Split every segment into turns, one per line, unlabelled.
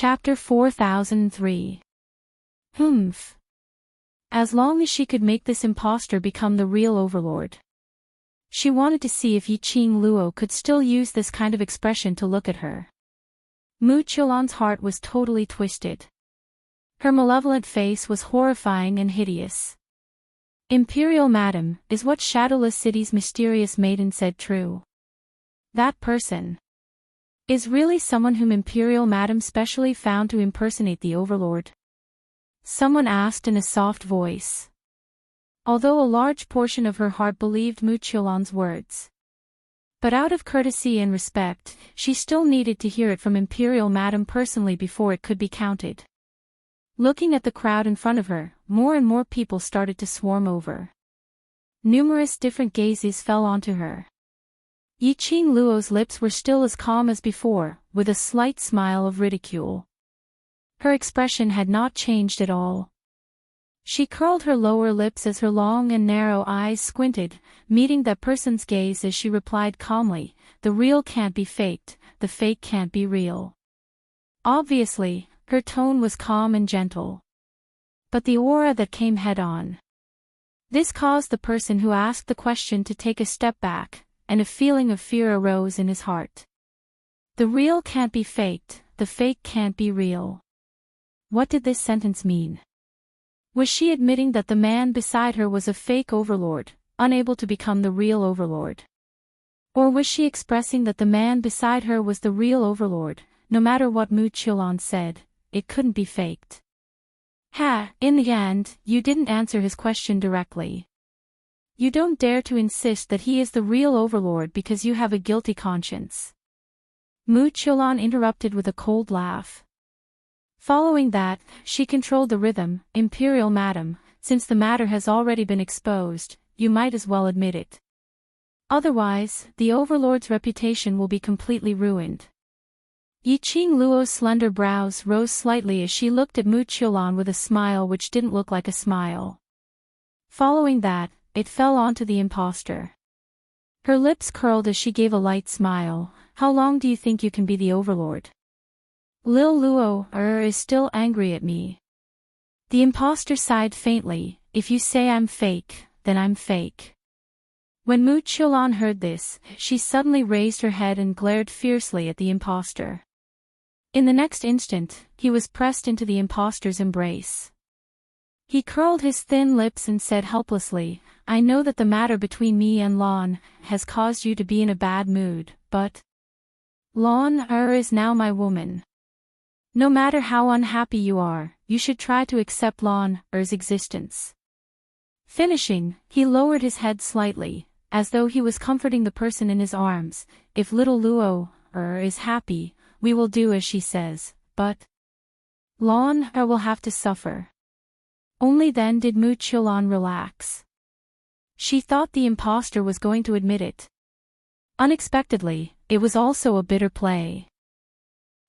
Chapter 4003. Humph. As long as she could make this imposter become the real overlord. She wanted to see if Yi Qing Luo could still use this kind of expression to look at her. Mu Qiulan's heart was totally twisted. Her malevolent face was horrifying and hideous. Imperial Madam, is what Shadowless City's mysterious maiden said true? That person is really someone whom Imperial Madam specially found to impersonate the Overlord? Someone asked in a soft voice. Although a large portion of her heart believed Mu Qiulan's words. But out of courtesy and respect, she still needed to hear it from Imperial Madam personally before it could be counted. Looking at the crowd in front of her, more and more people started to swarm over. Numerous different gazes fell onto her. Yi Qing Luo's lips were still as calm as before, with a slight smile of ridicule. Her expression had not changed at all. She curled her lower lips as her long and narrow eyes squinted, meeting that person's gaze as she replied calmly, "The real can't be faked, the fake can't be real." Obviously, her tone was calm and gentle. But the aura that came head-on. This caused the person who asked the question to take a step back, and a feeling of fear arose in his heart. The real can't be faked, the fake can't be real. What did this sentence mean? Was she admitting that the man beside her was a fake overlord, unable to become the real overlord? Or was she expressing that the man beside her was the real overlord, no matter what Mu Qiulan said, it couldn't be faked? In the end, you didn't answer his question directly. You don't dare to insist that he is the real overlord because you have a guilty conscience. Mu Qiulan interrupted with a cold laugh. Following that, she controlled the rhythm. "Imperial Madam, since the matter has already been exposed, you might as well admit it. Otherwise, the overlord's reputation will be completely ruined." Yi Qing Luo's slender brows rose slightly as she looked at Mu Qiulan with a smile which didn't look like a smile. Following that, it fell onto the imposter. Her lips curled as she gave a light smile. "How long do you think you can be the overlord? Lil Luo is still angry at me." The imposter sighed faintly. "If you say I'm fake, then I'm fake." When Mu Qiulan heard this, she suddenly raised her head and glared fiercely at the imposter. In the next instant, he was pressed into the imposter's embrace. He curled his thin lips and said helplessly, "I know that the matter between me and Lan has caused you to be in a bad mood, but Lan is now my woman. No matter how unhappy you are, you should try to accept Lan's existence." Finishing, he lowered his head slightly, as though he was comforting the person in his arms. "If little Luo is happy, we will do as she says, but Lan will have to suffer." Only then did Mu Qiulan relax. She thought the imposter was going to admit it. Unexpectedly, it was also a bitter play.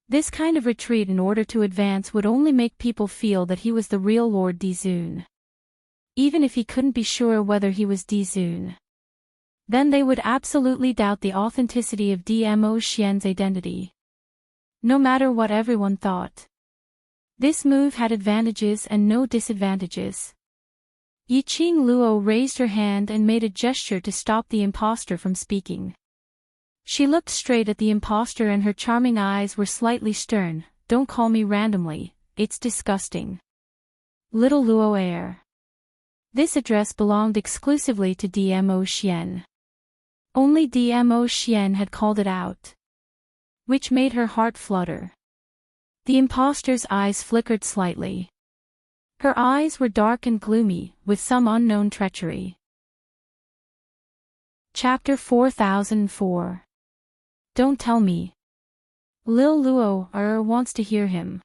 This kind of retreat in order to advance would only make people feel that he was the real Lord Dizun. Even if he couldn't be sure whether he was Dizun. Then they would absolutely doubt the authenticity of Dmo Xian's identity. No matter what everyone thought. This move had advantages and no disadvantages. Yi Qing Luo raised her hand and made a gesture to stop the imposter from speaking. She looked straight at the imposter and her charming eyes were slightly stern. "Don't call me randomly, it's disgusting. Little Luo heir." This address belonged exclusively to Dmo Xian. Only Dmo Xian had called it out. Which made her heart flutter. The imposter's eyes flickered slightly. Her eyes were dark and gloomy, with some unknown treachery. Chapter 4004. Don't tell me. Lil Luo wants to hear him.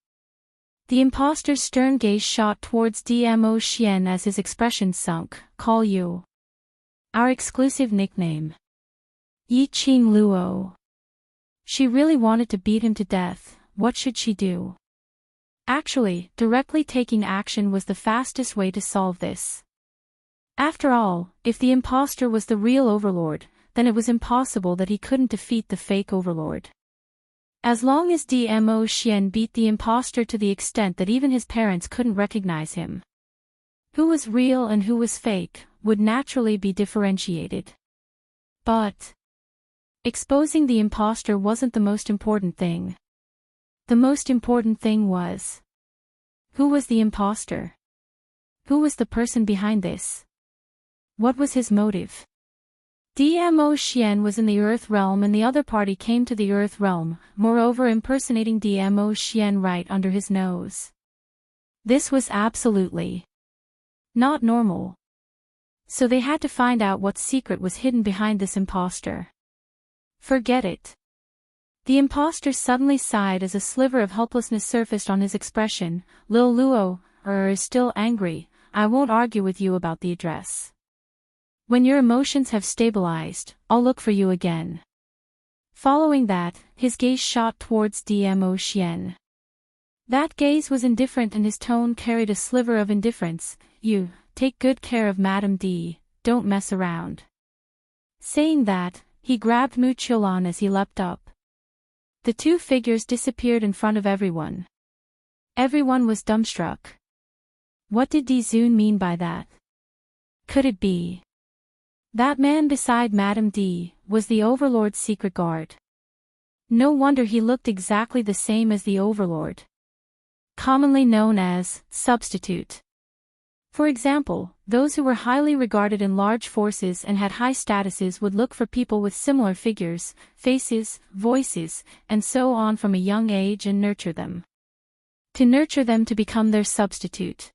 The imposter's stern gaze shot towards Dmo Xian as his expression sunk. "Call you our exclusive nickname. Yi Qing Luo." She really wanted to beat him to death. What should she do? Actually, directly taking action was the fastest way to solve this. After all, if the imposter was the real overlord, then it was impossible that he couldn't defeat the fake overlord. As long as Dmo Xian beat the imposter to the extent that even his parents couldn't recognize him, who was real and who was fake would naturally be differentiated. But exposing the imposter wasn't the most important thing. The most important thing was, who was the imposter? Who was the person behind this? What was his motive? Dmo Xian was in the Earth realm and the other party came to the Earth realm, moreover impersonating Dmo Xian right under his nose. This was absolutely not normal. So they had to find out what secret was hidden behind this imposter. Forget it. The imposter suddenly sighed as a sliver of helplessness surfaced on his expression. Lil Luo, is still angry. I won't argue with you about the address. When your emotions have stabilized, I'll look for you again. Following that, his gaze shot towards Dmo Xian. That gaze was indifferent and his tone carried a sliver of indifference. You, take good care of Madame D, don't mess around. Saying that, he grabbed Mu Qiulan as he leapt up. The two figures disappeared in front of everyone. Everyone was dumbstruck. What did Di Zun mean by that? Could it be that man beside Madame D was the Overlord's secret guard? No wonder he looked exactly the same as the Overlord, commonly known as substitute. For example, those who were highly regarded in large forces and had high statuses would look for people with similar figures, faces, voices, and so on from a young age and nurture them. To nurture them to become their substitute.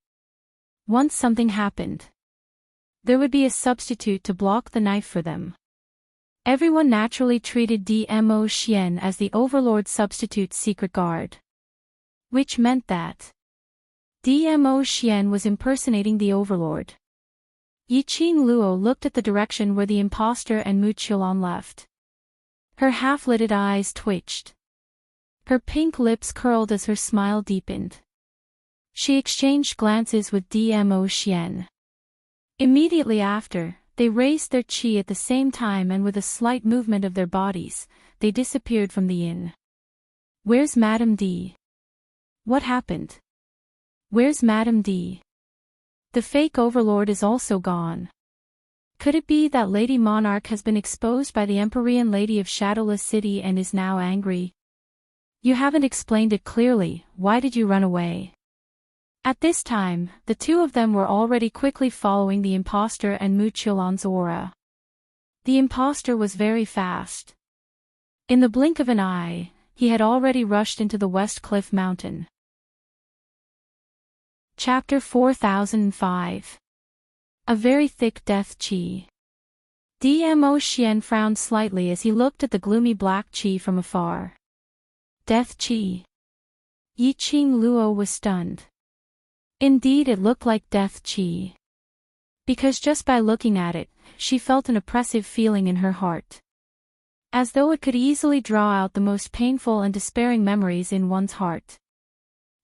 Once something happened, there would be a substitute to block the knife for them. Everyone naturally treated Dmo Xian as the Overlord's substitute secret guard. Which meant that Dmo Xian was impersonating the Overlord. Yiqing Luo looked at the direction where the imposter and Mu Qiulan left. Her half-lidded eyes twitched. Her pink lips curled as her smile deepened. She exchanged glances with Dmo Xian. Immediately after, they raised their qi at the same time and with a slight movement of their bodies, they disappeared from the inn. Where's Madame D? What happened? Where's Madame D? The fake Overlord is also gone. Could it be that Lady Monarch has been exposed by the Empyrean Lady of Shadowless City and is now angry? You haven't explained it clearly, why did you run away? At this time, the two of them were already quickly following the imposter and Mu Qiulan's aura. The imposter was very fast. In the blink of an eye, he had already rushed into the West Cliff Mountain. Chapter 4005. A very thick death qi. Dmo Xian frowned slightly as he looked at the gloomy black qi from afar. Death qi. Yiqing Luo was stunned. Indeed, it looked like death qi. Because just by looking at it, she felt an oppressive feeling in her heart. As though it could easily draw out the most painful and despairing memories in one's heart.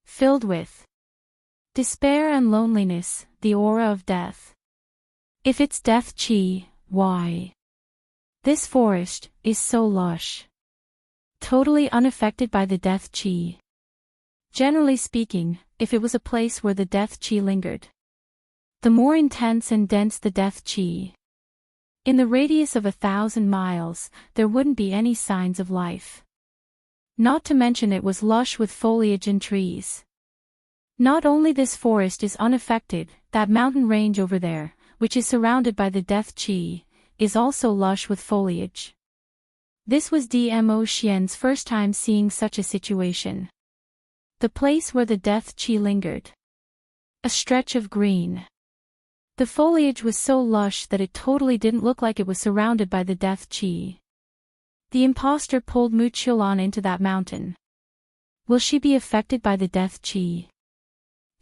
Filled with despair and loneliness, the aura of death. If it's death qi, why? This forest is so lush. Totally unaffected by the death qi. Generally speaking, if it was a place where the death qi lingered, the more intense and dense the death qi, in the radius of 1,000 miles, there wouldn't be any signs of life. Not to mention it was lush with foliage and trees. Not only this forest is unaffected, that mountain range over there, which is surrounded by the death qi, is also lush with foliage. This was Dmo Xian's first time seeing such a situation. The place where the death qi lingered. A stretch of green. The foliage was so lush that it totally didn't look like it was surrounded by the death qi. The imposter pulled Mu Qiulan into that mountain. Will she be affected by the death qi?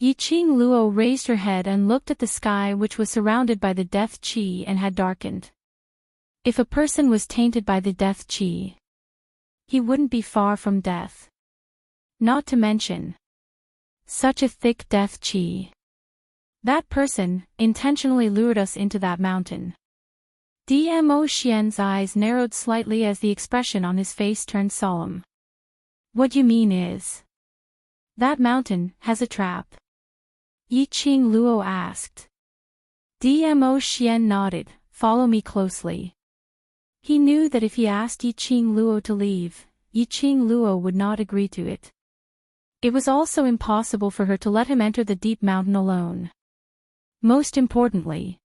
Yiqing Luo raised her head and looked at the sky, which was surrounded by the death qi and had darkened. If a person was tainted by the death qi, he wouldn't be far from death. Not to mention such a thick death qi. That person intentionally lured us into that mountain. Dmo Xian's eyes narrowed slightly as the expression on his face turned solemn. What you mean is, that mountain has a trap? Yi Qing Luo asked. Dmo Xian nodded. Follow me closely. He knew that if he asked Yi Qing Luo to leave, Yi Qing Luo would not agree to it. It was also impossible for her to let him enter the deep mountain alone. Most importantly,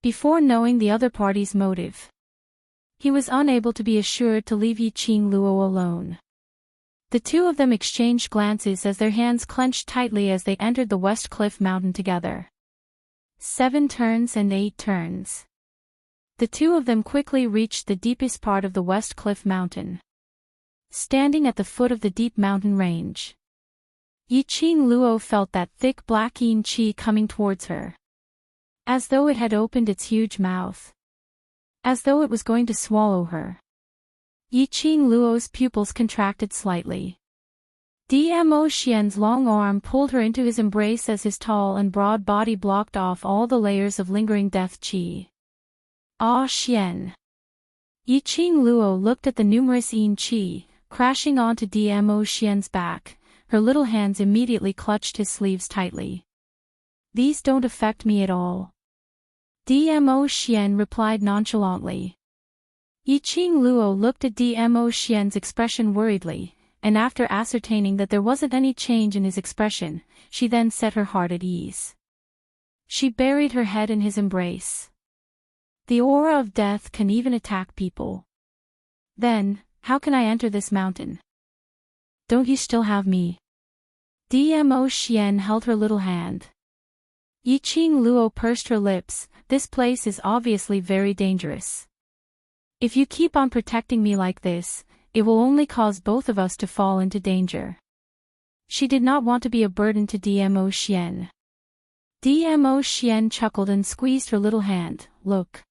before knowing the other party's motive, he was unable to be assured to leave Yi Qing Luo alone. The two of them exchanged glances as their hands clenched tightly as they entered the West Cliff Mountain together. 7 turns and 8 turns. The two of them quickly reached the deepest part of the West Cliff Mountain. Standing at the foot of the deep mountain range, Yi Qing Luo felt that thick black yin qi coming towards her. As though it had opened its huge mouth. As though it was going to swallow her. Yi Qing Luo's pupils contracted slightly. Dmo Xian's long arm pulled her into his embrace as his tall and broad body blocked off all the layers of lingering death qi. Ah Xian. Yi Qing Luo looked at the numerous yin qi, crashing onto Dmo Xian's back. Her little hands immediately clutched his sleeves tightly. These don't affect me at all. Dmo Xian replied nonchalantly. Yi Qing Luo looked at Dmo Xian's expression worriedly, and after ascertaining that there wasn't any change in his expression, she then set her heart at ease. She buried her head in his embrace. The aura of death can even attack people. Then, how can I enter this mountain? Don't you still have me? Dmo Xian held her little hand. Yi Qing Luo pursed her lips. This place is obviously very dangerous. If you keep on protecting me like this, it will only cause both of us to fall into danger. She did not want to be a burden to Dmo Xian. Dmo Xian chuckled and squeezed her little hand. Look.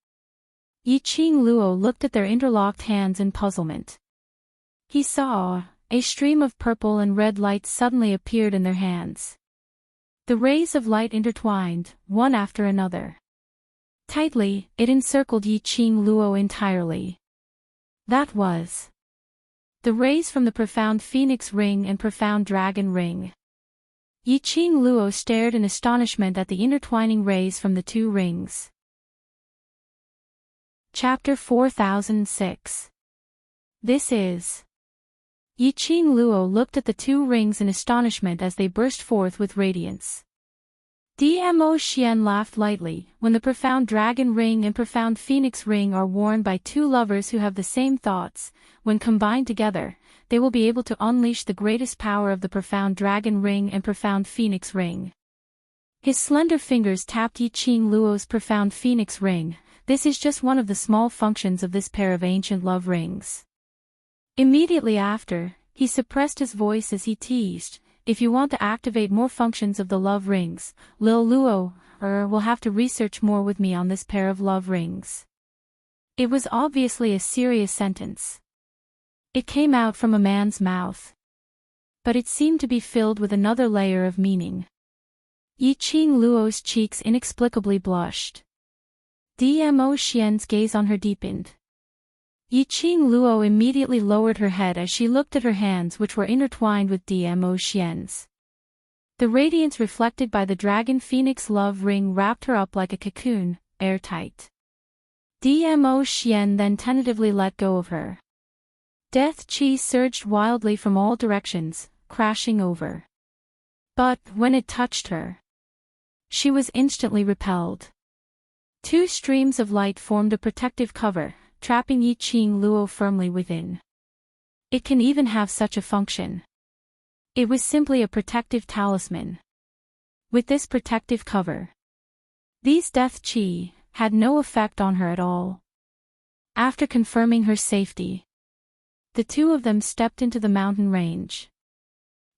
Yi Qing Luo looked at their interlocked hands in puzzlement. He saw a stream of purple and red light suddenly appeared in their hands. The rays of light intertwined, one after another. Tightly, it encircled Yi Qing Luo entirely. That was the rays from the profound phoenix ring and profound dragon ring. Yi Qing Luo stared in astonishment at the intertwining rays from the two rings. Chapter 4006. This is. Yi Qing Luo looked at the two rings in astonishment as they burst forth with radiance. Dmo Xian laughed lightly. When the profound dragon ring and profound phoenix ring are worn by two lovers who have the same thoughts, when combined together, they will be able to unleash the greatest power of the profound dragon ring and profound phoenix ring. His slender fingers tapped Yi Qing Luo's profound phoenix ring. This is just one of the small functions of this pair of ancient love rings. Immediately after, he suppressed his voice as he teased, if you want to activate more functions of the love rings, Lil Luo, will have to research more with me on this pair of love rings. It was obviously a serious sentence. It came out from a man's mouth. But it seemed to be filled with another layer of meaning. Yi Qing Luo's cheeks inexplicably blushed. Dmo Xian's gaze on her deepened. Yi Qing Luo immediately lowered her head as she looked at her hands which were intertwined with Dmo Xian's. The radiance reflected by the dragon phoenix love ring wrapped her up like a cocoon, airtight. Dmo Xian then tentatively let go of her. Death qi surged wildly from all directions, crashing over. But, when it touched her, she was instantly repelled. Two streams of light formed a protective cover, trapping Yi Qing Luo firmly within. It can even have such a function. It was simply a protective talisman. With this protective cover, these death qi had no effect on her at all. After confirming her safety, the two of them stepped into the mountain range.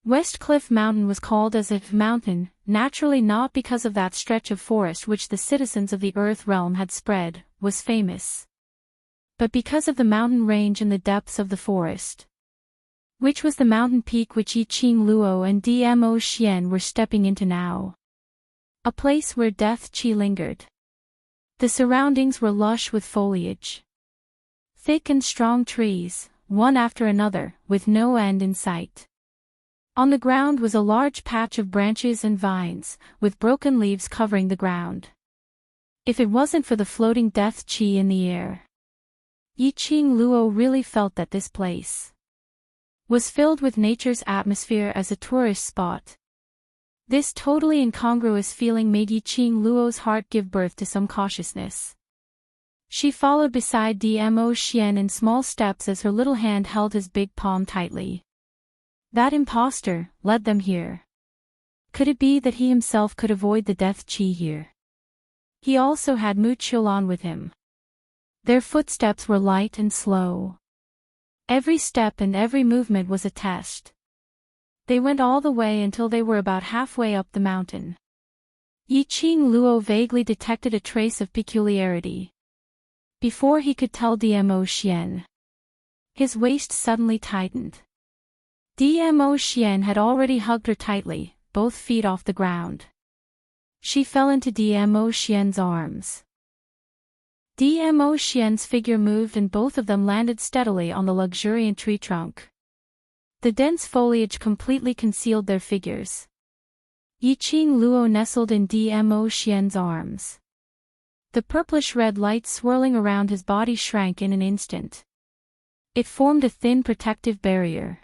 West Cliff Mountain was called as a mountain, naturally not because of that stretch of forest which the citizens of the Earth realm had spread, was famous, but because of the mountain range in the depths of the forest, which was the mountain peak which Yi Qing Luo and Dmo Xian were stepping into now. A place where death qi lingered. The surroundings were lush with foliage. Thick and strong trees, one after another, with no end in sight. On the ground was a large patch of branches and vines, with broken leaves covering the ground. If it wasn't for the floating death chi in the air. Yi-Ching Luo really felt that this place was filled with nature's atmosphere as a tourist spot. This totally incongruous feeling made Yi-Ching Luo's heart give birth to some cautiousness. She followed beside Dmo Xian in small steps as her little hand held his big palm tightly. That impostor led them here. Could it be that he himself could avoid the death chi here? He also had Mu Qiulan with him. Their footsteps were light and slow. Every step and every movement was a test. They went all the way until they were about halfway up the mountain. Yi-Ching Luo vaguely detected a trace of peculiarity. Before he could tell Dmo Xian, his waist suddenly tightened. Dmo Xian had already hugged her tightly, both feet off the ground. She fell into Dmo Xian's arms. Dmo Xian's figure moved and both of them landed steadily on the luxuriant tree trunk. The dense foliage completely concealed their figures. Yi-Ching Luo nestled in Dmo Xian's arms. The purplish-red light swirling around his body shrank in an instant. It formed a thin protective barrier.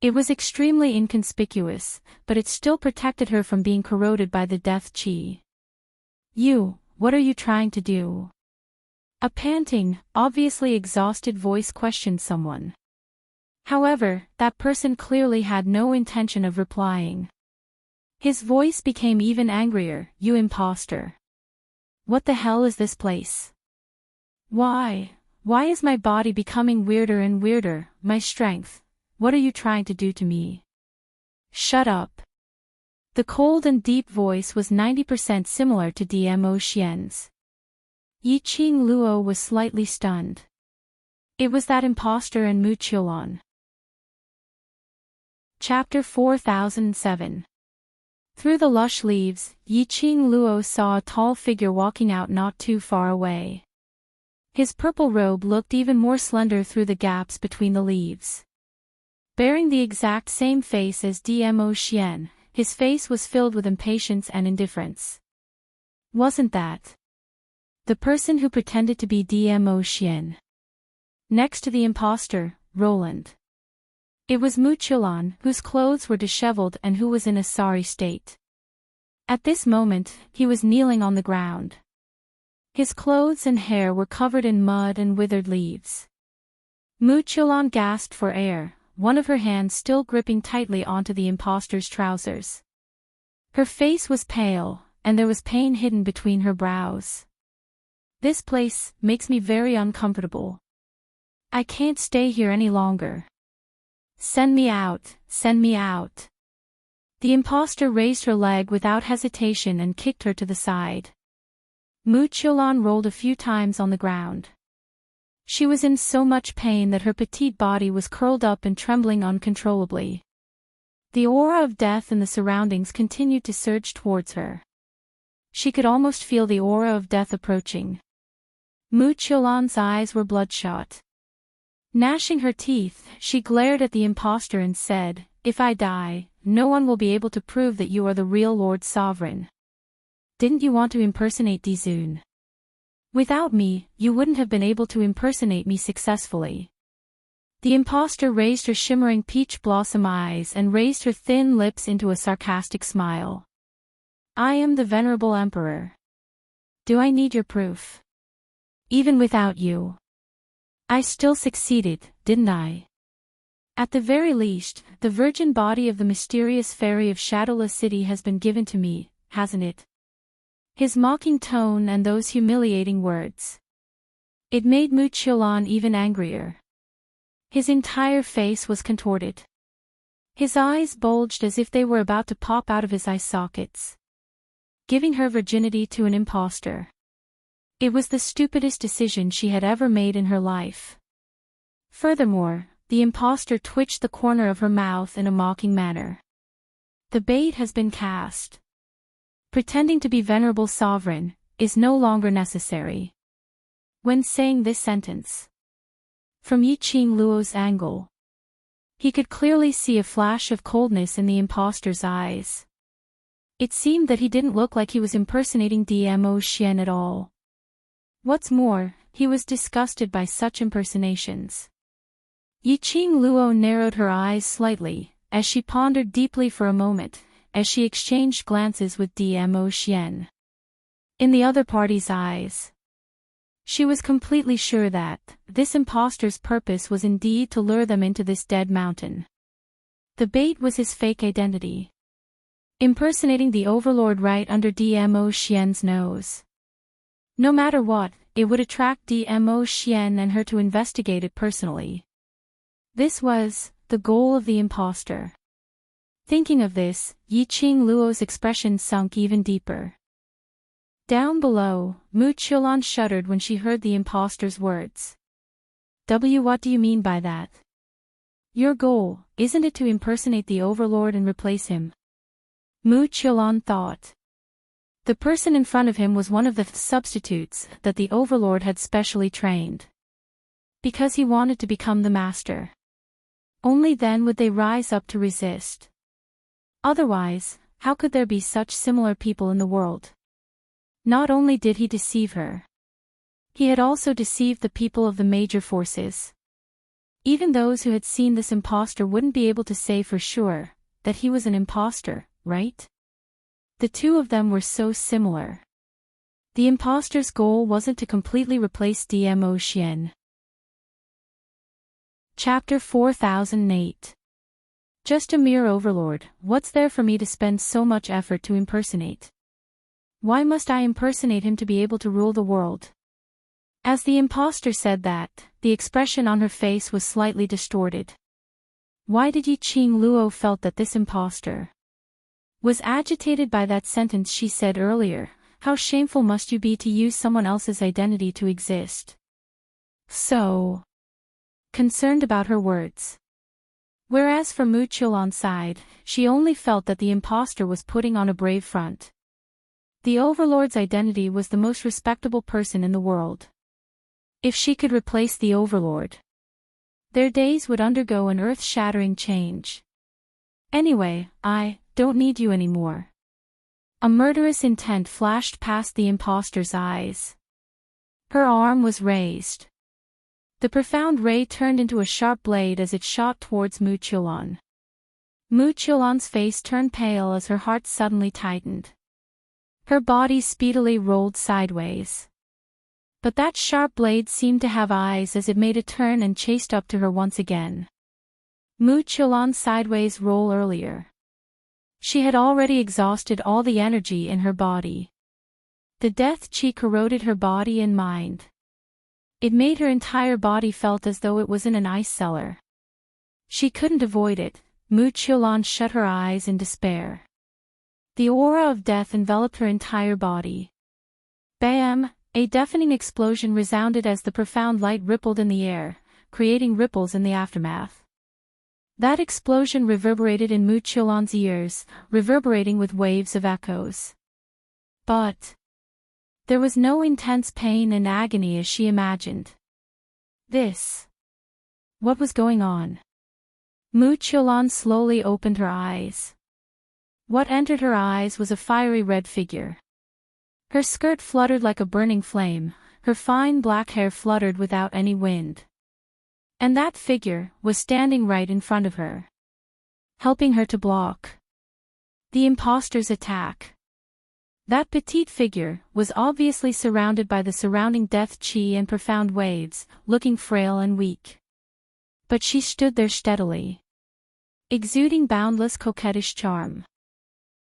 It was extremely inconspicuous, but it still protected her from being corroded by the death chi. "You, what are you trying to do?" A panting, obviously exhausted voice questioned someone. However, that person clearly had no intention of replying. His voice became even angrier. "You imposter. What the hell is this place? Why is my body becoming weirder and weirder, my strength? What are you trying to do to me? Shut up." The cold and deep voice was 90% similar to Dmo Xian's. Yi-Ching Luo was slightly stunned. It was that impostor and Mu Qiulan. Chapter 4007. Through the lush leaves, Yi-Ching Luo saw a tall figure walking out not too far away. His purple robe looked even more slender through the gaps between the leaves. Bearing the exact same face as Dmo Xian, his face was filled with impatience and indifference. Wasn't that the person who pretended to be Dmo Xian? Next to the impostor, Roland. It was Mu Qiulan, whose clothes were disheveled and who was in a sorry state. At this moment, he was kneeling on the ground. His clothes and hair were covered in mud and withered leaves. Mu Qiulan gasped for air, one of her hands still gripping tightly onto the impostor's trousers. Her face was pale, and there was pain hidden between her brows. "This place makes me very uncomfortable. I can't stay here any longer. Send me out, send me out." The impostor raised her leg without hesitation and kicked her to the side. Mu Qiulan rolled a few times on the ground. She was in so much pain that her petite body was curled up and trembling uncontrollably. The aura of death in the surroundings continued to surge towards her. She could almost feel the aura of death approaching. Mu Qiulan's eyes were bloodshot. Gnashing her teeth, she glared at the impostor and said, "If I die, no one will be able to prove that you are the real Lord Sovereign. Didn't you want to impersonate Dizun? Without me, you wouldn't have been able to impersonate me successfully." The impostor raised her shimmering peach blossom eyes and raised her thin lips into a sarcastic smile. "I am the Venerable Emperor. Do I need your proof? Even without you, I still succeeded, didn't I? At the very least, the virgin body of the mysterious fairy of Shadowless City has been given to me, hasn't it?" His mocking tone and those humiliating words. It made Mu Qiulan even angrier. His entire face was contorted. His eyes bulged as if they were about to pop out of his eye sockets. Giving her virginity to an impostor. It was the stupidest decision she had ever made in her life. Furthermore, the impostor twitched the corner of her mouth in a mocking manner. "The bait has been cast. Pretending to be Venerable Sovereign is no longer necessary." When saying this sentence, From Yi Qing Luo's angle, he could clearly see a flash of coldness in the impostor's eyes. It seemed that he didn't look like he was impersonating Dmo Xian at all. What's more, he was disgusted by such impersonations. Yi Qing Luo narrowed her eyes slightly, as she pondered deeply for a moment, as she exchanged glances with Dmo Xian. In the other party's eyes, she was completely sure that this impostor's purpose was indeed to lure them into this dead mountain. The bait was his fake identity, impersonating the overlord right under Dmo Xian's nose. No matter what, it would attract Dmo Xian and her to investigate it personally. This was the goal of the impostor. Thinking of this, Yi Qing Luo's expression sunk even deeper. Down below, Mu Qiulan shuddered when she heard the impostor's words. What do you mean by that? Your goal, isn't it to impersonate the overlord and replace him? Mu Qiulan thought. The person in front of him was one of the substitutes that the overlord had specially trained. Because he wanted to become the master. Only then would they rise up to resist. Otherwise, how could there be such similar people in the world? Not only did he deceive her, he had also deceived the people of the major forces. Even those who had seen this impostor wouldn't be able to say for sure that he was an impostor, right? The two of them were so similar. The impostor's goal wasn't to completely replace Dmo Xian. Chapter 4008. Just a mere overlord, what's there for me to spend so much effort to impersonate? Why must I impersonate him to be able to rule the world? As the impostor said that, the expression on her face was slightly distorted. Why did Yi Qing Luo felt that this impostor was agitated by that sentence she said earlier? How shameful must you be to use someone else's identity to exist? So concerned about her words. Whereas from Mu Qiulan's side, she only felt that the impostor was putting on a brave front. The overlord's identity was the most respectable person in the world. If she could replace the overlord, their days would undergo an earth-shattering change. Anyway, I don't need you anymore. A murderous intent flashed past the impostor's eyes. Her arm was raised. The profound ray turned into a sharp blade as it shot towards Mu Qiulan. Mu Qiulan's face turned pale as her heart suddenly tightened. Her body speedily rolled sideways. But that sharp blade seemed to have eyes as it made a turn and chased up to her once again. Mu Qiulan's sideways roll earlier. She had already exhausted all the energy in her body. The death qi corroded her body and mind. It made her entire body felt as though it was in an ice cellar. She couldn't avoid it. Mu Qiulan shut her eyes in despair. The aura of death enveloped her entire body. Bam! A deafening explosion resounded as the profound light rippled in the air, creating ripples in the aftermath. That explosion reverberated in Mu Qiulan's ears, reverberating with waves of echoes. But there was no intense pain and agony as she imagined. What was going on? Mu Qiulan slowly opened her eyes. What entered her eyes was a fiery red figure. Her skirt fluttered like a burning flame, her fine black hair fluttered without any wind. And that figure was standing right in front of her, helping her to block the impostor's attack. That petite figure was obviously surrounded by the surrounding death qi and profound waves, looking frail and weak. But she stood there steadily, exuding boundless coquettish charm.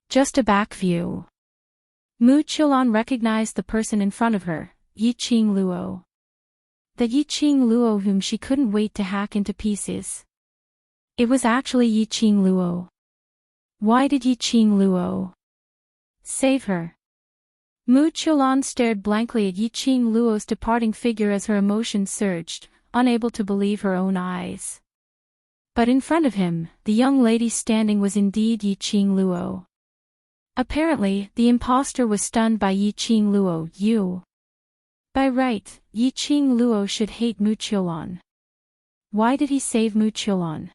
Just a back view. Mu Qiulan recognized the person in front of her, Yi Qing Luo. The Yi Qing Luo whom she couldn't wait to hack into pieces. It was actually Yi Qing Luo. Why did Yi Qing Luo save her? Mu Qiulan stared blankly at Yi Qing Luo's departing figure as her emotions surged, unable to believe her own eyes. But in front of him, the young lady standing was indeed Yi Qing Luo. Apparently, the impostor was stunned by Yi Qing Luo. By right, Yi Qing Luo should hate Mu Qiulan. Why did he save Mu Qiulan?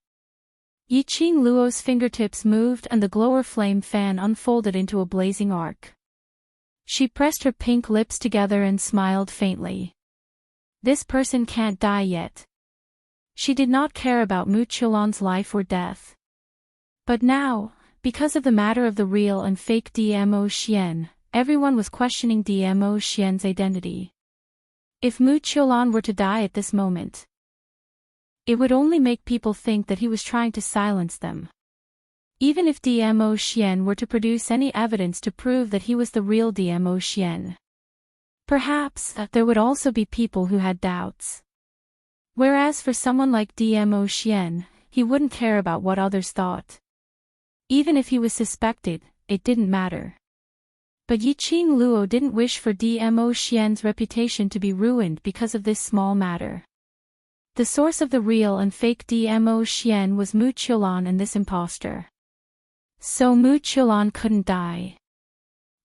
Yiqing Luo's fingertips moved and the glower flame fan unfolded into a blazing arc. She pressed her pink lips together and smiled faintly. This person can't die yet. She did not care about Mu Qiulan's life or death. But now, because of the matter of the real and fake Dmo Xian, everyone was questioning Dmo Xian's identity. If Mu Qiulan were to die at this moment, it would only make people think that he was trying to silence them. Even if Dmo Xian were to produce any evidence to prove that he was the real Dmo Xian, perhaps there would also be people who had doubts. Whereas for someone like Dmo Xian, he wouldn't care about what others thought. Even if he was suspected, it didn't matter. But Yiqing Luo didn't wish for Dmo Xian's reputation to be ruined because of this small matter. The source of the real and fake Dmo Xian was Mu Qiulan and this imposter. So Mu Qiulan couldn't die.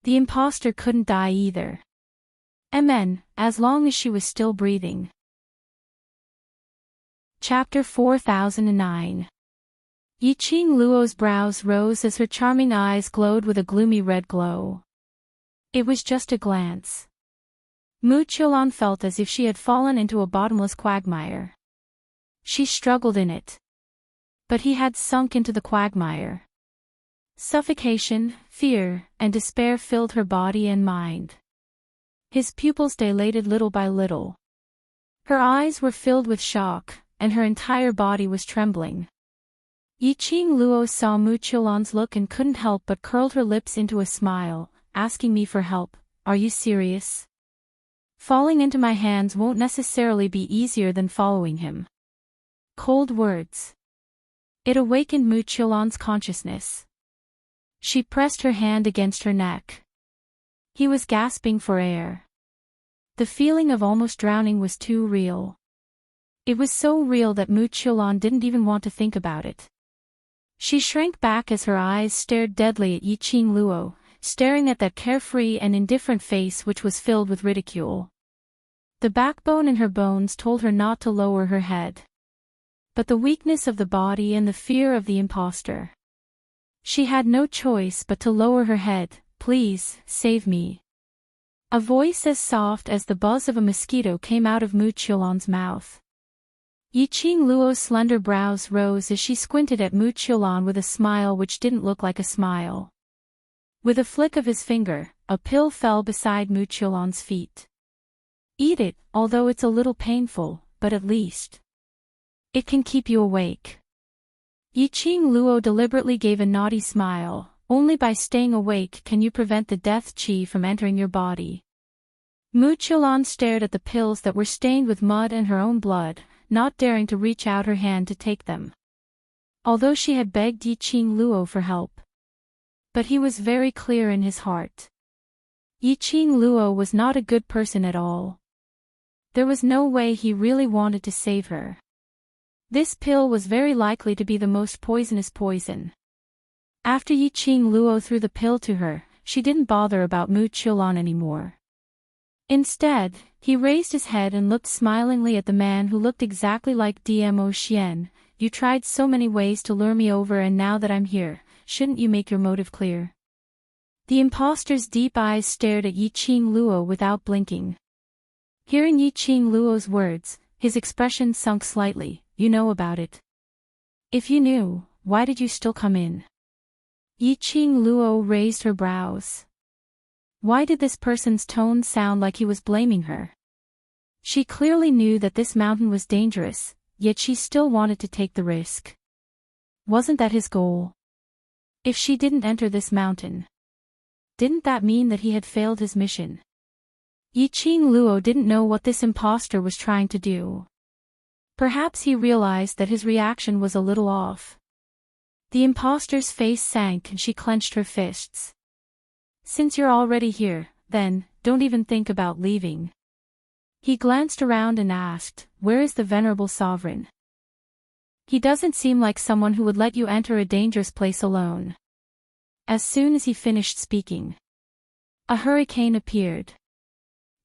The imposter couldn't die either. Amen, as long as she was still breathing. Chapter 4009. Yiqing Luo's brows rose as her charming eyes glowed with a gloomy red glow. It was just a glance. Mu Qiulan felt as if she had fallen into a bottomless quagmire. She struggled in it. But he had sunk into the quagmire. Suffocation, fear, and despair filled her body and mind. His pupils dilated little by little. Her eyes were filled with shock, and her entire body was trembling. Yiqing Luo saw Mu Qiulan's look and couldn't help but curled her lips into a smile, asking me for help. Are you serious? Falling into my hands won't necessarily be easier than following him. Cold words. It awakened Mu Qiulan's consciousness. She pressed her hand against her neck. He was gasping for air. The feeling of almost drowning was too real. It was so real that Mu Qiulan didn't even want to think about it. She shrank back as her eyes stared deadly at Yiqing Luo, staring at that carefree and indifferent face which was filled with ridicule. The backbone in her bones told her not to lower her head. But the weakness of the body and the fear of the imposter. She had no choice but to lower her head. Please, save me. A voice as soft as the buzz of a mosquito came out of Mu Qiulan's mouth. Yiqing Luo's slender brows rose as she squinted at Mu Qiulan with a smile which didn't look like a smile. With a flick of his finger, a pill fell beside Mu Qiulan's feet. Eat it, although it's a little painful, but at least it can keep you awake. Yiqing Luo deliberately gave a naughty smile. Only by staying awake can you prevent the death qi from entering your body. Mu Qiulan stared at the pills that were stained with mud and her own blood, not daring to reach out her hand to take them. Although she had begged Yiqing Luo for help. But he was very clear in his heart. Yiqing Luo was not a good person at all. There was no way he really wanted to save her. This pill was very likely to be the most poisonous poison. After Yiqing Luo threw the pill to her, she didn't bother about Mu Qiulan anymore. Instead, he raised his head and looked smilingly at the man who looked exactly like Dmo Xian. You tried so many ways to lure me over, and now that I'm here, shouldn't you make your motive clear? The imposter's deep eyes stared at Yiqing Luo without blinking. Hearing Yiqing Luo's words, his expression sunk slightly. You know about it. If you knew, why did you still come in? Yiqing Luo raised her brows. Why did this person's tone sound like he was blaming her? She clearly knew that this mountain was dangerous, yet she still wanted to take the risk. Wasn't that his goal? If she didn't enter this mountain, didn't that mean that he had failed his mission? Yiqing Luo didn't know what this imposter was trying to do. Perhaps he realized that his reaction was a little off. The imposter's face sank and she clenched her fists. Since you're already here, then, don't even think about leaving. He glanced around and asked, where is the venerable sovereign? He doesn't seem like someone who would let you enter a dangerous place alone. As soon as he finished speaking, a hurricane appeared.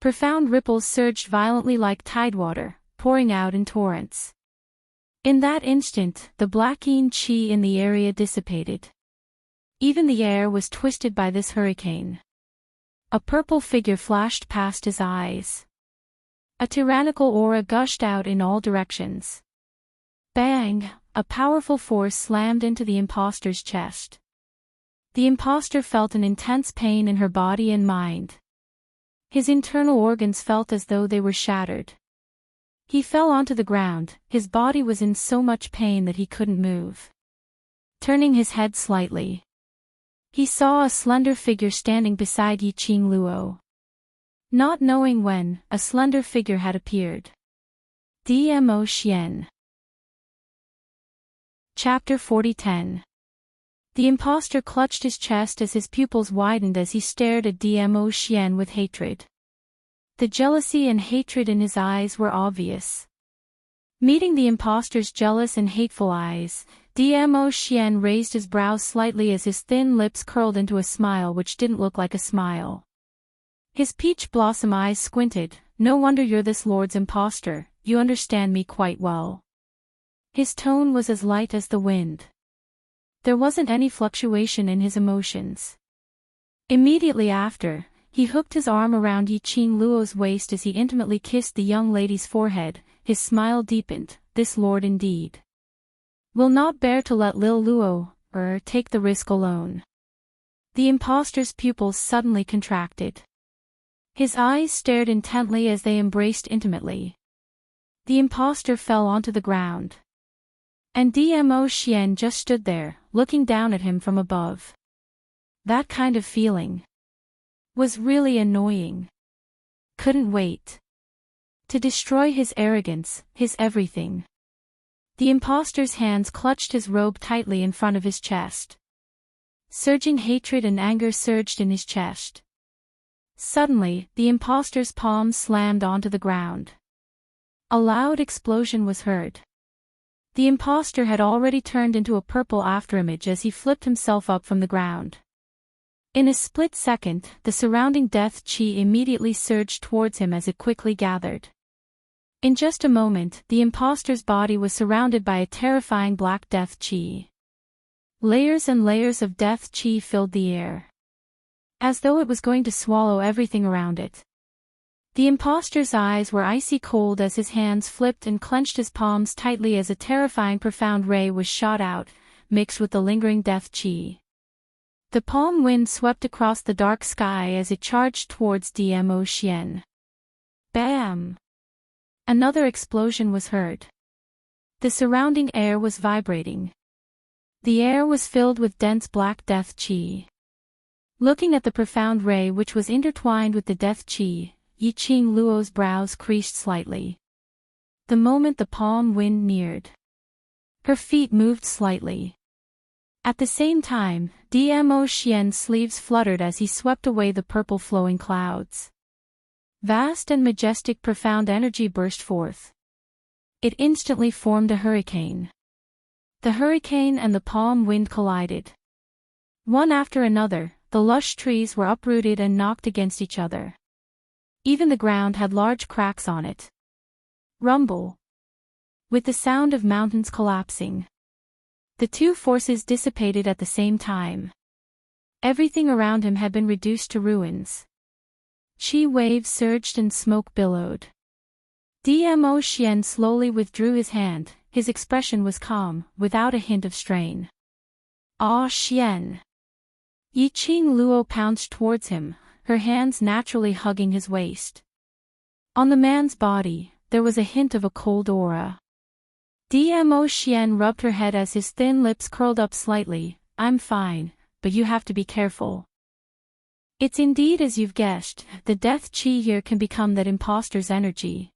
Profound ripples surged violently like tidewater, pouring out in torrents. In that instant, the black yin qi in the area dissipated. Even the air was twisted by this hurricane. A purple figure flashed past his eyes. A tyrannical aura gushed out in all directions. Bang! A powerful force slammed into the imposter's chest. The imposter felt an intense pain in her body and mind. His internal organs felt as though they were shattered. He fell onto the ground, his body was in so much pain that he couldn't move. Turning his head slightly, he saw a slender figure standing beside Yiqing Luo. Not knowing when, a slender figure had appeared. Dmo Xian. Chapter 40:10. The imposter clutched his chest as his pupils widened as he stared at Dmo Xian with hatred. The jealousy and hatred in his eyes were obvious. Meeting the imposter's jealous and hateful eyes, Dmo Xian raised his brows slightly as his thin lips curled into a smile which didn't look like a smile. His peach blossom eyes squinted. "No wonder you're this lord's imposter, you understand me quite well." His tone was as light as the wind. There wasn't any fluctuation in his emotions. Immediately after, he hooked his arm around Yiqing Luo's waist as he intimately kissed the young lady's forehead. His smile deepened. This lord indeed will not bear to let Lil Luo take the risk alone. The imposter's pupils suddenly contracted. His eyes stared intently as they embraced intimately. The imposter fell onto the ground. And Dmo Xian just stood there, looking down at him from above. That kind of feeling was really annoying. Couldn't wait to destroy his arrogance, his everything. The imposter's hands clutched his robe tightly in front of his chest. Surging hatred and anger surged in his chest. Suddenly, the imposter's palms slammed onto the ground. A loud explosion was heard. The imposter had already turned into a purple afterimage as he flipped himself up from the ground. In a split second, the surrounding death qi immediately surged towards him as it quickly gathered. In just a moment, the imposter's body was surrounded by a terrifying black death qi. Layers and layers of death qi filled the air, as though it was going to swallow everything around it. The imposter's eyes were icy cold as his hands flipped and clenched his palms tightly as a terrifying profound ray was shot out, mixed with the lingering death qi. The palm wind swept across the dark sky as it charged towards Dmo Xian. Bam! Another explosion was heard. The surrounding air was vibrating. The air was filled with dense black death qi. Looking at the profound ray which was intertwined with the death qi, Yiqing Luo's brows creased slightly. The moment the palm wind neared, her feet moved slightly. At the same time, Dmo Xian's sleeves fluttered as he swept away the purple flowing clouds. Vast and majestic profound energy burst forth. It instantly formed a hurricane. The hurricane and the palm wind collided. One after another, the lush trees were uprooted and knocked against each other. Even the ground had large cracks on it. Rumble. With the sound of mountains collapsing, the two forces dissipated at the same time. Everything around him had been reduced to ruins. Qi waves surged and smoke billowed. Dmo Xian slowly withdrew his hand, his expression was calm, without a hint of strain. Ah Xian! Yiqing Luo pounced towards him, her hands naturally hugging his waist. On the man's body, there was a hint of a cold aura. Dmo Xian rubbed her head as his thin lips curled up slightly. "I'm fine, but you have to be careful. It's indeed as you've guessed, the death qi here can become that imposter's energy."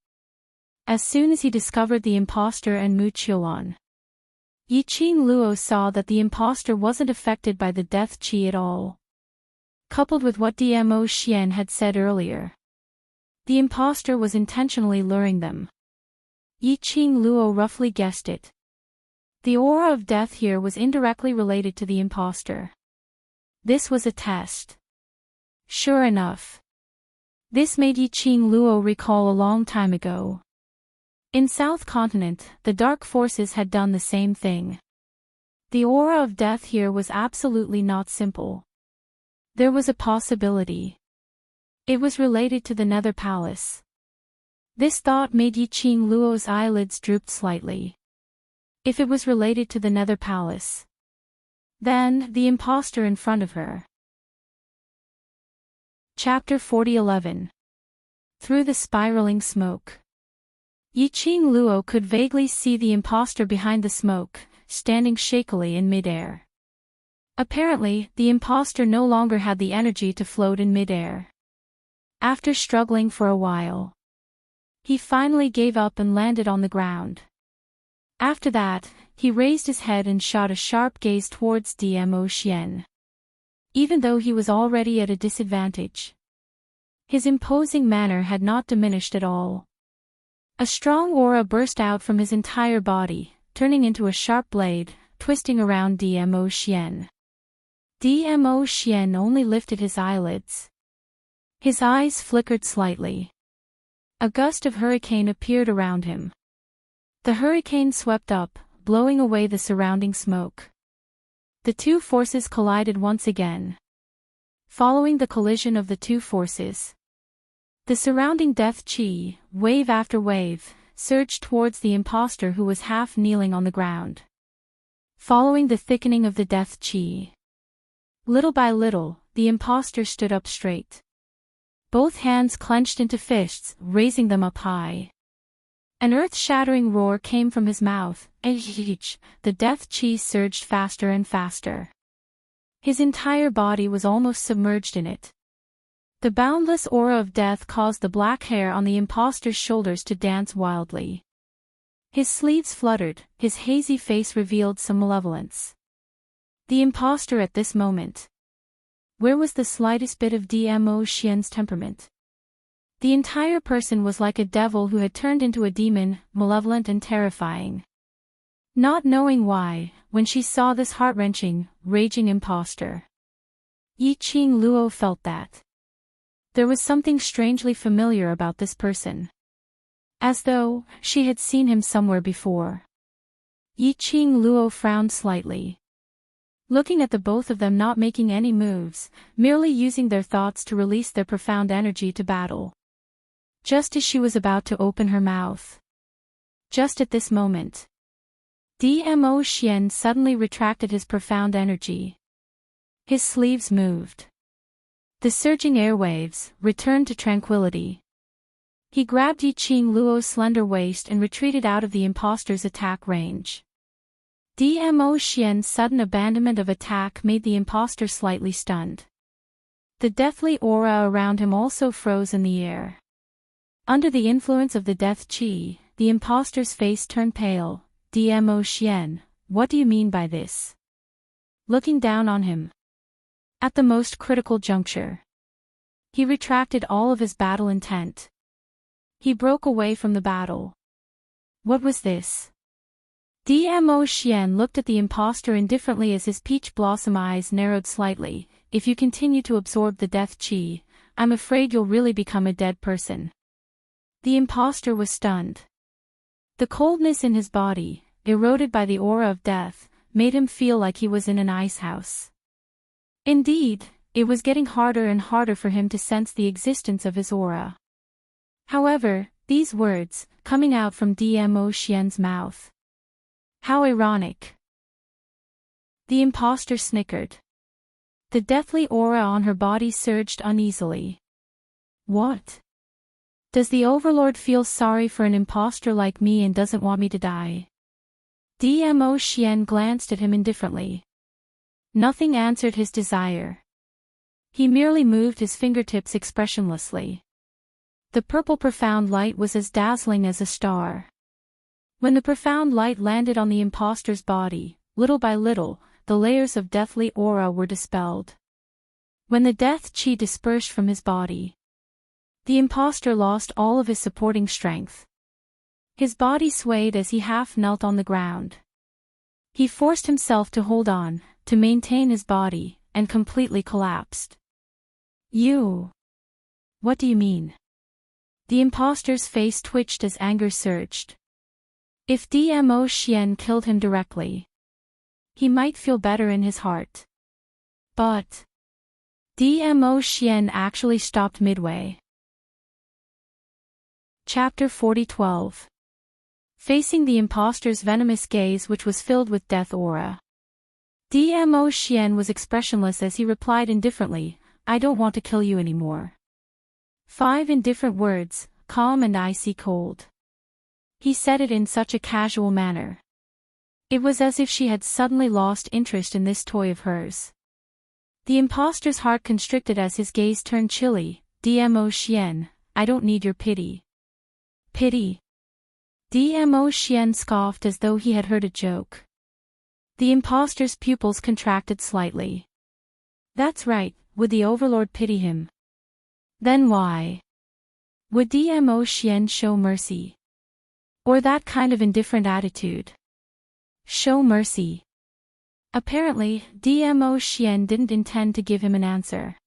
As soon as he discovered the imposter and Mu Qiuan, Yiqing Luo saw that the imposter wasn't affected by the death qi at all. Coupled with what Dmo Xian had said earlier, the imposter was intentionally luring them. Yiqing Luo roughly guessed it. The aura of death here was indirectly related to the imposter. This was a test. Sure enough, this made Yiqing Luo recall a long time ago. In South Continent, the dark forces had done the same thing. The aura of death here was absolutely not simple. There was a possibility. It was related to the Nether Palace. This thought made Yiqing Luo's eyelids droop slightly. If it was related to the Nether Palace, then the imposter in front of her. Chapter 40:11. Through the spiraling smoke. Yiqing Luo could vaguely see the imposter behind the smoke, standing shakily in midair. Apparently, the imposter no longer had the energy to float in midair. After struggling for a while, he finally gave up and landed on the ground. After that, he raised his head and shot a sharp gaze towards Dmo Xian. Even though he was already at a disadvantage, his imposing manner had not diminished at all. A strong aura burst out from his entire body, turning into a sharp blade, twisting around Dmo Xian. Dmo Xian only lifted his eyelids. His eyes flickered slightly. A gust of hurricane appeared around him. The hurricane swept up, blowing away the surrounding smoke. The two forces collided once again. Following the collision of the two forces, the surrounding death chi, wave after wave, surged towards the imposter who was half kneeling on the ground. Following the thickening of the death chi, little by little, the imposter stood up straight. Both hands clenched into fists, raising them up high. An earth-shattering roar came from his mouth. The death chi surged faster and faster. His entire body was almost submerged in it. The boundless aura of death caused the black hair on the imposter's shoulders to dance wildly. His sleeves fluttered, his hazy face revealed some malevolence. The imposter at this moment. Where was the slightest bit of Dmo Xian's temperament? The entire person was like a devil who had turned into a demon, malevolent and terrifying. Not knowing why, when she saw this heart-wrenching, raging imposter, Yiqing Luo felt that there was something strangely familiar about this person. As though she had seen him somewhere before. Yiqing Luo frowned slightly. Looking at the both of them not making any moves, merely using their thoughts to release their profound energy to battle. Just as she was about to open her mouth. Just at this moment, Dmo Xian suddenly retracted his profound energy. His sleeves moved. The surging airwaves returned to tranquility. He grabbed Yiqing Luo's slender waist and retreated out of the imposter's attack range. Dmo Xian's sudden abandonment of attack made the imposter slightly stunned. The deathly aura around him also froze in the air. Under the influence of the death chi, the imposter's face turned pale. Dmo Xian, what do you mean by this? Looking down on him. At the most critical juncture, he retracted all of his battle intent. He broke away from the battle. What was this? Dmo Xian looked at the imposter indifferently as his peach blossom eyes narrowed slightly. If you continue to absorb the death chi, I'm afraid you'll really become a dead person. The imposter was stunned. The coldness in his body, eroded by the aura of death, made him feel like he was in an ice house. Indeed, it was getting harder and harder for him to sense the existence of his aura. However, these words, coming out from Dmo Xian's mouth. How ironic. The imposter snickered. The deathly aura on her body surged uneasily. What? Does the Overlord feel sorry for an imposter like me and doesn't want me to die? Dmo Xian glanced at him indifferently. Nothing answered his desire. He merely moved his fingertips expressionlessly. The purple profound light was as dazzling as a star. When the profound light landed on the imposter's body, little by little, the layers of deathly aura were dispelled. When the death chi dispersed from his body, the imposter lost all of his supporting strength. His body swayed as he half knelt on the ground. He forced himself to hold on, to maintain his body, and completely collapsed. You. What do you mean? The imposter's face twitched as anger surged. If Dmo Xian killed him directly, he might feel better in his heart. But Dmo Xian actually stopped midway. Chapter 40:12. Facing the impostor's venomous gaze, which was filled with death aura. Dmo Xian was expressionless as he replied indifferently, "I don't want to kill you anymore." 5 indifferent words, calm and icy cold. He said it in such a casual manner. It was as if she had suddenly lost interest in this toy of hers. The impostor's heart constricted as his gaze turned chilly. "Dmo Xian, I don't need your pity." Pity? Dmo Xian scoffed as though he had heard a joke. The impostor's pupils contracted slightly. That's right, would the overlord pity him? Then why would Dmo Xian show mercy? Or that kind of indifferent attitude? Show mercy. Apparently, Dmo Xian didn't intend to give him an answer.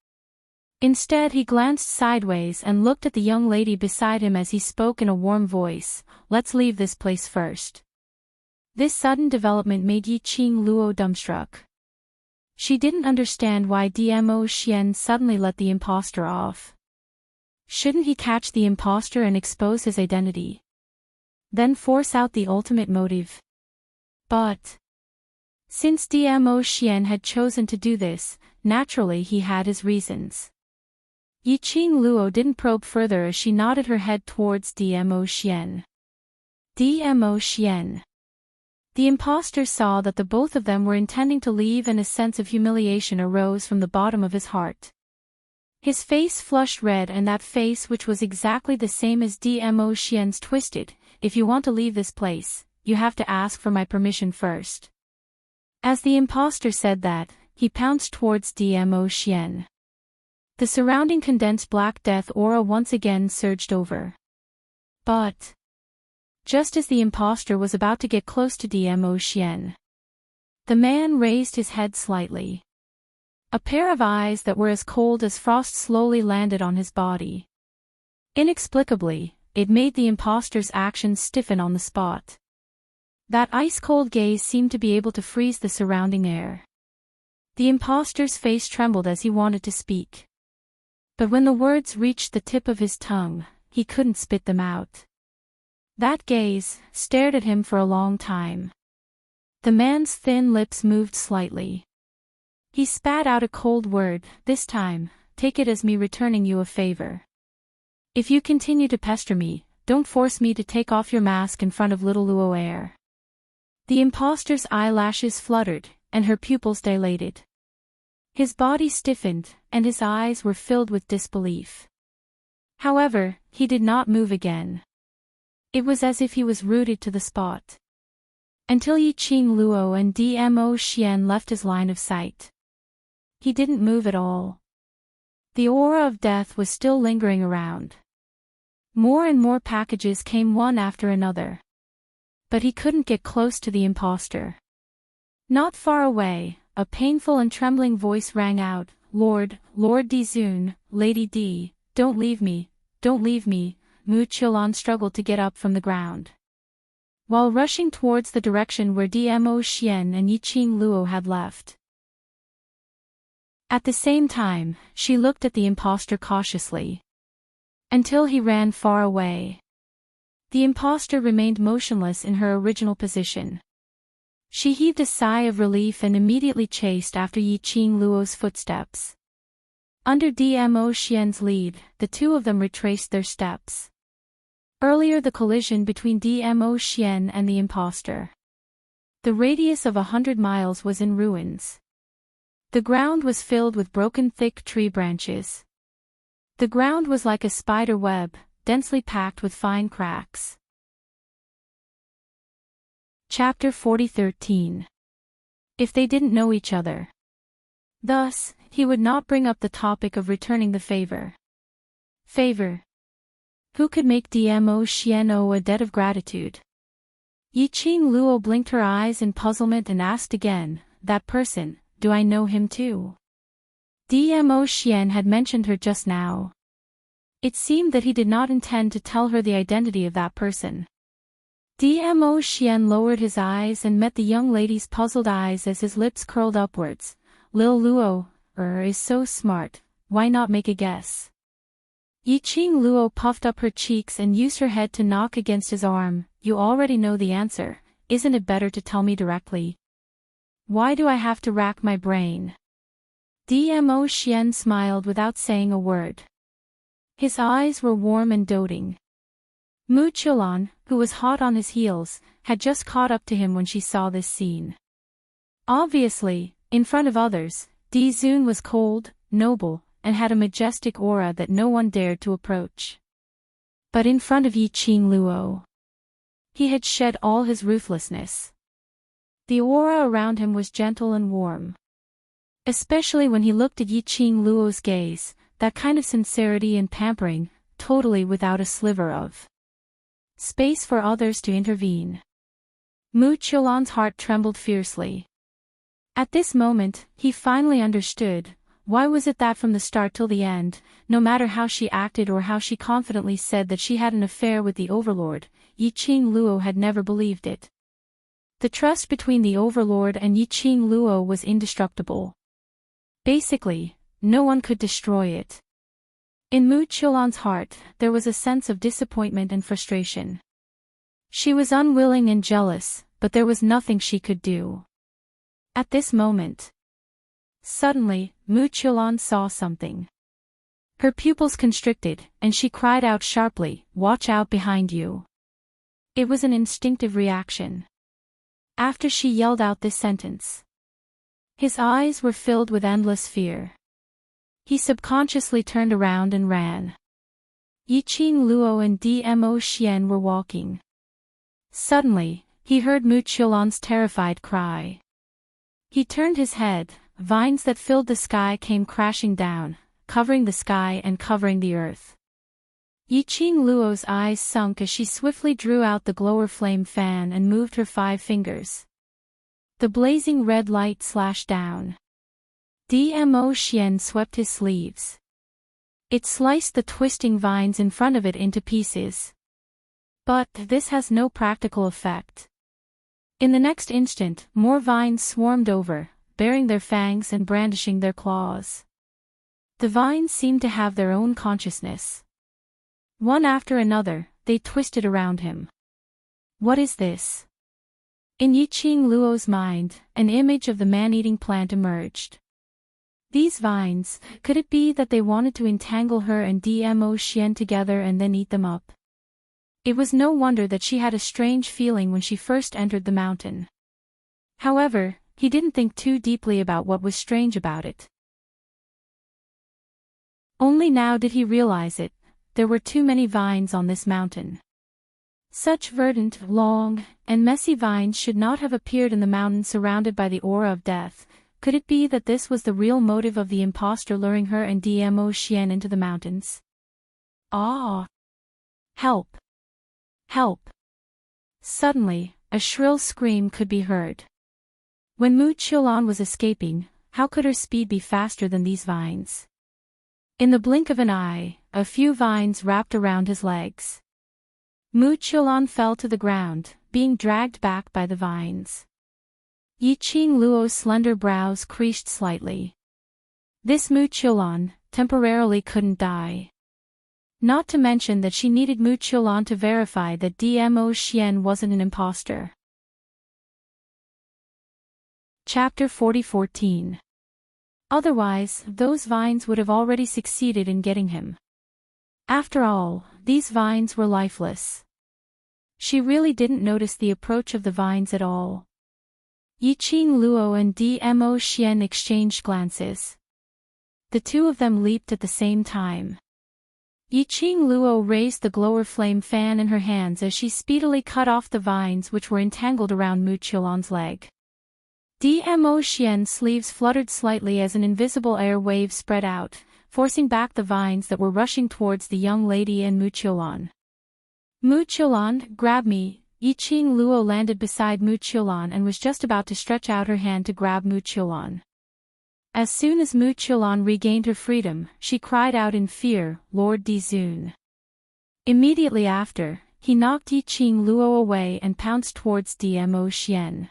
Instead, he glanced sideways and looked at the young lady beside him as he spoke in a warm voice, "Let's leave this place first." This sudden development made Yiqing Luo dumbstruck. She didn't understand why Dmo Xian suddenly let the impostor off. Shouldn't he catch the impostor and expose his identity? Then force out the ultimate motive? But since Dmo Xian had chosen to do this, naturally he had his reasons. Yiqing Luo didn't probe further as she nodded her head towards Dmo Xian. Dmo Xian. The impostor saw that the both of them were intending to leave, and a sense of humiliation arose from the bottom of his heart. His face flushed red, and that face, which was exactly the same as Dmo Xian's, twisted. "If you want to leave this place, you have to ask for my permission first." As the impostor said that, he pounced towards Dmo Xian. The surrounding condensed black death aura once again surged over. But just as the impostor was about to get close to Dmo Xian, the man raised his head slightly. A pair of eyes that were as cold as frost slowly landed on his body. Inexplicably, it made the impostor's actions stiffen on the spot. That ice-cold gaze seemed to be able to freeze the surrounding air. The impostor's face trembled as he wanted to speak. But when the words reached the tip of his tongue, he couldn't spit them out. That gaze stared at him for a long time. The man's thin lips moved slightly. He spat out a cold word, "This time, take it as me returning you a favor. If you continue to pester me, don't force me to take off your mask in front of little Luo Air." The impostor's eyelashes fluttered, and her pupils dilated. His body stiffened, and his eyes were filled with disbelief. However, he did not move again. It was as if he was rooted to the spot. Until Yiqing Luo and Dmo Xian left his line of sight. He didn't move at all. The aura of death was still lingering around. More and more packages came one after another. But he couldn't get close to the impostor. Not far away, a painful and trembling voice rang out, Lord Di Zun, Lady Di, don't leave me, don't leave me." Mu Qilan struggled to get up from the ground. While rushing towards the direction where Dmo Xian and Yiqing Luo had left. At the same time, she looked at the impostor cautiously. Until he ran far away. The impostor remained motionless in her original position. She heaved a sigh of relief and immediately chased after Yiqing Luo's footsteps. Under Dmo Xian's lead, the two of them retraced their steps. Earlier, the collision between Dmo Xian and the impostor. The radius of 100 miles was in ruins. The ground was filled with broken thick tree branches. The ground was like a spider web, densely packed with fine cracks. Chapter 40:13. If they didn't know each other. Thus, he would not bring up the topic of returning the favor. Favor. Who could make Dmo Xian owe a debt of gratitude? Yiqing Luo blinked her eyes in puzzlement and asked again, "That person, do I know him too?" Dmo Xian had mentioned her just now. It seemed that he did not intend to tell her the identity of that person. Dmo Xian lowered his eyes and met the young lady's puzzled eyes as his lips curled upwards. Lil Luo, is so smart, why not make a guess? Yiqing Luo puffed up her cheeks and used her head to knock against his arm. You already know the answer, isn't it better to tell me directly? Why do I have to rack my brain? Dmo Xian smiled without saying a word. His eyes were warm and doting. Mu Qiulan, who was hot on his heels, had just caught up to him when she saw this scene. Obviously, in front of others, Di Zun was cold, noble, and had a majestic aura that no one dared to approach. But in front of Yiqing Luo, he had shed all his ruthlessness. The aura around him was gentle and warm. Especially when he looked at Yiqing Luo's gaze, that kind of sincerity and pampering, totally without a sliver of space for others to intervene. Mu Qiulan's heart trembled fiercely. At this moment, he finally understood. Why was it that from the start till the end, no matter how she acted or how she confidently said that she had an affair with the Overlord, Yiqing Luo had never believed it? The trust between the Overlord and Yiqing Luo was indestructible. Basically, no one could destroy it. In Mu Qiulan's heart, there was a sense of disappointment and frustration. She was unwilling and jealous, but there was nothing she could do. At this moment, suddenly, Mu Qiulan saw something. Her pupils constricted, and she cried out sharply, "Watch out behind you." It was an instinctive reaction. After she yelled out this sentence, his eyes were filled with endless fear. He subconsciously turned around and ran. Yiqing Luo and Dmo Xian were walking. Suddenly, he heard Mu Qiulan's terrified cry. He turned his head. Vines that filled the sky came crashing down, covering the sky and covering the earth. Yiqing Luo's eyes sunk as she swiftly drew out the glower flame fan and moved her 5 fingers. The blazing red light slashed down. Dmo Xian swept his sleeves. It sliced the twisting vines in front of it into pieces. But this has no practical effect. In the next instant, more vines swarmed over, baring their fangs and brandishing their claws. The vines seemed to have their own consciousness. One after another, they twisted around him. What is this? In Yiqing Luo's mind, an image of the man-eating plant emerged. These vines, could it be that they wanted to entangle her and Dmo Xian together and then eat them up? It was no wonder that she had a strange feeling when she first entered the mountain. However, he didn't think too deeply about what was strange about it. Only now did he realize it. There were too many vines on this mountain. Such verdant, long, and messy vines should not have appeared in the mountain surrounded by the aura of death. Could it be that this was the real motive of the impostor luring her and Dmo Xian into the mountains? Ah! Help! Help! Suddenly, a shrill scream could be heard. When Mu Qiulan was escaping, how could her speed be faster than these vines? In the blink of an eye, a few vines wrapped around his legs. Mu Qiulan fell to the ground, being dragged back by the vines. Yiqing Luo's slender brows creased slightly. This Mu Qiulan temporarily couldn't die. Not to mention that she needed Mu Qiulan to verify that Dmo Xian wasn't an impostor. Chapter 40:14. Otherwise, those vines would have already succeeded in getting him. After all, these vines were lifeless. She really didn't notice the approach of the vines at all. Yiqing Luo and Dmo Xian exchanged glances. The two of them leaped at the same time. Yiqing Luo raised the glower flame fan in her hands as she speedily cut off the vines which were entangled around Mu Qiulan's leg. Dmo Xian's sleeves fluttered slightly as an invisible air wave spread out, forcing back the vines that were rushing towards the young lady and Mu Qiulan. Mu Qiulan, grab me! Yiqing Luo landed beside Mu Qiulan and was just about to stretch out her hand to grab Mu Qiulan. As soon as Mu Qiulan regained her freedom, she cried out in fear, "Lord Di Zun!" Immediately after, he knocked Yi Qing Luo away and pounced towards Dmo Xian.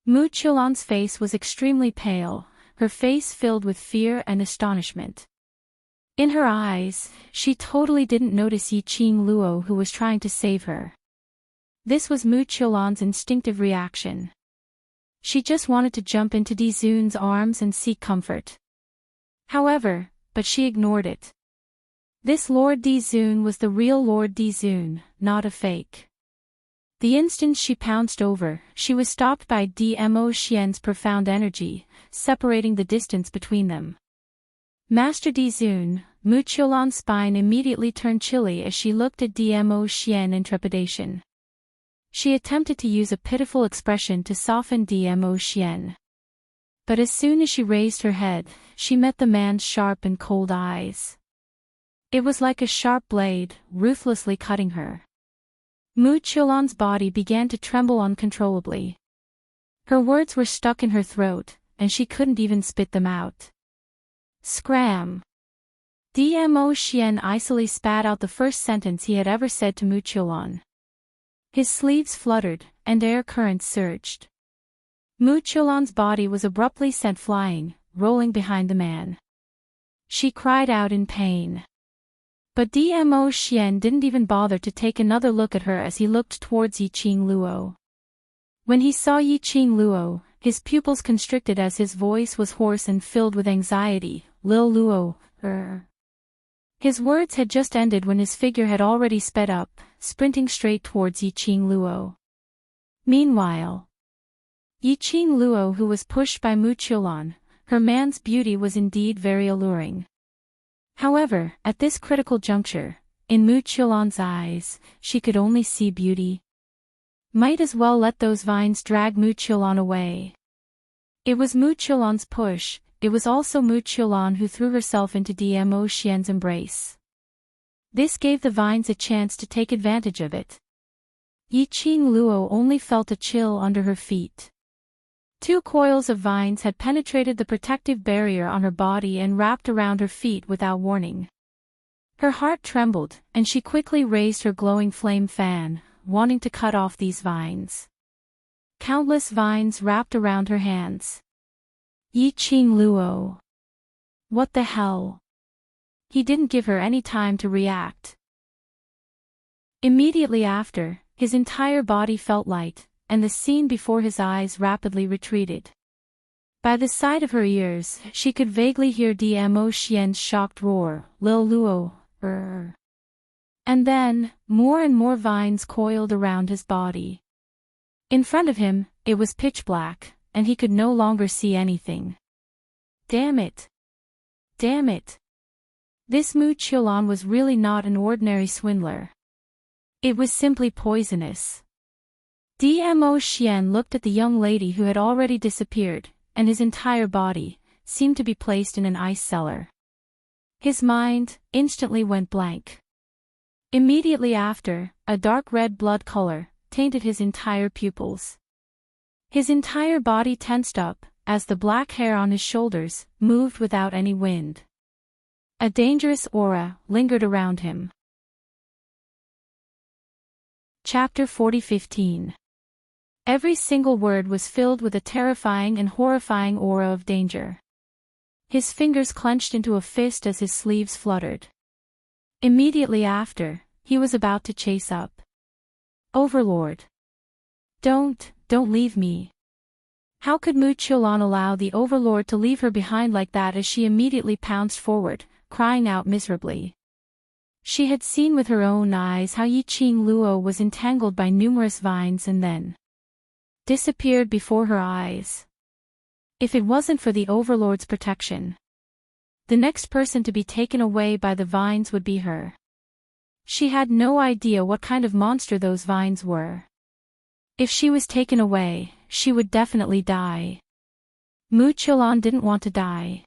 Mu Qiulan's face was extremely pale, her face filled with fear and astonishment. In her eyes, she totally didn't notice Yi Qing Luo who was trying to save her. This was Mu Qiulan's instinctive reaction. She just wanted to jump into Di Zun's arms and seek comfort. However, but she ignored it. This Lord Di Zun was the real Lord Di Zun, not a fake. The instant she pounced over, she was stopped by Dmo Xian's profound energy, separating the distance between them. Master Di Zun, Mu Qiulan's spine immediately turned chilly as she looked at Dmo Xian in trepidation. She attempted to use a pitiful expression to soften Dmo Xian. But as soon as she raised her head, she met the man's sharp and cold eyes. It was like a sharp blade, ruthlessly cutting her. Mu Qiulan's body began to tremble uncontrollably. Her words were stuck in her throat, and she couldn't even spit them out. Scram! Dmo Xian icily spat out the first sentence he had ever said to Mu Qiulan. His sleeves fluttered, and air currents surged. Mu Qiulan's body was abruptly sent flying, rolling behind the man. She cried out in pain. But Dmo Xian didn't even bother to take another look at her as he looked towards Yi Qing Luo. When he saw Yi Qing Luo, his pupils constricted as his voice was hoarse and filled with anxiety. Lil Luo, His words had just ended when his figure had already sped up, sprinting straight towards Yi Qing Luo. Meanwhile, Yi Qing Luo, who was pushed by Mu Qiulan, her man's beauty was indeed very alluring. However, at this critical juncture, in Mu Qiulan's eyes, she could only see beauty. Might as well let those vines drag Mu Qiulan away. It was Mu Qiulan's push, it was also Mu Qiulan who threw herself into Dmo Xian's embrace. This gave the vines a chance to take advantage of it. Yi Qing Luo only felt a chill under her feet. 2 coils of vines had penetrated the protective barrier on her body and wrapped around her feet without warning. Her heart trembled, and she quickly raised her glowing flame fan, wanting to cut off these vines. Countless vines wrapped around her hands. Yi Qing Luo. What the hell? He didn't give her any time to react. Immediately after, his entire body felt light, and the scene before his eyes rapidly retreated. By the side of her ears, she could vaguely hear Dmo Xian's shocked roar, Lil Luo, And then, more and more vines coiled around his body. In front of him, it was pitch black, and he could no longer see anything. Damn it! Damn it! This Mu Qiulan was really not an ordinary swindler. It was simply poisonous. Dmo Xian looked at the young lady who had already disappeared, and his entire body seemed to be placed in an ice cellar. His mind instantly went blank. Immediately after, a dark red blood color tainted his entire pupils. His entire body tensed up, as the black hair on his shoulders moved without any wind. A dangerous aura lingered around him. Chapter 40:15. Every single word was filled with a terrifying and horrifying aura of danger. His fingers clenched into a fist as his sleeves fluttered. Immediately after, he was about to chase up. Overlord. Don't leave me. How could Mu Qiulan allow the Overlord to leave her behind like that as she immediately pounced forward, crying out miserably. She had seen with her own eyes how Yi Qing Luo was entangled by numerous vines and then disappeared before her eyes. If it wasn't for the Overlord's protection, the next person to be taken away by the vines would be her. She had no idea what kind of monster those vines were. If she was taken away, she would definitely die. Mu Qiulan didn't want to die.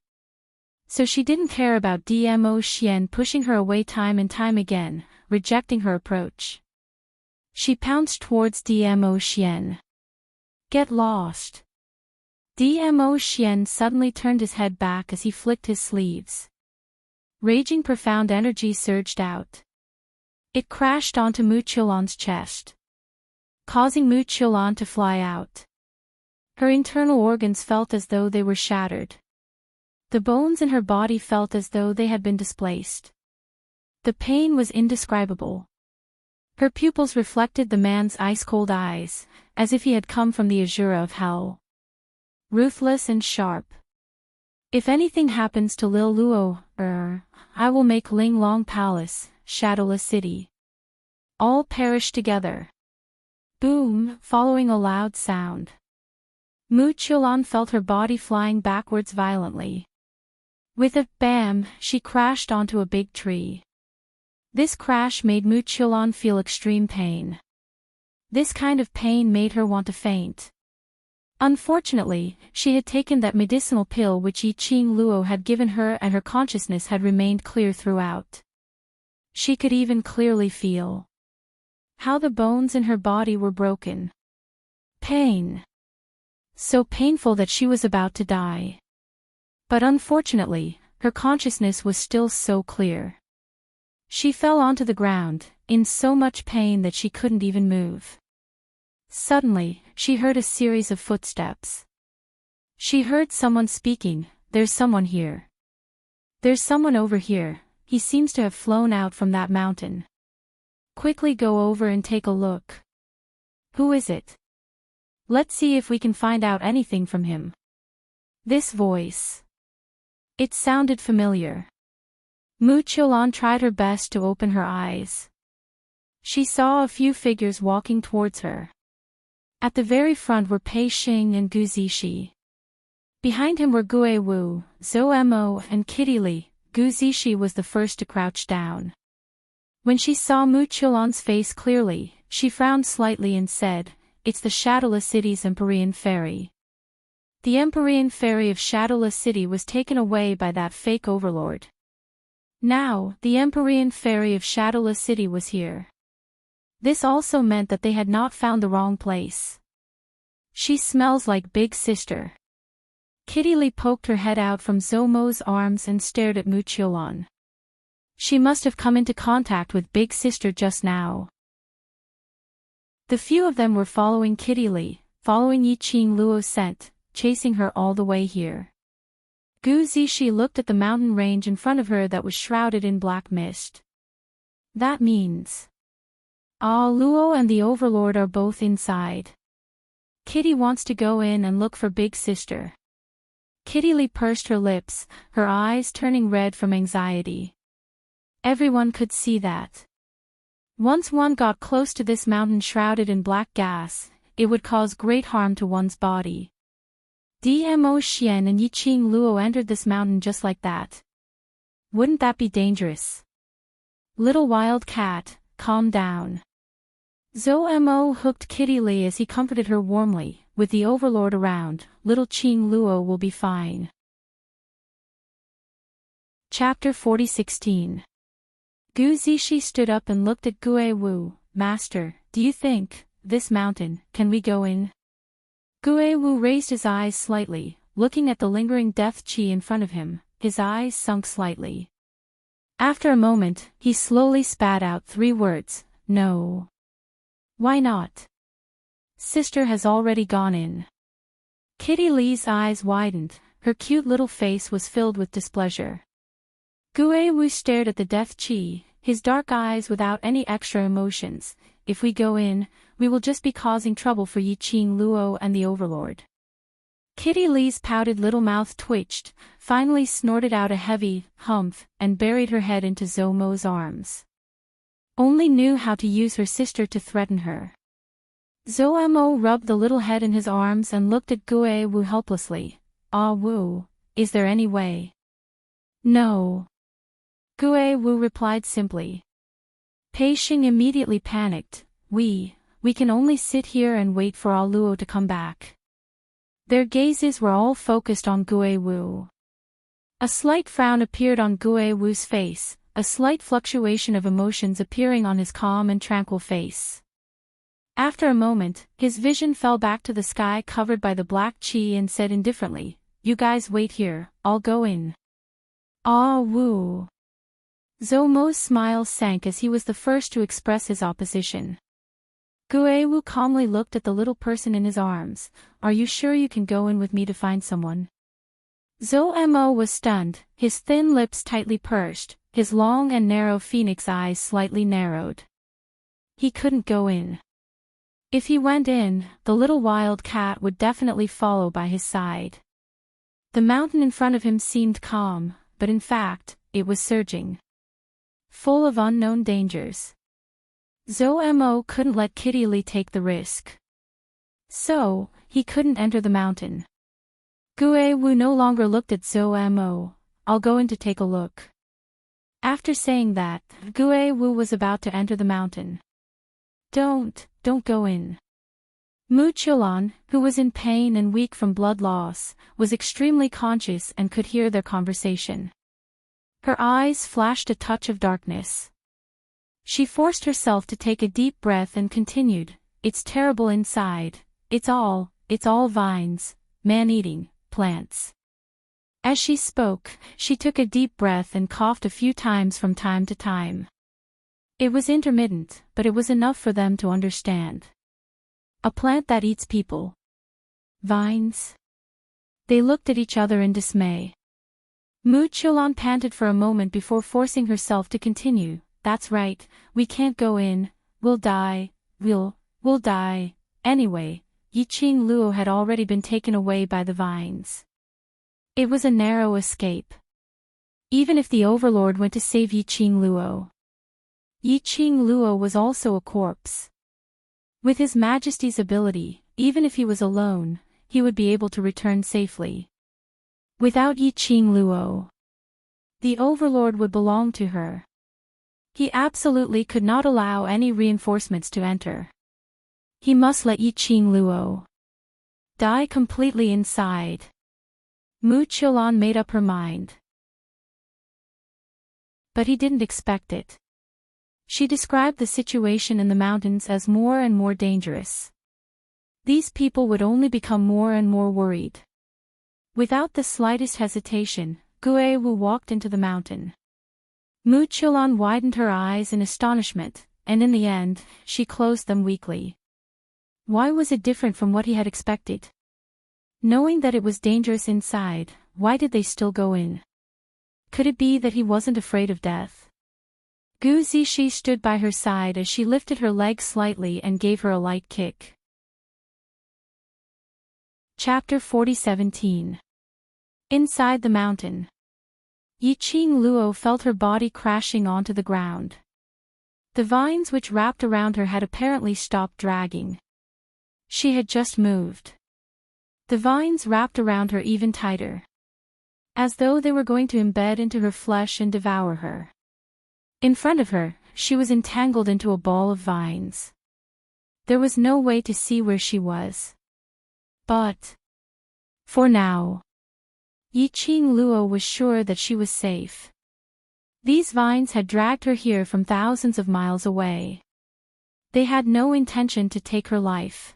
So she didn't care about Dmo Xian pushing her away time and time again, rejecting her approach. She pounced towards Dmo Xian. Get lost. Dmo Xian suddenly turned his head back as he flicked his sleeves. Raging profound energy surged out. It crashed onto Mu Qiulan's chest, causing Mu Qiulan to fly out. Her internal organs felt as though they were shattered. The bones in her body felt as though they had been displaced. The pain was indescribable. Her pupils reflected the man's ice-cold eyes, as if he had come from the azure of hell. Ruthless and sharp. If anything happens to Lil Luo, I will make Ling Long Palace, Shadowless City. All perish together. Boom, following a loud sound. Mu Qiulan felt her body flying backwards violently. With a bam, she crashed onto a big tree. This crash made Mu Qiulan feel extreme pain. This kind of pain made her want to faint. Unfortunately, she had taken that medicinal pill which Yi Qing Luo had given her, and her consciousness had remained clear throughout. She could even clearly feel how the bones in her body were broken. Pain. So painful that she was about to die. But unfortunately, her consciousness was still so clear. She fell onto the ground, in so much pain that she couldn't even move. Suddenly, she heard a series of footsteps. She heard someone speaking, "There's someone here. There's someone over here, he seems to have flown out from that mountain. Quickly go over and take a look. Who is it? Let's see if we can find out anything from him." This voice. It sounded familiar. Mu Qiulan tried her best to open her eyes. She saw a few figures walking towards her. At the very front were Pei Xing and Gu Zixi. Behind him were Gue Wu, Zhou Mo, and Kitty Li. Gu Zixi was the first to crouch down. When she saw Mu Qiulan's face clearly, she frowned slightly and said, "It's the Shadowless City's Empyrean Fairy." The Empyrean Fairy of Shadowless City was taken away by that fake overlord. Now, the Empyrean Fairy of Shadowless City was here. This also meant that they had not found the wrong place. "She smells like Big Sister." Kitty Li poked her head out from Zhou Mo's arms and stared at Mu Qiulan. She must have come into contact with Big Sister just now. The few of them were following Kitty Li, following Yi Qing Luo's scent, chasing her all the way here. Gu Zixi looked at the mountain range in front of her that was shrouded in black mist. That means Luo and the Overlord are both inside. Kitty wants to go in and look for Big Sister. Kitty Li pursed her lips, her eyes turning red from anxiety. Everyone could see that. Once one got close to this mountain shrouded in black gas, it would cause great harm to one's body. Dmo Xian and Yi Qing Luo entered this mountain just like that. Wouldn't that be dangerous? Little wild cat, calm down. Zhou Mo hooked Kitty Li as he comforted her warmly. With the Overlord around, little Qing Luo will be fine. Chapter 40:16. Gu Zixi stood up and looked at Gue Wu. "Master, do you think, this mountain, can we go in?" Gue Wu raised his eyes slightly, looking at the lingering death qi in front of him. His eyes sunk slightly. After a moment, he slowly spat out 3 words, "No." "Why not?" "Sister has already gone in." Kitty Li's eyes widened, her cute little face was filled with displeasure. Gue Wu stared at the death qi, his dark eyes without any extra emotions. "If we go in, we will just be causing trouble for Yi Qing Luo and the Overlord." Kitty Li's pouted little mouth twitched, finally snorted out a heavy humph, and buried her head into Zhou Mo's arms. Only knew how to use her sister to threaten her. Zhou Mo rubbed the little head in his arms and looked at Gue Wu helplessly. "Ah Wu, is there any way?" "No." Gue Wu replied simply. Pei Xing immediately panicked. We can only sit here and wait for Ah Luo to come back." Their gazes were all focused on Gue Wu. A slight frown appeared on Gue Wu's face, a slight fluctuation of emotions appearing on his calm and tranquil face. After a moment, his vision fell back to the sky covered by the black qi and said indifferently, "You guys wait here, I'll go in." "Ah Wu." Zhou Mo's smile sank as he was the first to express his opposition. Gue Wu calmly looked at the little person in his arms. Are you sure you can go in with me to find someone? Zhou Mo was stunned, his thin lips tightly pursed, his long and narrow phoenix eyes slightly narrowed. He couldn't go in. If he went in, the little wild cat would definitely follow by his side. The mountain in front of him seemed calm, but in fact, it was surging. Full of unknown dangers. Zhou Mo couldn't let Kitty Li take the risk. So, he couldn't enter the mountain. Gue Wu no longer looked at Zhou Mo. I'll go in to take a look. After saying that, Gue Wu was about to enter the mountain. Don't go in. Mu Qiulan, who was in pain and weak from blood loss, was extremely conscious and could hear their conversation. Her eyes flashed a touch of darkness. She forced herself to take a deep breath and continued, It's terrible inside, it's all vines, man-eating, plants. As she spoke, she took a deep breath and coughed a few times from time to time. It was intermittent, but it was enough for them to understand. A plant that eats people. Vines? They looked at each other in dismay. Mu Qiulan panted for a moment before forcing herself to continue. That's right, we can't go in, we'll die, we'll die. Anyway, Yiqing Luo had already been taken away by the vines. It was a narrow escape. Even if the Overlord went to save Yiqing Luo. Yiqing Luo was also a corpse. With His Majesty's ability, even if he was alone, he would be able to return safely. Without Yiqing Luo, the Overlord would belong to her. He absolutely could not allow any reinforcements to enter. He must let Yiqing Luo die completely inside. Mu Qiulan made up her mind. But he didn't expect it. She described the situation in the mountains as more and more dangerous. These people would only become more and more worried. Without the slightest hesitation, Gue Wu walked into the mountain. Mu Qiulan widened her eyes in astonishment, and in the end, she closed them weakly. Why was it different from what he had expected? Knowing that it was dangerous inside, why did they still go in? Could it be that he wasn't afraid of death? Gu Zixi stood by her side as she lifted her leg slightly and gave her a light kick. Chapter 40:17. Inside the mountain. Yiqing Luo felt her body crashing onto the ground. The vines which wrapped around her had apparently stopped dragging. She had just moved. The vines wrapped around her even tighter. As though they were going to embed into her flesh and devour her. In front of her, she was entangled into a ball of vines. There was no way to see where she was. But, for now, Yiqing Luo was sure that she was safe. These vines had dragged her here from thousands of miles away. They had no intention to take her life.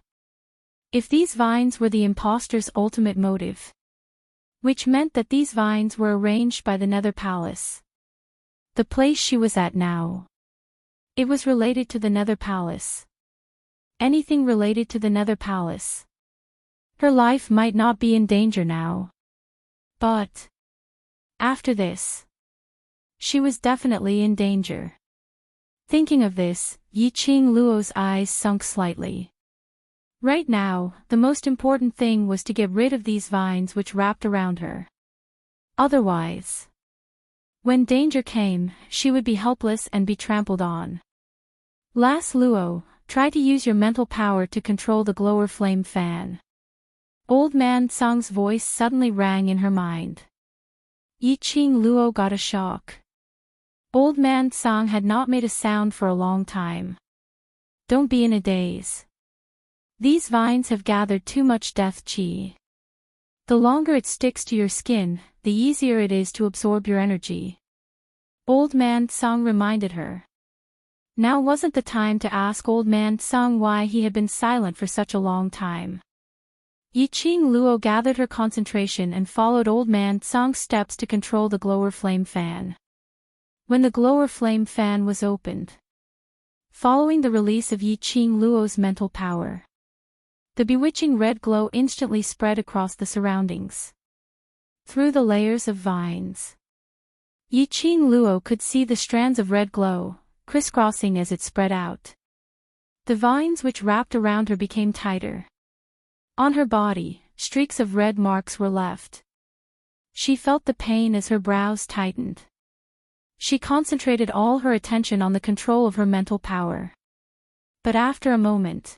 If these vines were the impostor's ultimate motive, which meant that these vines were arranged by the Nether Palace. The place she was at now. It was related to the Nether Palace. Anything related to the Nether Palace. Her life might not be in danger now. But, after this, she was definitely in danger. Thinking of this, Yiqing Luo's eyes sunk slightly. Right now, the most important thing was to get rid of these vines which wrapped around her. Otherwise, when danger came, she would be helpless and be trampled on. Last Luo, try to use your mental power to control the glower flame fan. Old Man Tsang's voice suddenly rang in her mind. Yiqing Luo got a shock. Old Man Tsang had not made a sound for a long time. Don't be in a daze. These vines have gathered too much death qi. The longer it sticks to your skin, the easier it is to absorb your energy. Old Man Tsang reminded her. Now wasn't the time to ask Old Man Tsang why he had been silent for such a long time. Yiqing Luo gathered her concentration and followed Old Man Tsang's steps to control the glower flame fan. When the glower flame fan was opened, following the release of Yi Qing Luo's mental power, the bewitching red glow instantly spread across the surroundings. Through the layers of vines, Yi Qing Luo could see the strands of red glow, crisscrossing as it spread out. The vines which wrapped around her became tighter. On her body, streaks of red marks were left. She felt the pain as her brows tightened. She concentrated all her attention on the control of her mental power. But after a moment,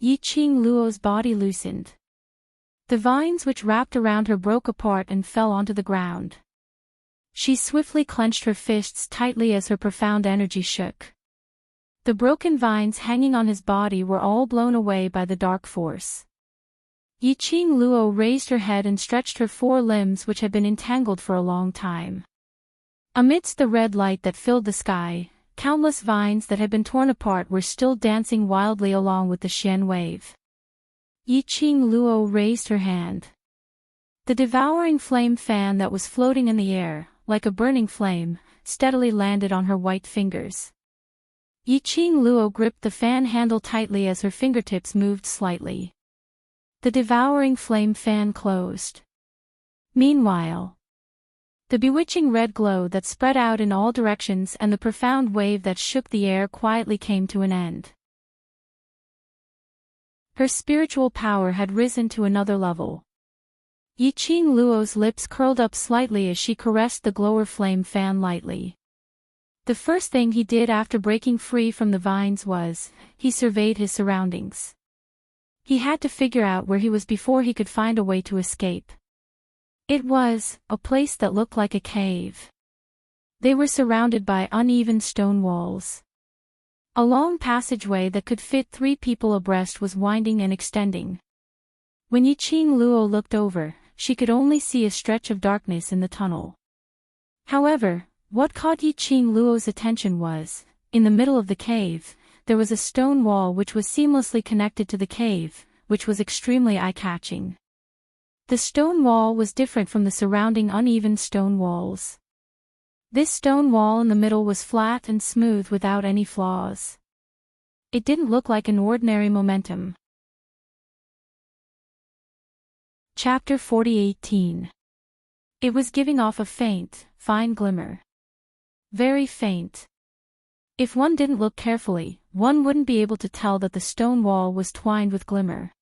Yi Qing Luo's body loosened. The vines which wrapped around her broke apart and fell onto the ground. She swiftly clenched her fists tightly as her profound energy shook. The broken vines hanging on his body were all blown away by the dark force. Yi Qing Luo raised her head and stretched her four limbs which had been entangled for a long time. Amidst the red light that filled the sky, countless vines that had been torn apart were still dancing wildly along with the Xian wave. Yi Qing Luo raised her hand. The devouring flame fan that was floating in the air, like a burning flame, steadily landed on her white fingers. Yi Qing Luo gripped the fan handle tightly as her fingertips moved slightly. The devouring flame fan closed. Meanwhile, the bewitching red glow that spread out in all directions and the profound wave that shook the air quietly came to an end. Her spiritual power had risen to another level. Yi Qing Luo's lips curled up slightly as she caressed the glower flame fan lightly. The first thing he did after breaking free from the vines was, he surveyed his surroundings. He had to figure out where he was before he could find a way to escape. It was a place that looked like a cave. They were surrounded by uneven stone walls. A long passageway that could fit 3 people abreast was winding and extending. When Yi Qing Luo looked over, she could only see a stretch of darkness in the tunnel. However, what caught Yi Qing Luo's attention was, in the middle of the cave, there was a stone wall which was seamlessly connected to the cave, which was extremely eye-catching. The stone wall was different from the surrounding uneven stone walls. This stone wall in the middle was flat and smooth without any flaws. It didn't look like an ordinary momentum. Chapter 40:18. It was giving off a faint, fine glimmer. Very faint. If one didn't look carefully, one wouldn't be able to tell that the stone wall was twined with glimmer.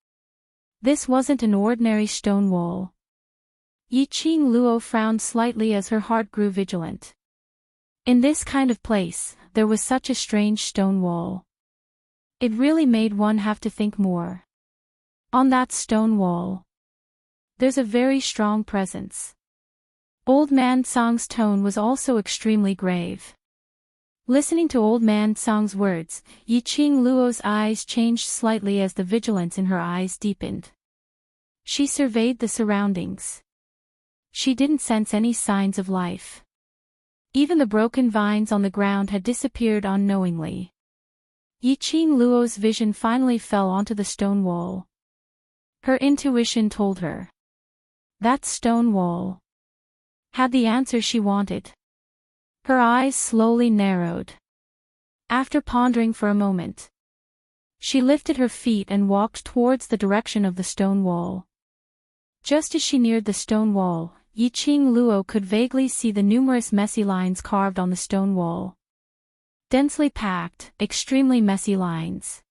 This wasn't an ordinary stone wall. Yi Qing Luo frowned slightly as her heart grew vigilant. In this kind of place, there was such a strange stone wall. It really made one have to think more. On that stone wall, there's a very strong presence. Old Man Tsang's tone was also extremely grave. Listening to Old Man Tsang's words, Yi Qing Luo's eyes changed slightly as the vigilance in her eyes deepened. She surveyed the surroundings. She didn't sense any signs of life. Even the broken vines on the ground had disappeared unknowingly. Yi Qing Luo's vision finally fell onto the stone wall. Her intuition told her that stone wall had the answer she wanted. Her eyes slowly narrowed. After pondering for a moment, she lifted her feet and walked towards the direction of the stone wall. Just as she neared the stone wall, Yi Qing Luo could vaguely see the numerous messy lines carved on the stone wall. Densely packed, extremely messy lines.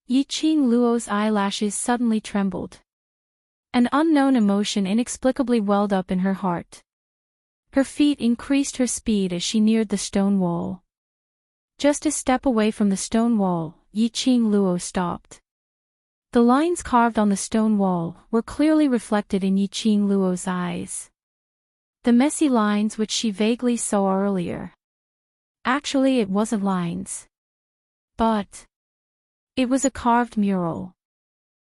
Yi Qing Luo's eyelashes suddenly trembled. An unknown emotion inexplicably welled up in her heart. Her feet increased her speed as she neared the stone wall. Just a step away from the stone wall, Yi Qing Luo stopped. The lines carved on the stone wall were clearly reflected in Yi Qing Luo's eyes. The messy lines which she vaguely saw earlier. Actually, it wasn't lines. But it was a carved mural.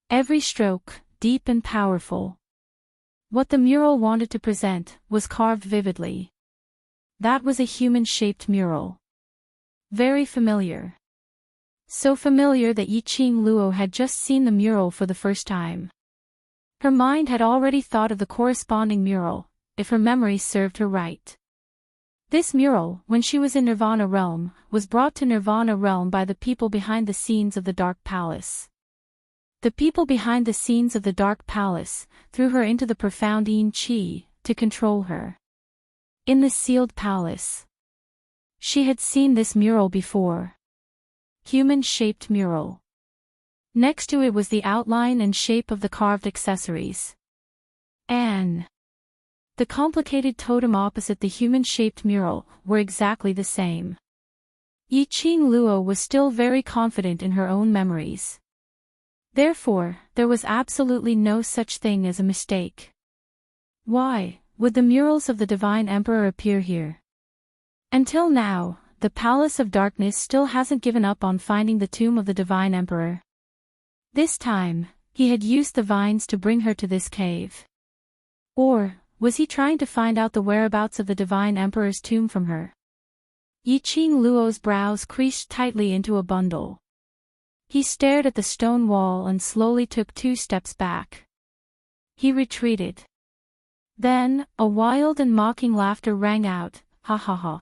Every stroke, deep and powerful. What the mural wanted to present was carved vividly. That was a human-shaped mural. Very familiar. So familiar that Yi Qing Luo had just seen the mural for the first time. Her mind had already thought of the corresponding mural, if her memory served her right. This mural, when she was in Nirvana realm, was brought to Nirvana realm by the people behind the scenes of the Dark Palace. The people behind the scenes of the Dark Palace threw her into the profound Yin Chi to control her. In the sealed palace, she had seen this mural before. Human-shaped mural. Next to it was the outline and shape of the carved accessories. And the complicated totem opposite the human-shaped mural were exactly the same. Yi-Ching Luo was still very confident in her own memories. Therefore, there was absolutely no such thing as a mistake. Why would the murals of the Divine Emperor appear here? Until now, the Palace of Darkness still hasn't given up on finding the tomb of the Divine Emperor. This time, he had used the vines to bring her to this cave. Or was he trying to find out the whereabouts of the Divine Emperor's tomb from her? Yi-Ching Luo's brows creased tightly into a bundle. He stared at the stone wall and slowly took 2 steps back. He retreated. Then, a wild and mocking laughter rang out, ha ha ha.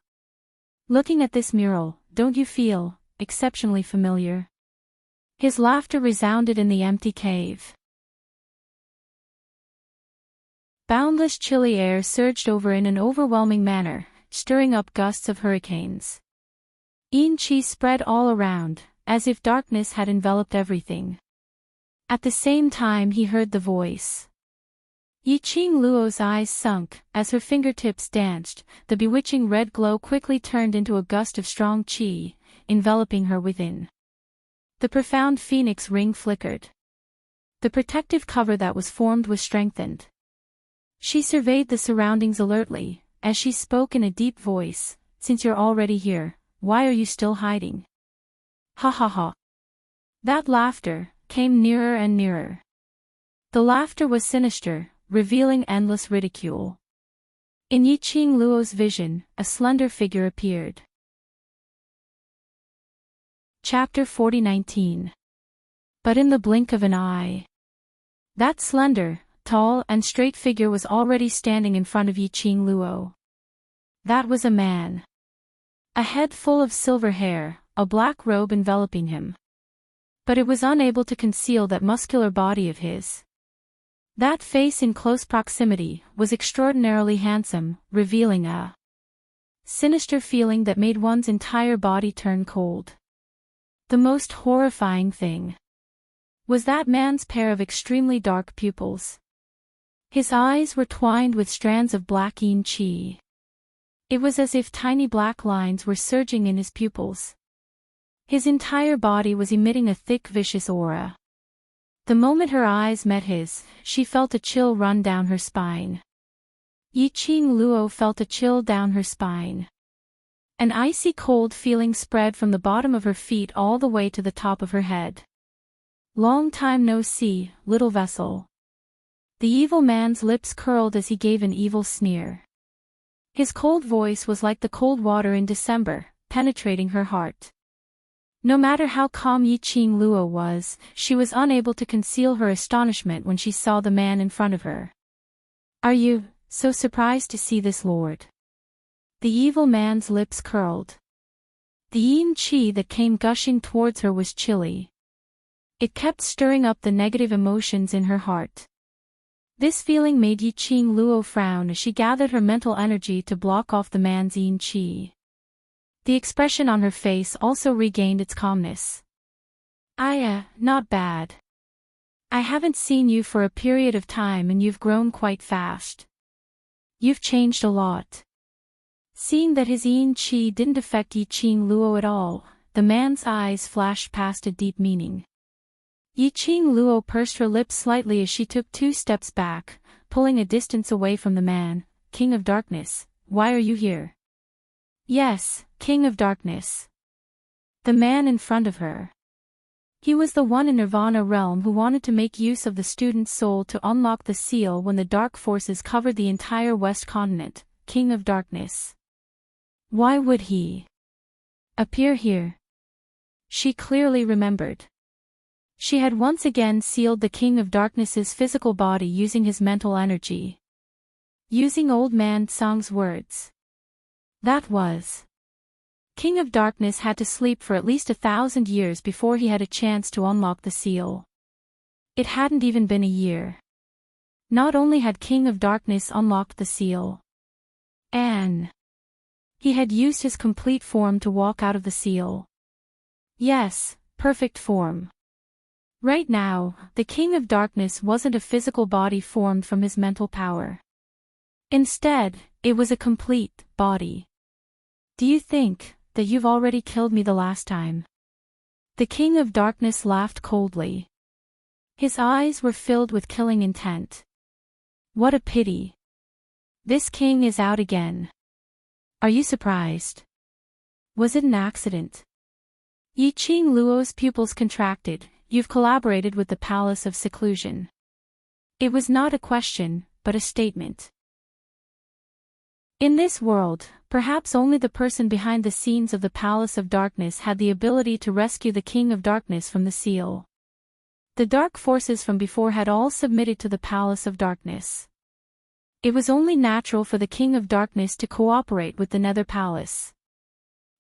Looking at this mural, don't you feel exceptionally familiar? His laughter resounded in the empty cave. Boundless chilly air surged over in an overwhelming manner, stirring up gusts of hurricanes. Yin Chi spread all around, as if darkness had enveloped everything. At the same time he heard the voice. Yi-Ching Luo's eyes sunk, as her fingertips danced, the bewitching red glow quickly turned into a gust of strong chi, enveloping her within. The profound phoenix ring flickered. The protective cover that was formed was strengthened. She surveyed the surroundings alertly, as she spoke in a deep voice, since you're already here, why are you still hiding? Ha ha ha. That laughter came nearer and nearer. The laughter was sinister, revealing endless ridicule. In Yi-Ching Luo's vision, a slender figure appeared. Chapter 40:19. But in the blink of an eye, that slender, tall and straight figure was already standing in front of Yi-Ching Luo. That was a man. A head full of silver hair, a black robe enveloping him. But it was unable to conceal that muscular body of his. That face in close proximity was extraordinarily handsome, revealing a sinister feeling that made one's entire body turn cold. The most horrifying thing was that man's pair of extremely dark pupils. His eyes were twined with strands of black yin chi. It was as if tiny black lines were surging in his pupils. His entire body was emitting a thick vicious aura. The moment her eyes met his, she felt a chill run down her spine. Yi-Ching Luo felt a chill down her spine. An icy cold feeling spread from the bottom of her feet all the way to the top of her head. Long time no see, little vessel. The evil man's lips curled as he gave an evil sneer. His cold voice was like the cold water in December, penetrating her heart. No matter how calm Yi-Ching Luo was, she was unable to conceal her astonishment when she saw the man in front of her. Are you so surprised to see this, Lord? The evil man's lips curled. The yin chi that came gushing towards her was chilly. It kept stirring up the negative emotions in her heart. This feeling made Yi-Ching Luo frown as she gathered her mental energy to block off the man's yin chi. The expression on her face also regained its calmness. Not bad. I haven't seen you for a period of time and you've grown quite fast. You've changed a lot. Seeing that his yin chi didn't affect Yi-Ching Luo at all, the man's eyes flashed past a deep meaning. Yi-Ching Luo pursed her lips slightly as she took 2 steps back, pulling a distance away from the man. King of Darkness, why are you here? Yes, King of Darkness. The man in front of her. He was the one in Nirvana realm who wanted to make use of the student's soul to unlock the seal when the dark forces covered the entire West continent. King of Darkness. Why would he appear here? She clearly remembered. She had once again sealed the King of Darkness's physical body using his mental energy. Using old man Tsang's words. That was. King of Darkness had to sleep for at least 1,000 years before he had a chance to unlock the seal. It hadn't even been a year. Not only had King of Darkness unlocked the seal, and he had used his complete form to walk out of the seal. Yes, perfect form. Right now, the King of Darkness wasn't a physical body formed from his mental power. Instead, it was a complete body. Do you think that you've already killed me the last time? The King of Darkness laughed coldly. His eyes were filled with killing intent. What a pity. This king is out again. Are you surprised? Was it an accident? Yi Qing Luo's pupils contracted. You've collaborated with the Palace of Seclusion. It was not a question, but a statement. In this world, perhaps only the person behind the scenes of the Palace of Darkness had the ability to rescue the King of Darkness from the seal. The dark forces from before had all submitted to the Palace of Darkness. It was only natural for the King of Darkness to cooperate with the Nether Palace.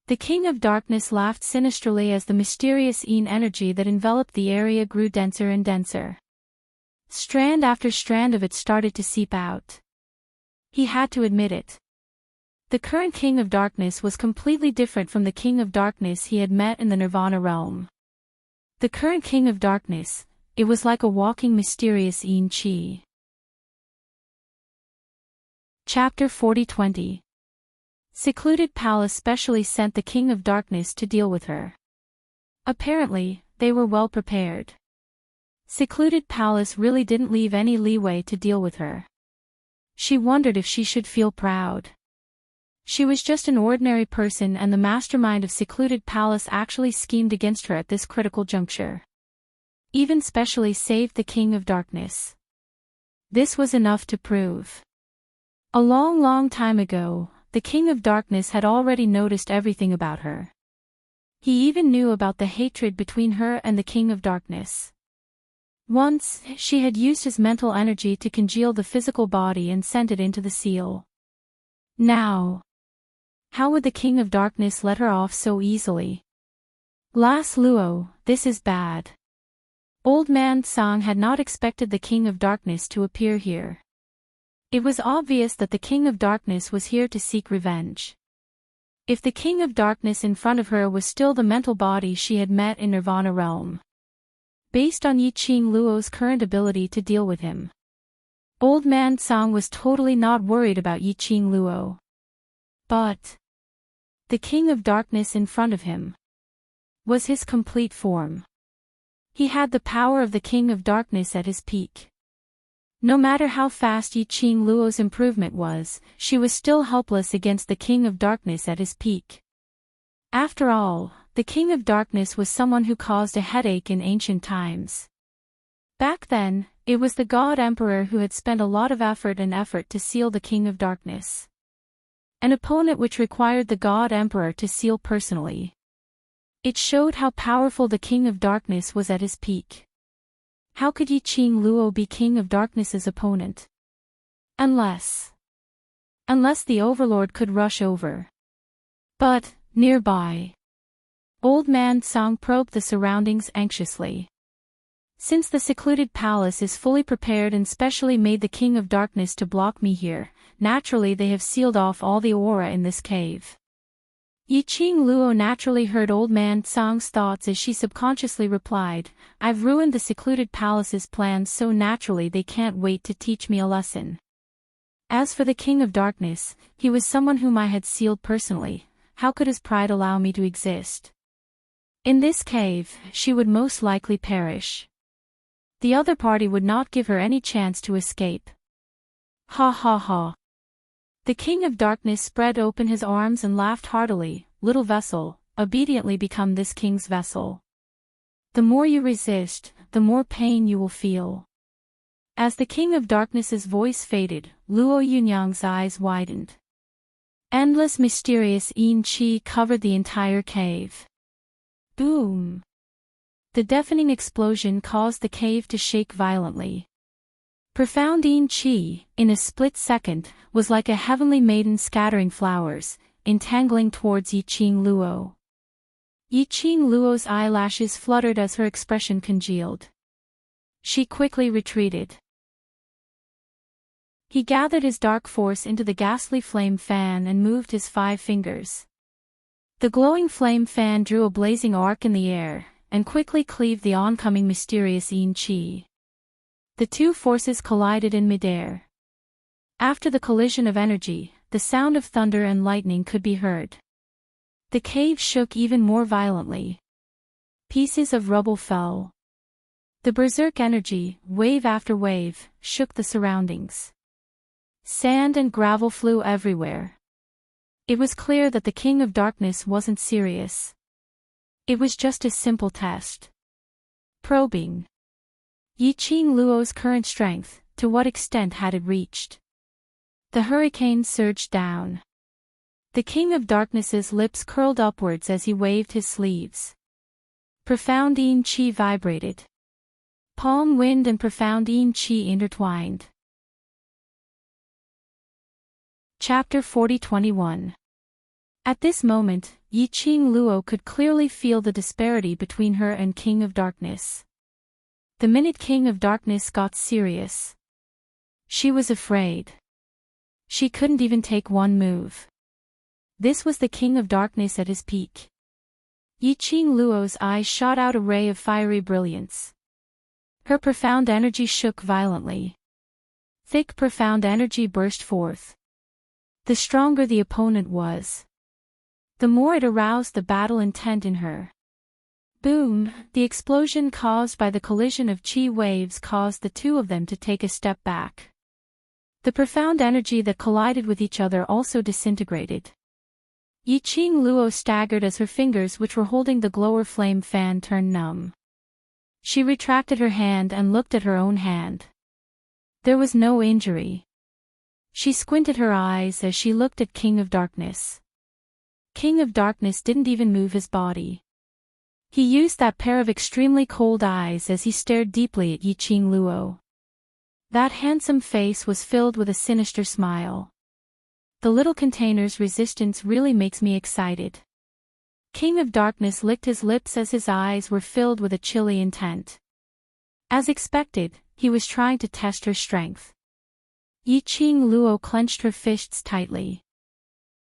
The King of Darkness laughed sinisterly as the mysterious Yin energy that enveloped the area grew denser and denser. Strand after strand of it started to seep out. He had to admit it. The current King of Darkness was completely different from the King of Darkness he had met in the Nirvana realm. The current King of Darkness, it was like a walking mysterious Yin Qi. Chapter 40-20. Secluded Palace specially sent the King of Darkness to deal with her. Apparently, they were well prepared. Secluded Palace really didn't leave any leeway to deal with her. She wondered if she should feel proud. She was just an ordinary person and the mastermind of Secluded Palace actually schemed against her at this critical juncture. Even specially saved the King of Darkness. This was enough to prove. A long time ago, the King of Darkness had already noticed everything about her. He even knew about the hatred between her and the King of Darkness. Once, she had used his mental energy to congeal the physical body and sent it into the seal. Now, how would the King of Darkness let her off so easily? Las Luo, this is bad. Old Man Tsang had not expected the King of Darkness to appear here. It was obvious that the King of Darkness was here to seek revenge. If the King of Darkness in front of her was still the mental body she had met in Nirvana realm. Based on Yi Qing Luo's current ability to deal with him. Old Man Tsang was totally not worried about Yi Qing Luo. But the King of Darkness in front of him was his complete form. He had the power of the King of Darkness at his peak. No matter how fast Yi Qing Luo's improvement was, she was still helpless against the King of Darkness at his peak. After all, the King of Darkness was someone who caused a headache in ancient times. Back then, it was the God Emperor who had spent a lot of effort to seal the King of Darkness. An opponent which required the God Emperor to seal personally. It showed how powerful the King of Darkness was at his peak. How could Yi Qing Luo be King of Darkness's opponent? Unless the Overlord could rush over. But, nearby. Old Man Tsang probed the surroundings anxiously. Since the Secluded Palace is fully prepared and specially made the King of Darkness to block me here, naturally they have sealed off all the aura in this cave. Yi Qing Luo naturally heard Old Man Tsang's thoughts as she subconsciously replied, I've ruined the Secluded Palace's plans so naturally they can't wait to teach me a lesson. As for the King of Darkness, he was someone whom I had sealed personally. How could his pride allow me to exist? In this cave, she would most likely perish. The other party would not give her any chance to escape. Ha ha ha. The King of Darkness spread open his arms and laughed heartily, little vessel, obediently become this king's vessel. The more you resist, the more pain you will feel. As the King of Darkness's voice faded, Luo Yunyang's eyes widened. Endless mysterious Yin Qi covered the entire cave. Boom! The deafening explosion caused the cave to shake violently. Profound Yin Qi, in a split second, was like a heavenly maiden scattering flowers. entangling towards Yiqing Luo. Yiqing Luo's eyelashes fluttered as her expression congealed. She quickly retreated. He gathered his dark force into the ghastly flame fan and moved his 5 fingers. The glowing flame fan drew a blazing arc in the air, and quickly cleaved the oncoming mysterious yin qi. The two forces collided in midair. After the collision of energy, the sound of thunder and lightning could be heard. The cave shook even more violently. Pieces of rubble fell. The berserk energy, wave after wave, shook the surroundings. Sand and gravel flew everywhere. It was clear that the King of Darkness wasn't serious. It was just a simple test. Probing. Yiqing Luo's current strength, to what extent had it reached? The hurricane surged down. The King of Darkness's lips curled upwards as he waved his sleeves. Profound yin qi vibrated. Palm wind and profound yin qi intertwined. Chapter 40-21. At this moment, Yiqing Luo could clearly feel the disparity between her and King of Darkness. The minute King of Darkness got serious, she was afraid. She couldn't even take one move. This was the King of Darkness at his peak. Yiqing Luo's eyes shot out a ray of fiery brilliance. Her profound energy shook violently. Thick profound energy burst forth. The stronger the opponent was, the more it aroused the battle intent in her. Boom! The explosion caused by the collision of chi waves caused the two of them to take a step back. The profound energy that collided with each other also disintegrated. Yiqing Luo staggered as her fingers which were holding the glower flame fan turned numb. She retracted her hand and looked at her own hand. There was no injury. She squinted her eyes as she looked at King of Darkness. King of Darkness didn't even move his body. He used that pair of extremely cold eyes as he stared deeply at Yiqing Luo. That handsome face was filled with a sinister smile. The little container's resistance really makes me excited. King of Darkness licked his lips as his eyes were filled with a chilly intent. As expected, he was trying to test her strength. Yiqing Luo clenched her fists tightly.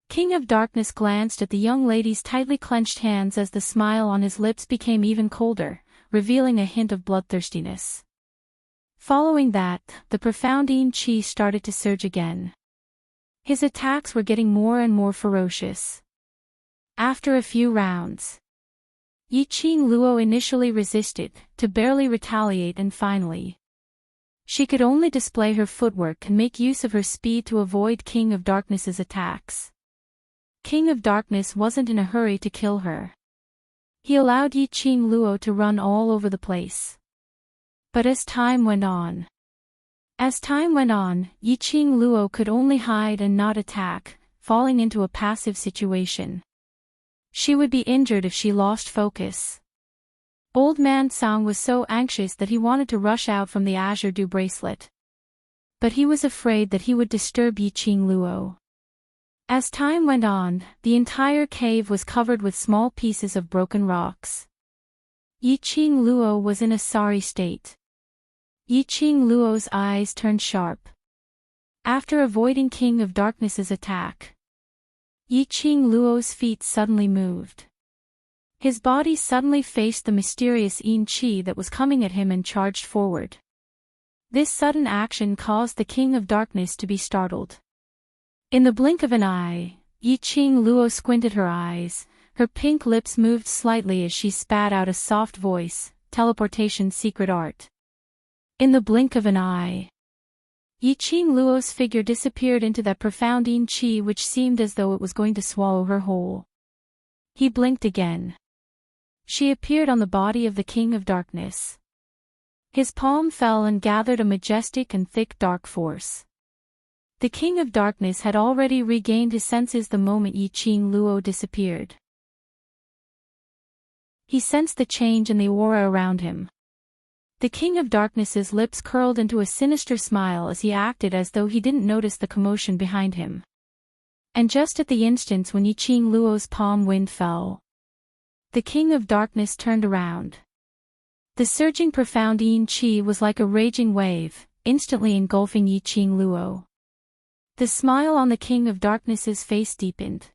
King of Darkness glanced at the young lady's tightly clenched hands as the smile on his lips became even colder, revealing a hint of bloodthirstiness. Following that, the profound yin qi started to surge again. His attacks were getting more and more ferocious. After a few rounds, Yiqing Luo initially resisted, to barely retaliate, and finally, she could only display her footwork and make use of her speed to avoid King of Darkness's attacks. King of Darkness wasn't in a hurry to kill her. He allowed Yiqing Luo to run all over the place. But as time went on, Yiqing Luo could only hide and not attack, falling into a passive situation. She would be injured if she lost focus. Old Man Tsang was so anxious that he wanted to rush out from the Azure Dew bracelet. But he was afraid that he would disturb Yiqing Luo. As time went on, the entire cave was covered with small pieces of broken rocks. Yiqing Luo was in a sorry state. Yiqing Luo's eyes turned sharp. After avoiding King of Darkness's attack, Yiqing Luo's feet suddenly moved. His body suddenly faced the mysterious yin qi that was coming at him and charged forward. This sudden action caused the King of Darkness to be startled. In the blink of an eye, Yiqing Luo squinted her eyes, her pink lips moved slightly as she spat out a soft voice, teleportation secret art. In the blink of an eye, Yiqing Luo's figure disappeared into that profound yin qi which seemed as though it was going to swallow her whole. He blinked again. She appeared on the body of the King of Darkness. His palm fell and gathered a majestic and thick dark force. The King of Darkness had already regained his senses the moment Yiqing Luo disappeared. He sensed the change in the aura around him. The King of Darkness's lips curled into a sinister smile as he acted as though he didn't notice the commotion behind him. And just at the instant when Yiqing Luo's palm wind fell, the king of darkness turned around. The surging profound yin qi was like a raging wave, instantly engulfing Yiqing Luo. The smile on the king of darkness's face deepened.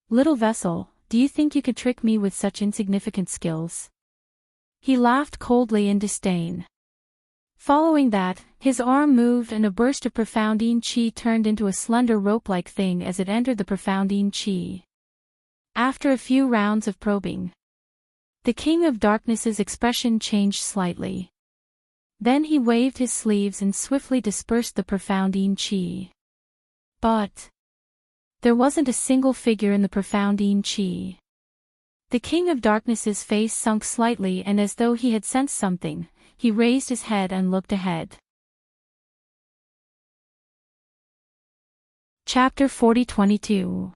"Little vessel, do you think you could trick me with such insignificant skills?" He laughed coldly in disdain. Following that, his arm moved and a burst of profound yin qi turned into a slender rope-like thing as it entered the profound yin qi. After a few rounds of probing, the king of darkness's expression changed slightly. Then he waved his sleeves and swiftly dispersed the profound yin qi. But there wasn't a single figure in the profound yin qi. The king of darkness's face sunk slightly, and as though he had sensed something, he raised his head and looked ahead. Chapter 40-22.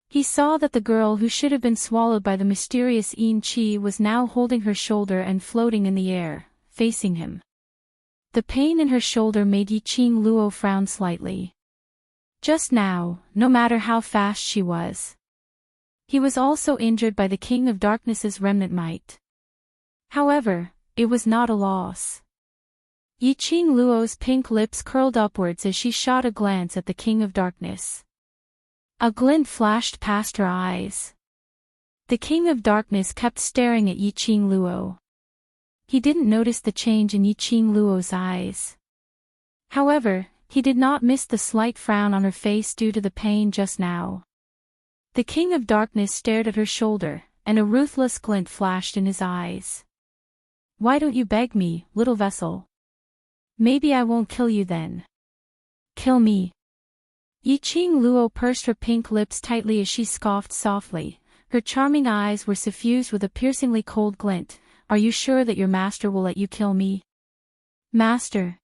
He saw that the girl who should have been swallowed by the mysterious yin qi was now holding her shoulder and floating in the air, facing him. The pain in her shoulder made Yiqing Luo frown slightly. Just now, no matter how fast she was, he was also injured by the king of darkness's remnant might. However, it was not a loss. Yiqing Luo's pink lips curled upwards as she shot a glance at the king of darkness. A glint flashed past her eyes. The king of darkness kept staring at Yiqing Luo. He didn't notice the change in Yiqing Luo's eyes. However, he did not miss the slight frown on her face due to the pain just now. The king of darkness stared at her shoulder, and a ruthless glint flashed in his eyes. "Why don't you beg me, little vessel? Maybe I won't kill you then." "Kill me?" Yiqing Luo pursed her pink lips tightly as she scoffed softly. Her charming eyes were suffused with a piercingly cold glint. "Are you sure that your master will let you kill me?" "Master?"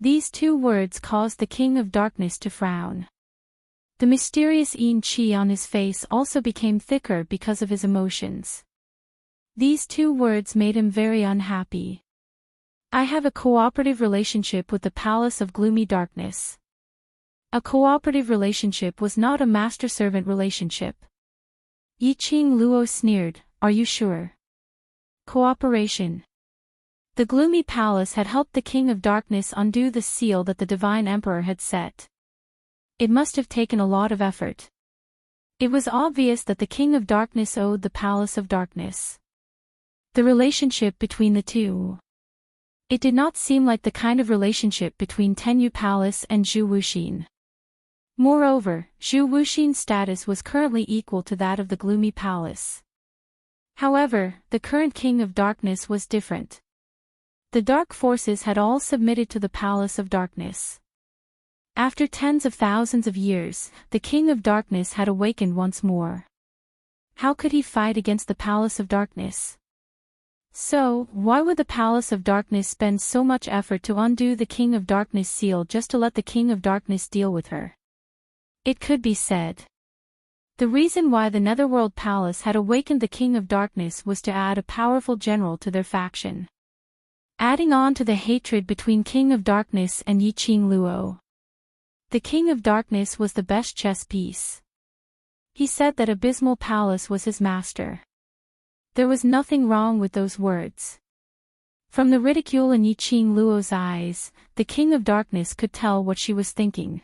These two words caused the king of darkness to frown. The mysterious yin qi on his face also became thicker because of his emotions. These two words made him very unhappy. "I have a cooperative relationship with the Palace of Gloomy Darkness." A cooperative relationship was not a master-servant relationship. Yiqing Luo sneered, "Are you sure?" Cooperation. The Gloomy Palace had helped the King of Darkness undo the seal that the Divine Emperor had set. It must have taken a lot of effort. It was obvious that the King of Darkness owed the Palace of Darkness. The relationship between the two. It did not seem like the kind of relationship between Tenyu Palace and Zhu Wuxin. Moreover, Zhu Wuxin's status was currently equal to that of the Gloomy Palace. However, the current King of Darkness was different. The dark forces had all submitted to the Palace of Darkness. After tens of thousands of years, the King of Darkness had awakened once more. How could he fight against the Palace of Darkness? So, why would the Palace of Darkness spend so much effort to undo the King of Darkness seal just to let the King of Darkness deal with her? It could be said. The reason why the Netherworld Palace had awakened the King of Darkness was to add a powerful general to their faction, adding on to the hatred between King of Darkness and Yiqing Luo. The King of Darkness was the best chess piece. He said that Abysmal Palace was his master. There was nothing wrong with those words. From the ridicule in Yiqing Luo's eyes, the King of Darkness could tell what she was thinking.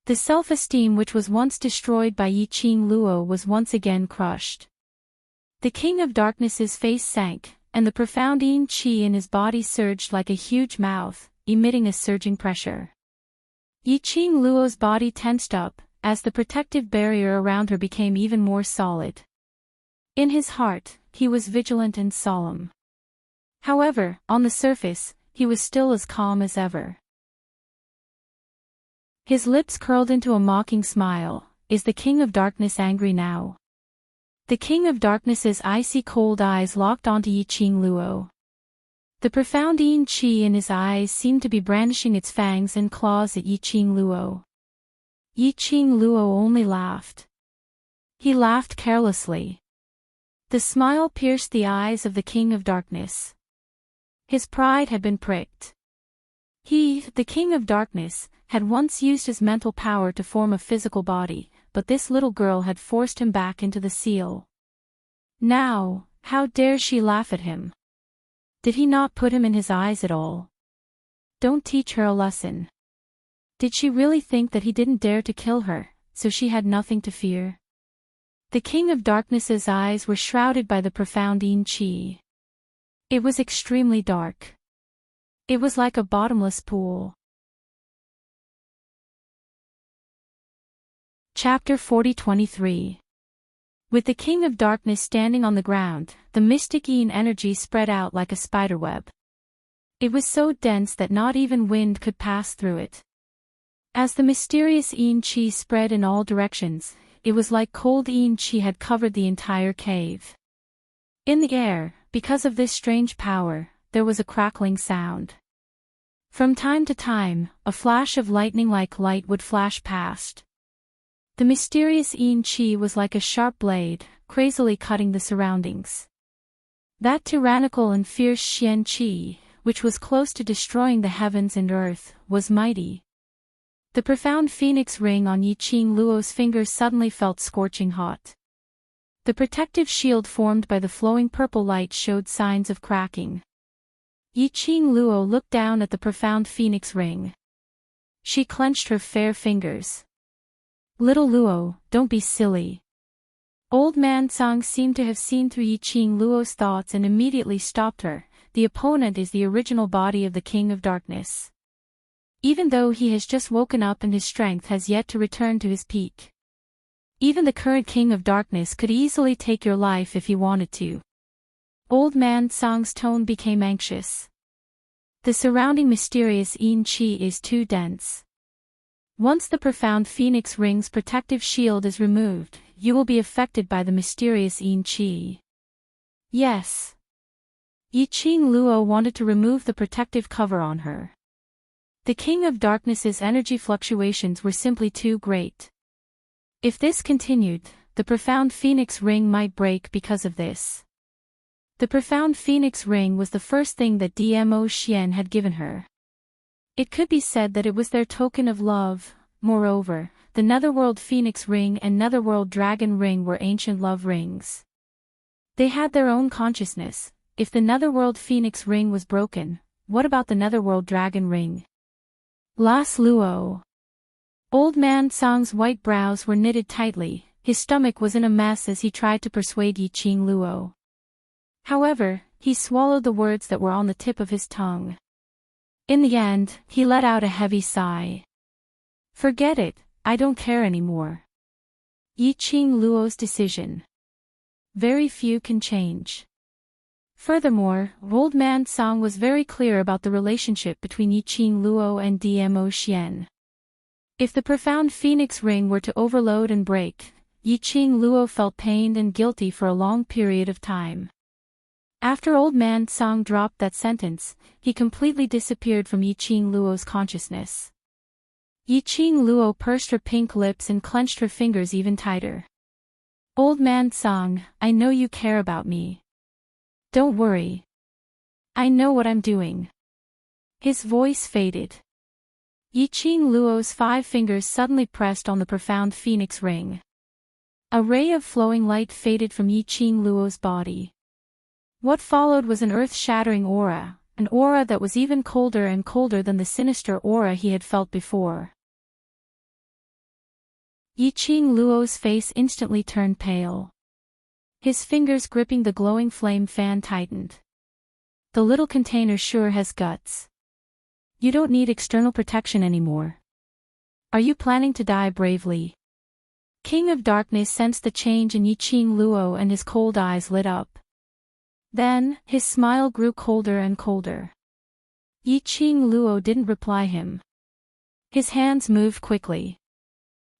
The self-esteem which was once destroyed by Yiqing Luo was once again crushed. The King of Darkness's face sank, and the profound yin qi in his body surged like a huge mouth, emitting a surging pressure. Yiqing Luo's body tensed up, as the protective barrier around her became even more solid. In his heart, he was vigilant and solemn. However, on the surface, he was still as calm as ever. His lips curled into a mocking smile. Is the King of Darkness angry now? The King of Darkness's icy cold eyes locked onto Yiqing Luo. The profound yin qi in his eyes seemed to be brandishing its fangs and claws at Yiqing Luo. Yiqing Luo only laughed. He laughed carelessly. The smile pierced the eyes of the King of Darkness. His pride had been pricked. He, the King of Darkness, had once used his mental power to form a physical body, but this little girl had forced him back into the seal. Now, how dare she laugh at him? Did he not put him in his eyes at all? Don't teach her a lesson. Did she really think that he didn't dare to kill her, so she had nothing to fear? The King of Darkness's eyes were shrouded by the profound yin qi. It was extremely dark. It was like a bottomless pool. Chapter 40-23. With the King of Darkness standing on the ground, the mystic yin energy spread out like a spiderweb. It was so dense that not even wind could pass through it. As the mysterious yin qi spread in all directions, it was like cold yin qi had covered the entire cave. In the air, because of this strange power, there was a crackling sound. From time to time, a flash of lightning-like light would flash past. The mysterious yin qi was like a sharp blade, crazily cutting the surroundings. That tyrannical and fierce xian qi, which was close to destroying the heavens and earth, was mighty. The profound phoenix ring on Yi Qing Luo's fingers suddenly felt scorching hot. The protective shield formed by the flowing purple light showed signs of cracking. Yi Qing Luo looked down at the profound phoenix ring. She clenched her fair fingers. Little Luo, don't be silly. Old man Tsang seemed to have seen through Yi Qing Luo's thoughts and immediately stopped her. The opponent is the original body of the King of Darkness. Even though he has just woken up and his strength has yet to return to his peak. Even the current King of Darkness could easily take your life if he wanted to. Old man Tsang's tone became anxious. The surrounding mysterious yin qi is too dense. Once the profound phoenix ring's protective shield is removed, you will be affected by the mysterious yin qi. Yes. Yi Qing Luo wanted to remove the protective cover on her. The King of Darkness's energy fluctuations were simply too great. If this continued, the profound phoenix ring might break because of this. The profound phoenix ring was the first thing that Dmo Xian had given her. It could be said that it was their token of love. Moreover, the Netherworld Phoenix Ring and Netherworld Dragon Ring were ancient love rings. They had their own consciousness. If the Netherworld Phoenix Ring was broken, what about the Netherworld Dragon Ring? Las Luo. Old man Tsang's white brows were knitted tightly, his stomach was in a mess as he tried to persuade Yi Qing Luo. However, he swallowed the words that were on the tip of his tongue. In the end, he let out a heavy sigh. Forget it, I don't care anymore. Yi Qing Luo's decision. Very few can change. Furthermore, old man Tsang was very clear about the relationship between Yi Qing Luo and Dmo Xian. If the profound phoenix ring were to overload and break, Yi Qing Luo felt pained and guilty for a long period of time. After old man Tsang dropped that sentence, he completely disappeared from Yi Qing Luo's consciousness. Yi Qing Luo pursed her pink lips and clenched her fingers even tighter. Old man Tsang, I know you care about me. Don't worry. I know what I'm doing. His voice faded. Yi Qing Luo's 5 fingers suddenly pressed on the profound phoenix ring. A ray of flowing light faded from Yi Qing Luo's body. What followed was an earth-shattering aura, an aura that was even colder and colder than the sinister aura he had felt before. Yi Qing Luo's face instantly turned pale. His fingers gripping the glowing flame fan tightened. The little container sure has guts. You don't need external protection anymore. Are you planning to die bravely? King of Darkness sensed the change in Yi Qing Luo and his cold eyes lit up. Then, his smile grew colder and colder. Yi Qing Luo didn't reply him. His hands moved quickly.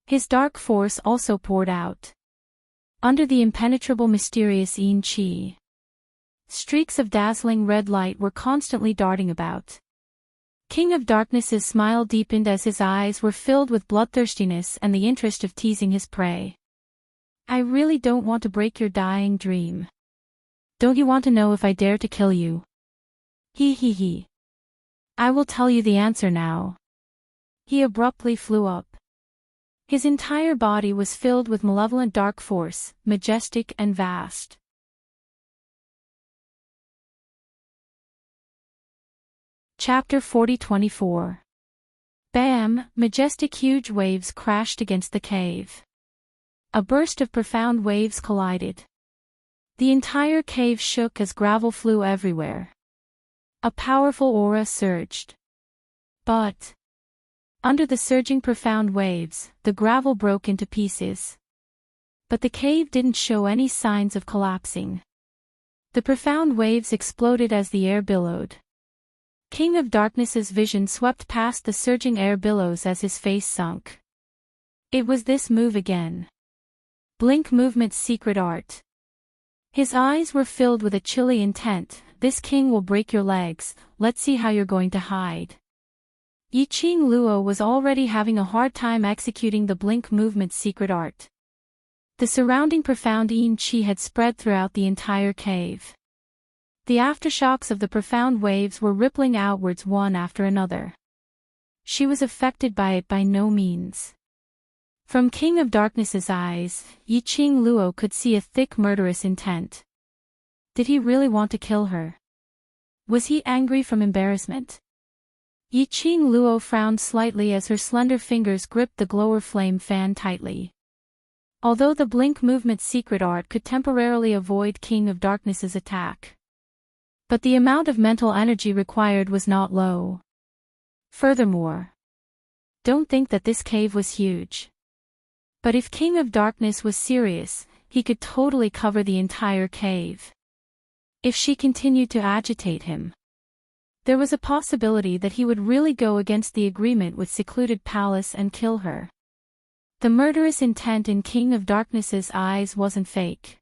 His dark force also poured out. Under the impenetrable mysterious yin qi, streaks of dazzling red light were constantly darting about. King of Darkness's smile deepened as his eyes were filled with bloodthirstiness and the interest of teasing his prey. I really don't want to break your dying dream. Don't you want to know if I dare to kill you? He. I will tell you the answer now. He abruptly flew up. His entire body was filled with malevolent dark force, majestic and vast. Chapter 40-24. Bam! Majestic huge waves crashed against the cave. A burst of profound waves collided. The entire cave shook as gravel flew everywhere. A powerful aura surged. But under the surging profound waves, the gravel broke into pieces. But the cave didn't show any signs of collapsing. The profound waves exploded as the air billowed. King of Darkness's vision swept past the surging air billows as his face sunk. It was this move again. Blink movement's secret art. His eyes were filled with a chilly intent. This king will break your legs, let's see how you're going to hide. Yiqing Luo was already having a hard time executing the blink movement's secret art. The surrounding profound yin qi had spread throughout the entire cave. The aftershocks of the profound waves were rippling outwards one after another. She was affected by it by no means. From King of Darkness's eyes, Yiqing Luo could see a thick murderous intent. Did he really want to kill her? Was he angry from embarrassment? Yiqing Luo frowned slightly as her slender fingers gripped the glower flame fan tightly. Although the blink movement's secret art could temporarily avoid King of Darkness's attack, but the amount of mental energy required was not low. Furthermore, don't think that this cave was huge. But if King of Darkness was serious, he could totally cover the entire cave. If she continued to agitate him, there was a possibility that he would really go against the agreement with Secluded Palace and kill her. The murderous intent in King of Darkness's eyes wasn't fake.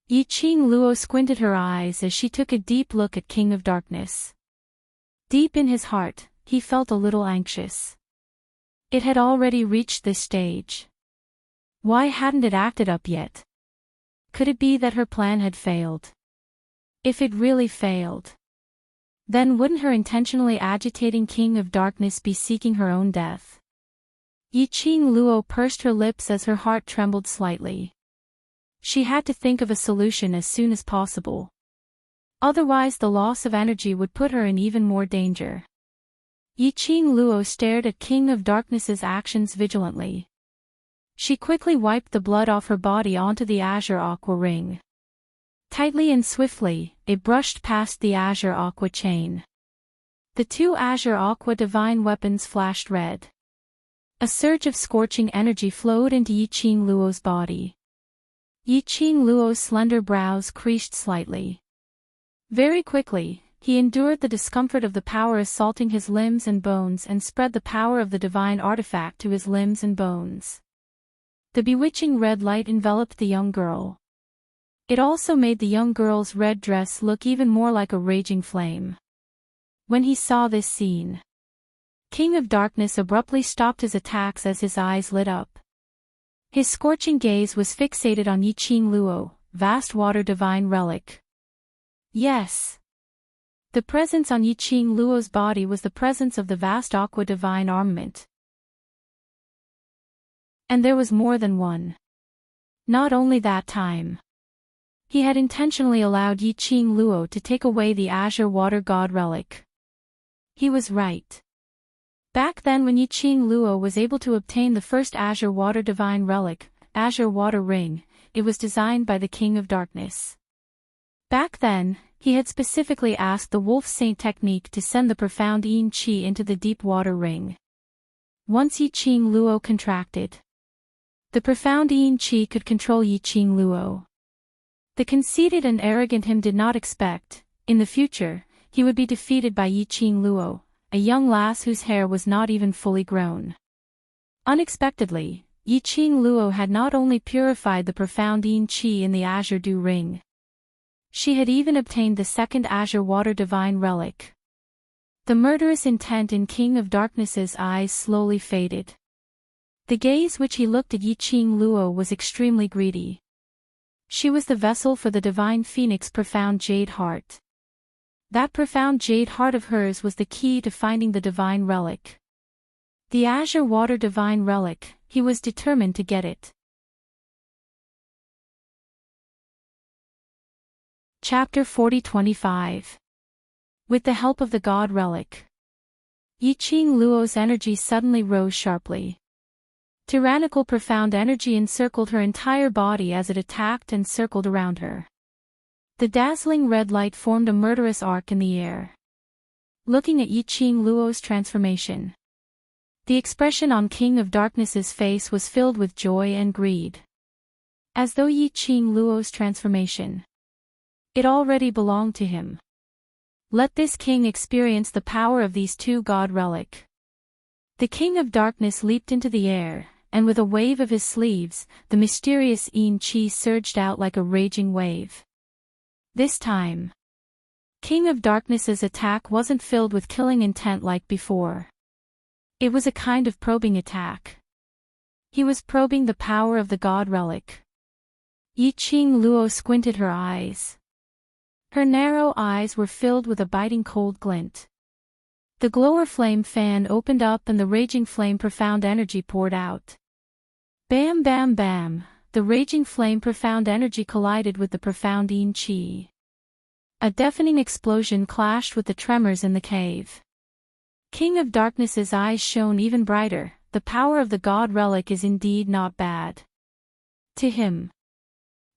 Yiqing Luo squinted her eyes as she took a deep look at King of Darkness. Deep in his heart, he felt a little anxious. It had already reached this stage. Why hadn't it acted up yet? Could it be that her plan had failed? If it really failed, then wouldn't her intentionally agitating King of Darkness be seeking her own death? Yiqing Luo pursed her lips as her heart trembled slightly. She had to think of a solution as soon as possible. Otherwise the loss of energy would put her in even more danger. Yiqing Luo stared at King of Darkness's actions vigilantly. She quickly wiped the blood off her body onto the azure aqua ring. Tightly and swiftly, it brushed past the azure aqua chain. The two azure aqua divine weapons flashed red. A surge of scorching energy flowed into Yiqing Luo's body. Yiqing Luo's slender brows creased slightly. Very quickly, he endured the discomfort of the power assaulting his limbs and bones and spread the power of the divine artifact to his limbs and bones. The bewitching red light enveloped the young girl. It also made the young girl's red dress look even more like a raging flame. When he saw this scene, King of Darkness abruptly stopped his attacks as his eyes lit up. His scorching gaze was fixated on Yiqing Luo, vast water divine relic. Yes. The presence on Yiqing Luo's body was the presence of the vast aqua divine armament. And there was more than one. Not only that time. He had intentionally allowed Yiqing Luo to take away the azure water god relic. He was right. Back then when Yiqing Luo was able to obtain the first azure water divine relic, azure water ring, it was designed by the King of Darkness. Back then, he had specifically asked the Wolf Saint technique to send the profound yin qi into the deep water ring. Once Yiqing Luo contracted, the profound yin qi could control Yiqing Luo. The conceited and arrogant him did not expect, in the future, he would be defeated by Yiqing Luo, a young lass whose hair was not even fully grown. Unexpectedly, Yiqing Luo had not only purified the profound yin qi in the azure dew ring. She had even obtained the second azure water divine relic. The murderous intent in King of Darkness's eyes slowly faded. The gaze which he looked at Yiqing Luo was extremely greedy. She was the vessel for the divine phoenix profound jade heart. That profound jade heart of hers was the key to finding the divine relic. The azure water divine relic, he was determined to get it. Chapter 40-25. With the help of the God relic. Yiqing Luo's energy suddenly rose sharply. Tyrannical profound energy encircled her entire body as it attacked and circled around her. The dazzling red light formed a murderous arc in the air. Looking at Yiqing Luo's transformation, the expression on King of Darkness's face was filled with joy and greed. As though Yiqing Luo's transformation, it already belonged to him. Let this king experience the power of these two God relic. The King of Darkness leaped into the air, and with a wave of his sleeves, the mysterious yin qi surged out like a raging wave. This time, King of Darkness's attack wasn't filled with killing intent like before. It was a kind of probing attack. He was probing the power of the God relic. Yiqing Luo squinted her eyes. Her narrow eyes were filled with a biting cold glint. The glower flame fan opened up and the raging flame profound energy poured out. Bam bam bam, the raging flame profound energy collided with the profound yin qi. A deafening explosion clashed with the tremors in the cave. King of Darkness's eyes shone even brighter. The power of the God relic is indeed not bad. To him,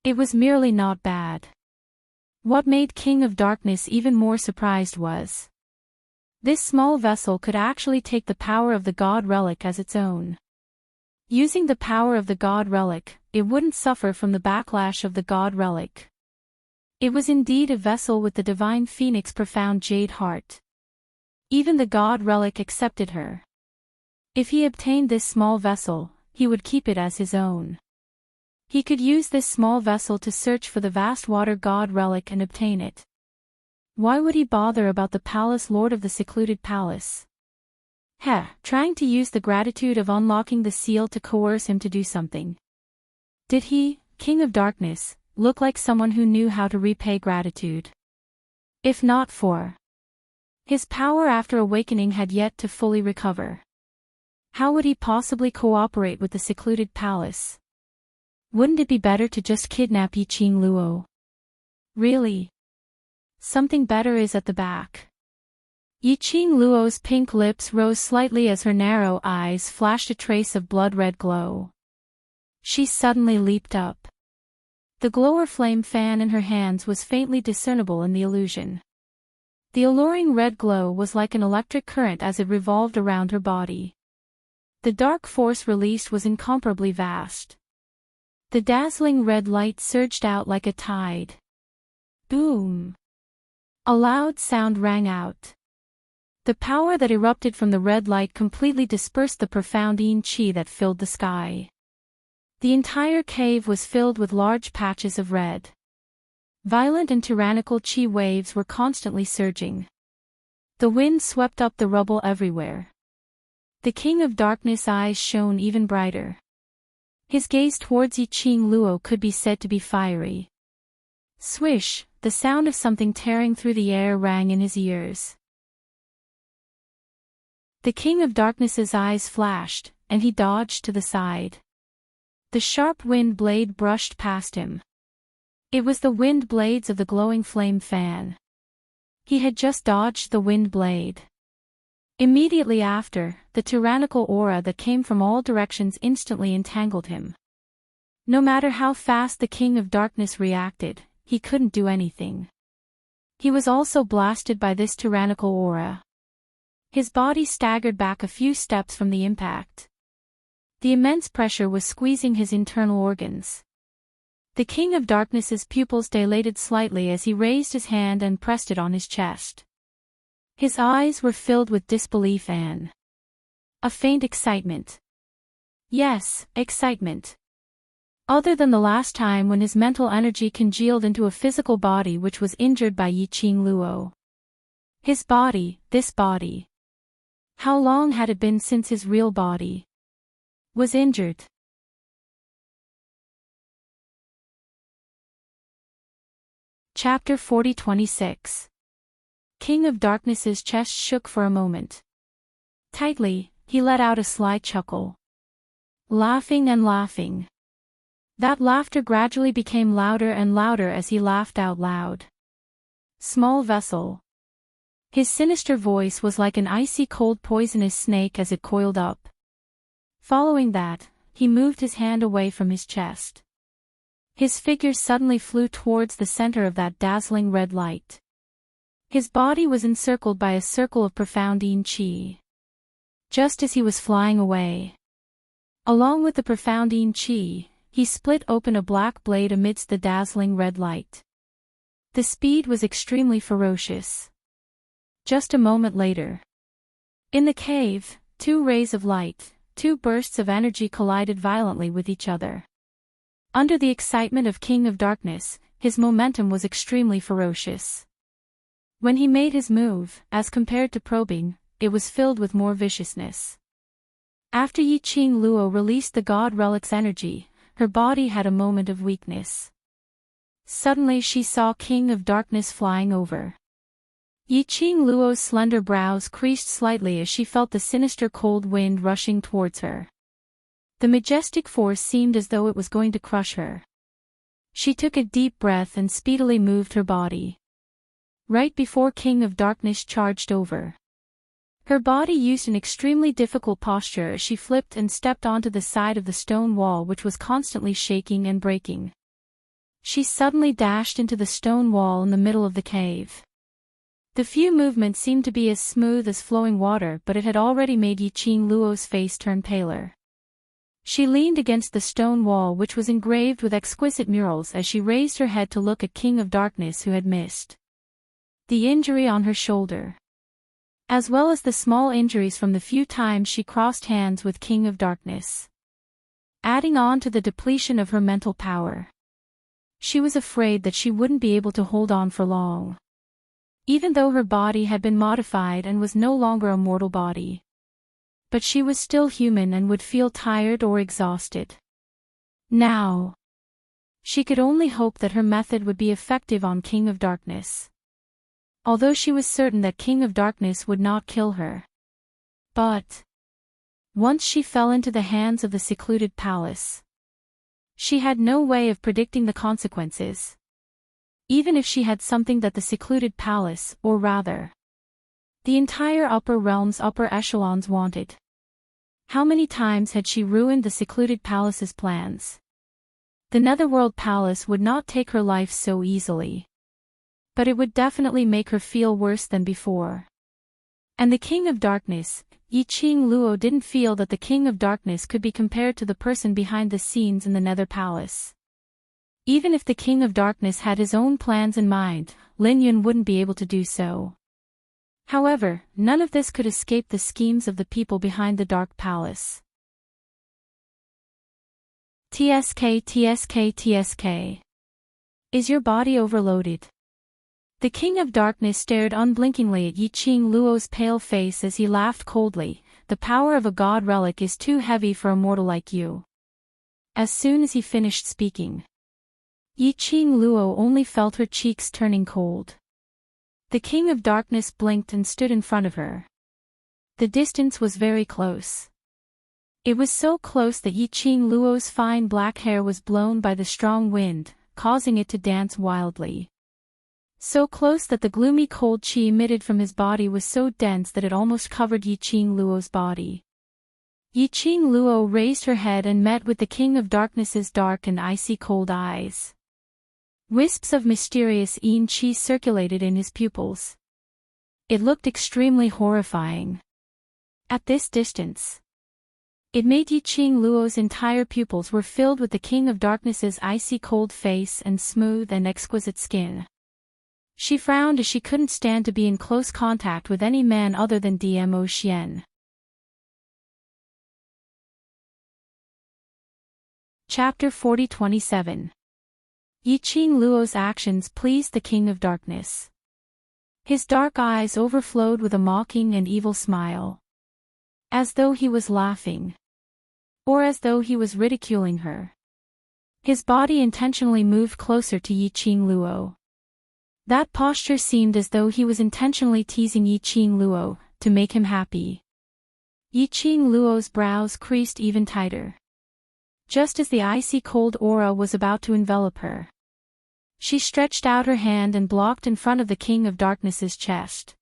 it was merely not bad. What made King of Darkness even more surprised was, this small vessel could actually take the power of the God relic as its own. Using the power of the God relic, it wouldn't suffer from the backlash of the God relic. It was indeed a vessel with the divine phoenix profound jade heart. Even the God relic accepted her. If he obtained this small vessel, he would keep it as his own. He could use this small vessel to search for the vast water God relic and obtain it. Why would he bother about the palace lord of the secluded palace? Trying to use the gratitude of unlocking the seal to coerce him to do something. Did he, King of Darkness, look like someone who knew how to repay gratitude? If not for his power after awakening had yet to fully recover, how would he possibly cooperate with the secluded palace? Wouldn't it be better to just kidnap Yiqing Luo? Really? Something better is at the back. Yiqing Luo's pink lips rose slightly as her narrow eyes flashed a trace of blood-red glow. She suddenly leaped up. The glower flame fan in her hands was faintly discernible in the illusion. The alluring red glow was like an electric current as it revolved around her body. The dark force released was incomparably vast. The dazzling red light surged out like a tide. Boom! A loud sound rang out. The power that erupted from the red light completely dispersed the profound yin qi that filled the sky. The entire cave was filled with large patches of red. Violent and tyrannical qi waves were constantly surging. The wind swept up the rubble everywhere. The King of Darkness' eyes shone even brighter. His gaze towards Yiqing Luo could be said to be fiery. Swish, the sound of something tearing through the air rang in his ears. The King of Darkness's eyes flashed, and he dodged to the side. The sharp wind blade brushed past him. It was the wind blades of the glowing flame fan. He had just dodged the wind blade. Immediately after, the tyrannical aura that came from all directions instantly entangled him. No matter how fast the King of Darkness reacted, he couldn't do anything. He was also blasted by this tyrannical aura. His body staggered back a few steps from the impact. The immense pressure was squeezing his internal organs. The King of Darkness's pupils dilated slightly as he raised his hand and pressed it on his chest. His eyes were filled with disbelief and a faint excitement. Yes, excitement. Other than the last time when his mental energy congealed into a physical body which was injured by Yiqing Luo. His body, this body. How long had it been since his real body was injured? Chapter 40-26. King of Darkness's chest shook for a moment. Tightly, he let out a sly chuckle. Laughing and laughing. That laughter gradually became louder and louder as he laughed out loud. Small vessel. His sinister voice was like an icy cold poisonous snake as it coiled up. Following that, he moved his hand away from his chest. His figure suddenly flew towards the center of that dazzling red light. His body was encircled by a circle of profound yin qi. Just as he was flying away, along with the profound yin qi, he split open a black blade amidst the dazzling red light. The speed was extremely ferocious. Just a moment later, in the cave, two rays of light, two bursts of energy collided violently with each other. Under the excitement of King of Darkness, his momentum was extremely ferocious. When he made his move, as compared to probing, it was filled with more viciousness. After Yi Qing Luo released the god relic's energy, her body had a moment of weakness. Suddenly she saw King of Darkness flying over. Yi Qing Luo's slender brows creased slightly as she felt the sinister cold wind rushing towards her. The majestic force seemed as though it was going to crush her. She took a deep breath and speedily moved her body. Right before King of Darkness charged over, her body used an extremely difficult posture as she flipped and stepped onto the side of the stone wall which was constantly shaking and breaking. She suddenly dashed into the stone wall in the middle of the cave. The few movements seemed to be as smooth as flowing water, but it had already made Yi Qing Luo's face turn paler. She leaned against the stone wall which was engraved with exquisite murals as she raised her head to look at King of Darkness who had missed the injury on her shoulder, as well as the small injuries from the few times she crossed hands with King of Darkness, adding on to the depletion of her mental power. She was afraid that she wouldn't be able to hold on for long. Even though her body had been modified and was no longer a mortal body. But she was still human and would feel tired or exhausted. Now, she could only hope that her method would be effective on King of Darkness. Although she was certain that King of Darkness would not kill her. But once she fell into the hands of the secluded palace, she had no way of predicting the consequences. Even if she had something that the secluded palace, or rather, the entire upper realm's upper echelons wanted. How many times had she ruined the secluded palace's plans? The Netherworld Palace would not take her life so easily. But it would definitely make her feel worse than before. And the King of Darkness, Yi Qing Luo, didn't feel that the King of Darkness could be compared to the person behind the scenes in the Nether Palace. Even if the King of Darkness had his own plans in mind, Lin Yun wouldn't be able to do so. However, none of this could escape the schemes of the people behind the Dark Palace. TSK. Is your body overloaded? The King of Darkness stared unblinkingly at Yi Qing Luo's pale face as he laughed coldly. The power of a god relic is too heavy for a mortal like you. As soon as he finished speaking, Yi Qing Luo only felt her cheeks turning cold. The King of Darkness blinked and stood in front of her. The distance was very close. It was so close that Yi Qing Luo's fine black hair was blown by the strong wind, causing it to dance wildly. So close that the gloomy cold qi emitted from his body was so dense that it almost covered Yi Qing Luo's body. Yi Qing Luo raised her head and met with the King of Darkness's dark and icy cold eyes. Wisps of mysterious yin qi circulated in his pupils. It looked extremely horrifying. At this distance, it made Yi Qing Luo's entire pupils were filled with the King of Darkness's icy cold face and smooth and exquisite skin. She frowned as she couldn't stand to be in close contact with any man other than Dmo Xian. Chapter 40-27. Yi Qing Luo's actions pleased the King of Darkness. His dark eyes overflowed with a mocking and evil smile. As though he was laughing. Or as though he was ridiculing her. His body intentionally moved closer to Yi Qing Luo. That posture seemed as though he was intentionally teasing Yi Qing Luo, to make him happy. Yi Qing Luo's brows creased even tighter. Just as the icy cold aura was about to envelop her, she stretched out her hand and blocked in front of the King of Darkness's chest.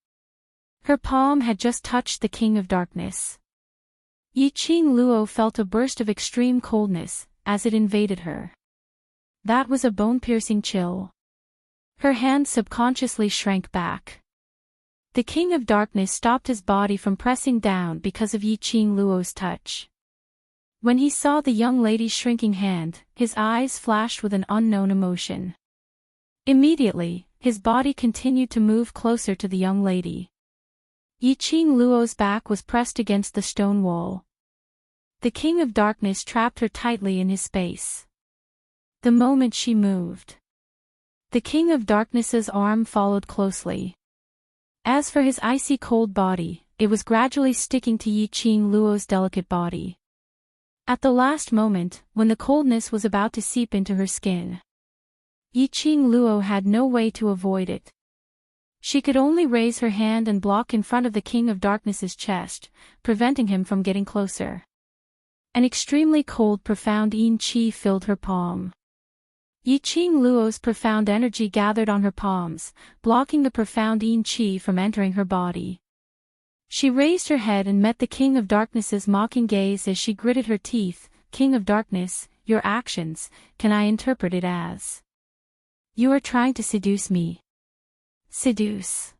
Her palm had just touched the King of Darkness. Yi Qing Luo felt a burst of extreme coldness as it invaded her. That was a bone-piercing chill. Her hand subconsciously shrank back. The King of Darkness stopped his body from pressing down because of Yi Qing Luo's touch. When he saw the young lady's shrinking hand, his eyes flashed with an unknown emotion. Immediately, his body continued to move closer to the young lady. Yi Qing Luo's back was pressed against the stone wall. The King of Darkness trapped her tightly in his space. The moment she moved, the King of Darkness's arm followed closely. As for his icy cold body, it was gradually sticking to Yi Qing Luo's delicate body. At the last moment, when the coldness was about to seep into her skin, Yi Qing Luo had no way to avoid it. She could only raise her hand and block in front of the King of Darkness's chest, preventing him from getting closer. An extremely cold profound yin qi filled her palm. Yi Qing Luo's profound energy gathered on her palms, blocking the profound yin qi from entering her body. She raised her head and met the King of Darkness's mocking gaze as she gritted her teeth. King of Darkness, your actions, can I interpret it as? You are trying to seduce me. Seduce.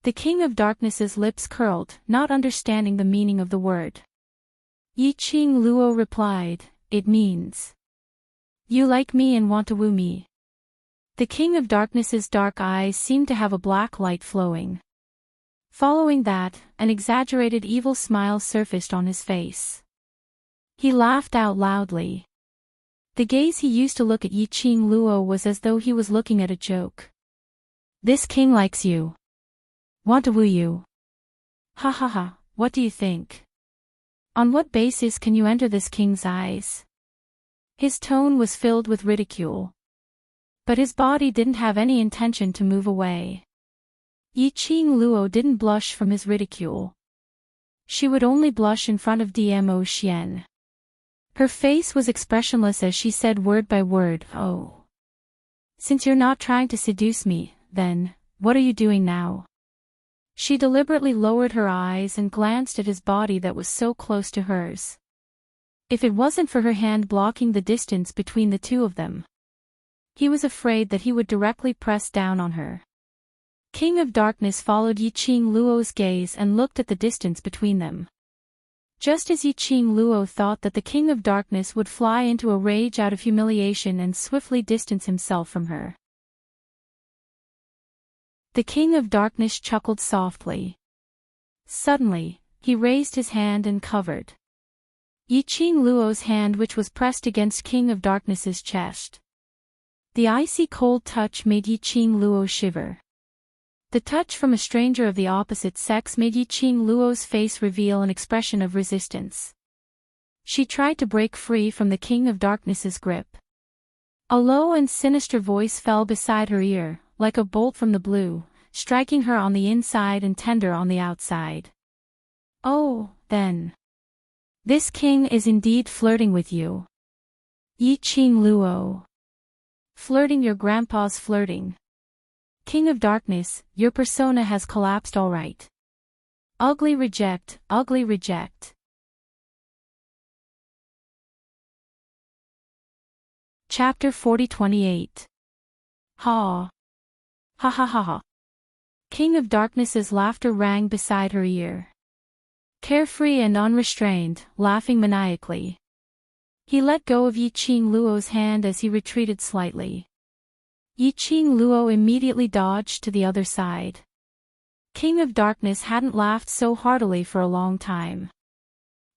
The King of Darkness's lips curled, not understanding the meaning of the word. Yi Qing Luo replied, it means, you like me and want to woo me. The King of Darkness's dark eyes seemed to have a black light flowing. Following that, an exaggerated evil smile surfaced on his face. He laughed out loudly. The gaze he used to look at Yi Qing Luo was as though he was looking at a joke. This king likes you. Want to woo you. Ha ha ha, what do you think? On what basis can you enter this king's eyes? His tone was filled with ridicule. But his body didn't have any intention to move away. Yi Qing Luo didn't blush from his ridicule. She would only blush in front of Dmo Xian. Her face was expressionless as she said word by word, oh. Since you're not trying to seduce me, then, what are you doing now? She deliberately lowered her eyes and glanced at his body that was so close to hers. If it wasn't for her hand blocking the distance between the two of them, he was afraid that he would directly press down on her. King of Darkness followed Yi Qing Luo's gaze and looked at the distance between them. Just as Yi Qing Luo thought that the King of Darkness would fly into a rage out of humiliation and swiftly distance himself from her. The King of Darkness chuckled softly. Suddenly, he raised his hand and covered Yi Qing Luo's hand, which was pressed against King of Darkness's chest. The icy cold touch made Yi Qing Luo shiver. The touch from a stranger of the opposite sex made Yi Qing Luo's face reveal an expression of resistance. She tried to break free from the King of Darkness's grip. A low and sinister voice fell beside her ear, like a bolt from the blue, striking her on the inside and tender on the outside. Oh, then. This king is indeed flirting with you. Yi Qing Luo. Flirting? Your grandpa's flirting. King of Darkness, your persona has collapsed all right. Ugly reject, ugly reject. Chapter 40-28. Ha. Ha ha ha ha. King of Darkness's laughter rang beside her ear. Carefree and unrestrained, laughing maniacally. He let go of Yi Qing Luo's hand as he retreated slightly. Yi Qing Luo immediately dodged to the other side. King of Darkness hadn't laughed so heartily for a long time.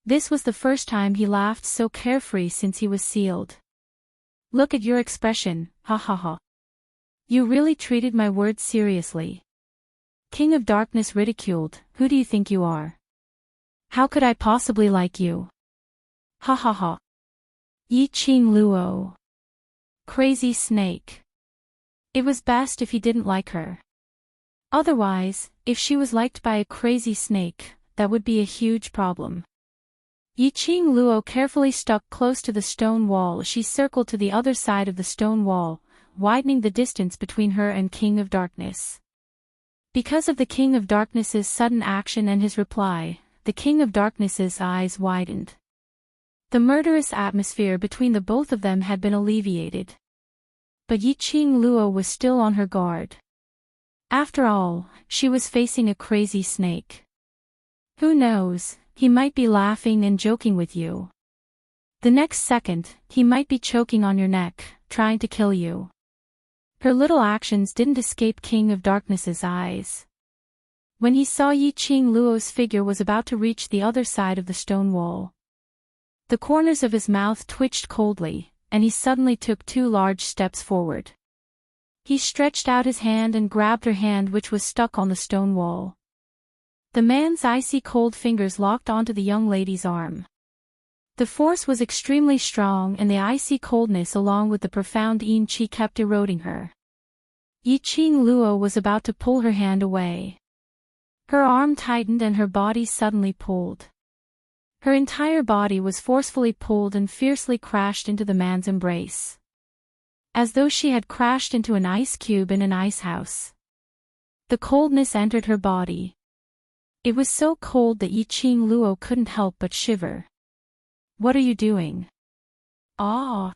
This was the first time he laughed so carefree since he was sealed. Look at your expression, ha ha ha. You really treated my words seriously. King of Darkness ridiculed, who do you think you are? How could I possibly like you? Ha ha ha. Yi Qing Luo. Crazy snake. It was best if he didn't like her. Otherwise, if she was liked by a crazy snake, that would be a huge problem. Yiqing Luo carefully stuck close to the stone wall. She circled to the other side of the stone wall, widening the distance between her and King of Darkness. Because of the King of Darkness's sudden action and his reply, the King of Darkness's eyes widened. The murderous atmosphere between the both of them had been alleviated. But Yiqing Luo was still on her guard. After all, she was facing a crazy snake. Who knows, he might be laughing and joking with you. The next second, he might be choking on your neck, trying to kill you. Her little actions didn't escape King of Darkness's eyes. When he saw Yiqing Luo's figure was about to reach the other side of the stone wall, the corners of his mouth twitched coldly, and he suddenly took 2 large steps forward. He stretched out his hand and grabbed her hand, which was stuck on the stone wall. The man's icy cold fingers locked onto the young lady's arm. The force was extremely strong, and the icy coldness along with the profound yin qi kept eroding her. Yiqing Luo was about to pull her hand away. Her arm tightened and her body suddenly pulled. Her entire body was forcefully pulled and fiercely crashed into the man's embrace, as though she had crashed into an ice cube in an ice house. The coldness entered her body. It was so cold that Yiqing Luo couldn't help but shiver. "What are you doing?" "Ah."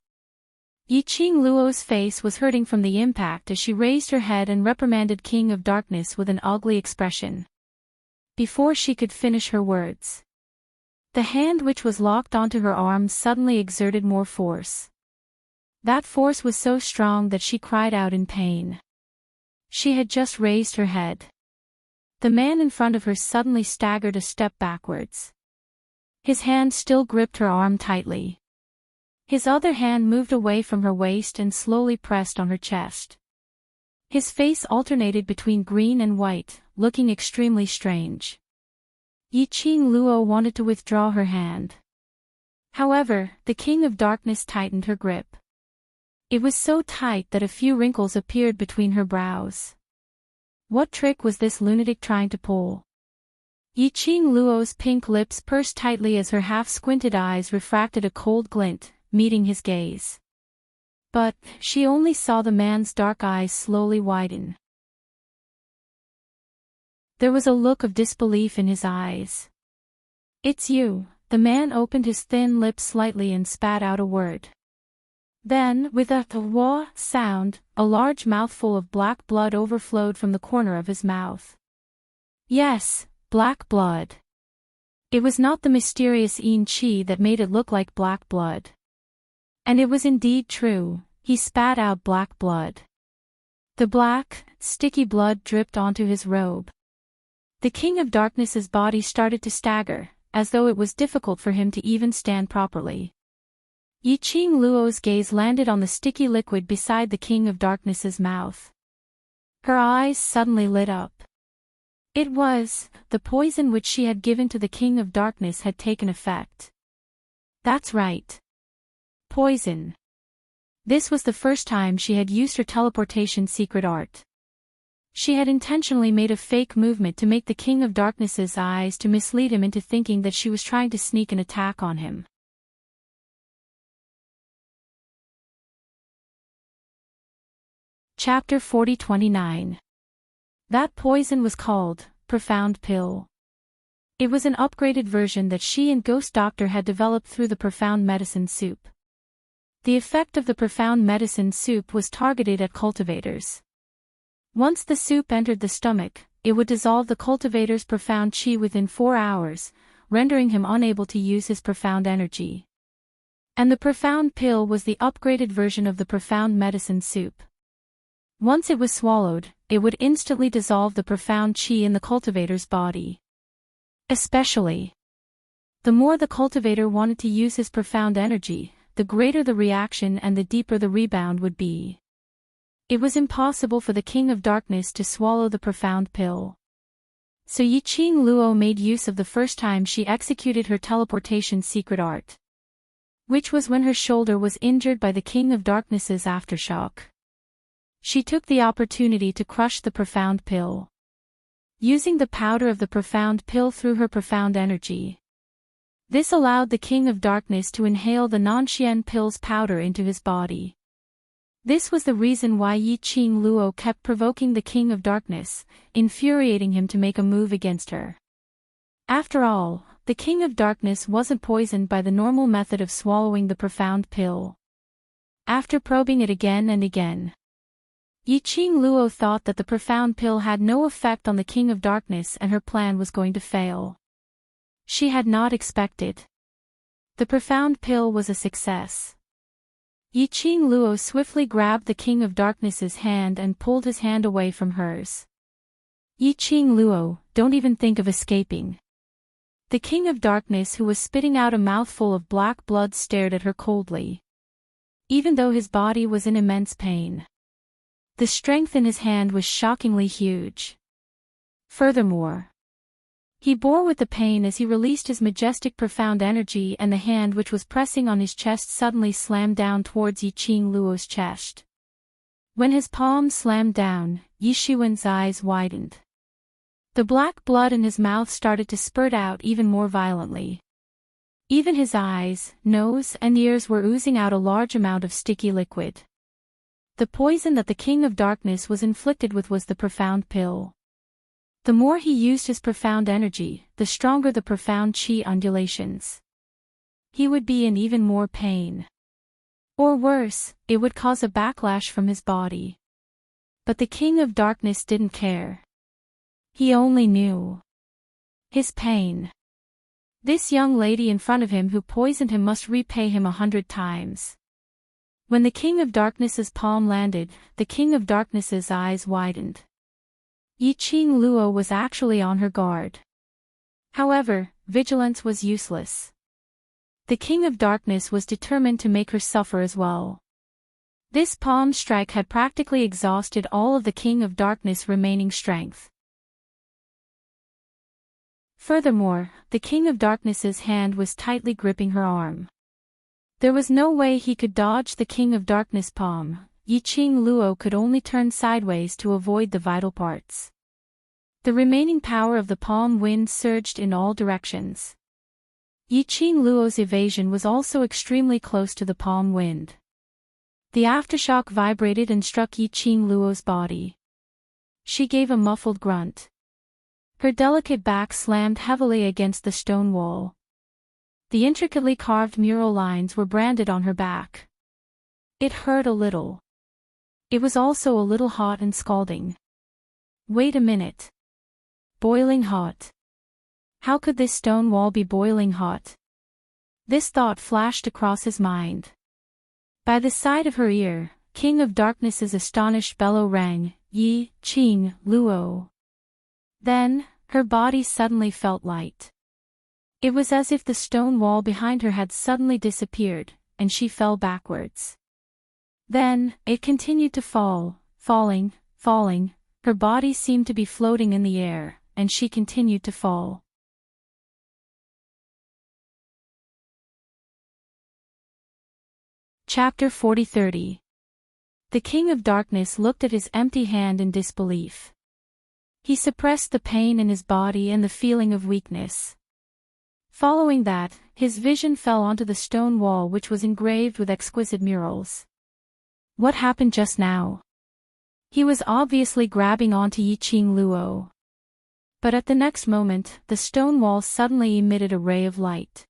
Yiqing Luo's face was hurting from the impact as she raised her head and reprimanded King of Darkness with an ugly expression. Before she could finish her words, the hand which was locked onto her arm suddenly exerted more force. That force was so strong that she cried out in pain. She had just raised her head. The man in front of her suddenly staggered a step backwards. His hand still gripped her arm tightly. His other hand moved away from her waist and slowly pressed on her chest. His face alternated between green and white, looking extremely strange. Yiqing Luo wanted to withdraw her hand. However, the King of Darkness tightened her grip. It was so tight that a few wrinkles appeared between her brows. What trick was this lunatic trying to pull? Yiqing Luo's pink lips pursed tightly as her half-squinted eyes refracted a cold glint, meeting his gaze. But she only saw the man's dark eyes slowly widen. There was a look of disbelief in his eyes. "It's you." The man opened his thin lips slightly and spat out a word. Then, with a "wah" sound, a large mouthful of black blood overflowed from the corner of his mouth. Yes, black blood. It was not the mysterious yin qi that made it look like black blood. And it was indeed true, he spat out black blood. The black, sticky blood dripped onto his robe. The King of Darkness's body started to stagger, as though it was difficult for him to even stand properly. Yiqing Luo's gaze landed on the sticky liquid beside the King of Darkness's mouth. Her eyes suddenly lit up. It was, the poison which she had given to the King of Darkness had taken effect. That's right. Poison. This was the first time she had used her teleportation secret art. She had intentionally made a fake movement to make the King of Darkness's eyes to mislead him into thinking that she was trying to sneak an attack on him. Chapter 40-29. That poison was called Profound Pill. It was an upgraded version that she and Ghost Doctor had developed through the Profound Medicine Soup. The effect of the Profound Medicine Soup was targeted at cultivators. Once the soup entered the stomach, it would dissolve the cultivator's profound chi within 4 hours, rendering him unable to use his profound energy. And the Profound Pill was the upgraded version of the Profound Medicine Soup. Once it was swallowed, it would instantly dissolve the profound chi in the cultivator's body. Especially, the more the cultivator wanted to use his profound energy, the greater the reaction and the deeper the rebound would be. It was impossible for the King of Darkness to swallow the Profound Pill. So Yiqing Luo made use of the first time she executed her teleportation secret art, which was when her shoulder was injured by the King of Darkness's aftershock. She took the opportunity to crush the Profound Pill. using the powder of the profound pill through her profound energy. This allowed the King of Darkness to inhale the non-Xian pill's powder into his body. This was the reason why Yi Qing Luo kept provoking the King of Darkness, infuriating him to make a move against her. After all, the King of Darkness wasn't poisoned by the normal method of swallowing the profound pill. After probing it again and again, Yi Qing Luo thought that the profound pill had no effect on the King of Darkness and her plan was going to fail. She had not expected. The profound pill was a success. Yi Qing Luo swiftly grabbed the King of Darkness's hand and pulled his hand away from hers. Yi Qing Luo, don't even think of escaping. The King of Darkness, who was spitting out a mouthful of black blood, stared at her coldly. Even though his body was in immense pain, the strength in his hand was shockingly huge. Furthermore, he bore with the pain as he released his majestic profound energy, and the hand which was pressing on his chest suddenly slammed down towards Yi Qing Luo's chest. When his palm slammed down, Yi Shiwen's eyes widened. The black blood in his mouth started to spurt out even more violently. Even his eyes, nose, and ears were oozing out a large amount of sticky liquid. The poison that the King of Darkness was inflicted with was the profound pill. The more he used his profound energy, the stronger the profound chi undulations. He would be in even more pain. Or worse, it would cause a backlash from his body. But the King of Darkness didn't care. He only knew his pain. This young lady in front of him who poisoned him must repay him 100 times. When the King of Darkness's palm landed, the King of Darkness's eyes widened. Yi Qing Luo was actually on her guard. However, vigilance was useless. The King of Darkness was determined to make her suffer as well. This palm strike had practically exhausted all of the King of Darkness' remaining strength. Furthermore, the King of Darkness's hand was tightly gripping her arm. There was no way he could dodge the King of Darkness' palm. Yi Qing Luo could only turn sideways to avoid the vital parts. The remaining power of the palm wind surged in all directions. Yi Qing Luo's evasion was also extremely close to the palm wind. The aftershock vibrated and struck Yi Qing Luo's body. She gave a muffled grunt. Her delicate back slammed heavily against the stone wall. The intricately carved mural lines were branded on her back. It hurt a little. It was also a little hot and scalding. Wait a minute. Boiling hot. How could this stone wall be boiling hot? This thought flashed across his mind. By the side of her ear, King of Darkness's astonished bellow rang, Yi Qing Luo. Then, her body suddenly felt light. It was as if the stone wall behind her had suddenly disappeared, and she fell backwards. Then, it continued to fall, falling. Her body seemed to be floating in the air, and she continued to fall. Chapter 40-30. The King of Darkness looked at his empty hand in disbelief. He suppressed the pain in his body and the feeling of weakness. Following that, his vision fell onto the stone wall which was engraved with exquisite murals. What happened just now? He was obviously grabbing onto Yi Qing Luo. But at the next moment, the stone wall suddenly emitted a ray of light.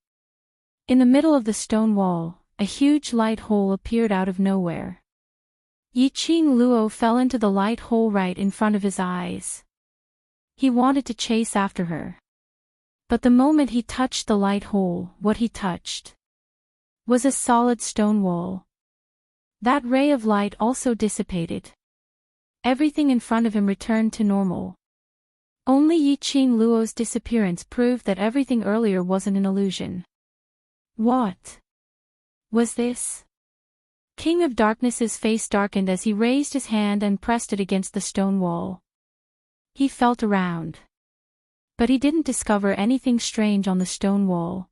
In the middle of the stone wall, a huge light hole appeared out of nowhere. Yi Qing Luo fell into the light hole right in front of his eyes. He wanted to chase after her. But the moment he touched the light hole, what he touched was a solid stone wall. That ray of light also dissipated. Everything in front of him returned to normal. Only Yi Qing Luo's disappearance proved that everything earlier wasn't an illusion. What was this? King of Darkness's face darkened as he raised his hand and pressed it against the stone wall. He felt around. But he didn't discover anything strange on the stone wall.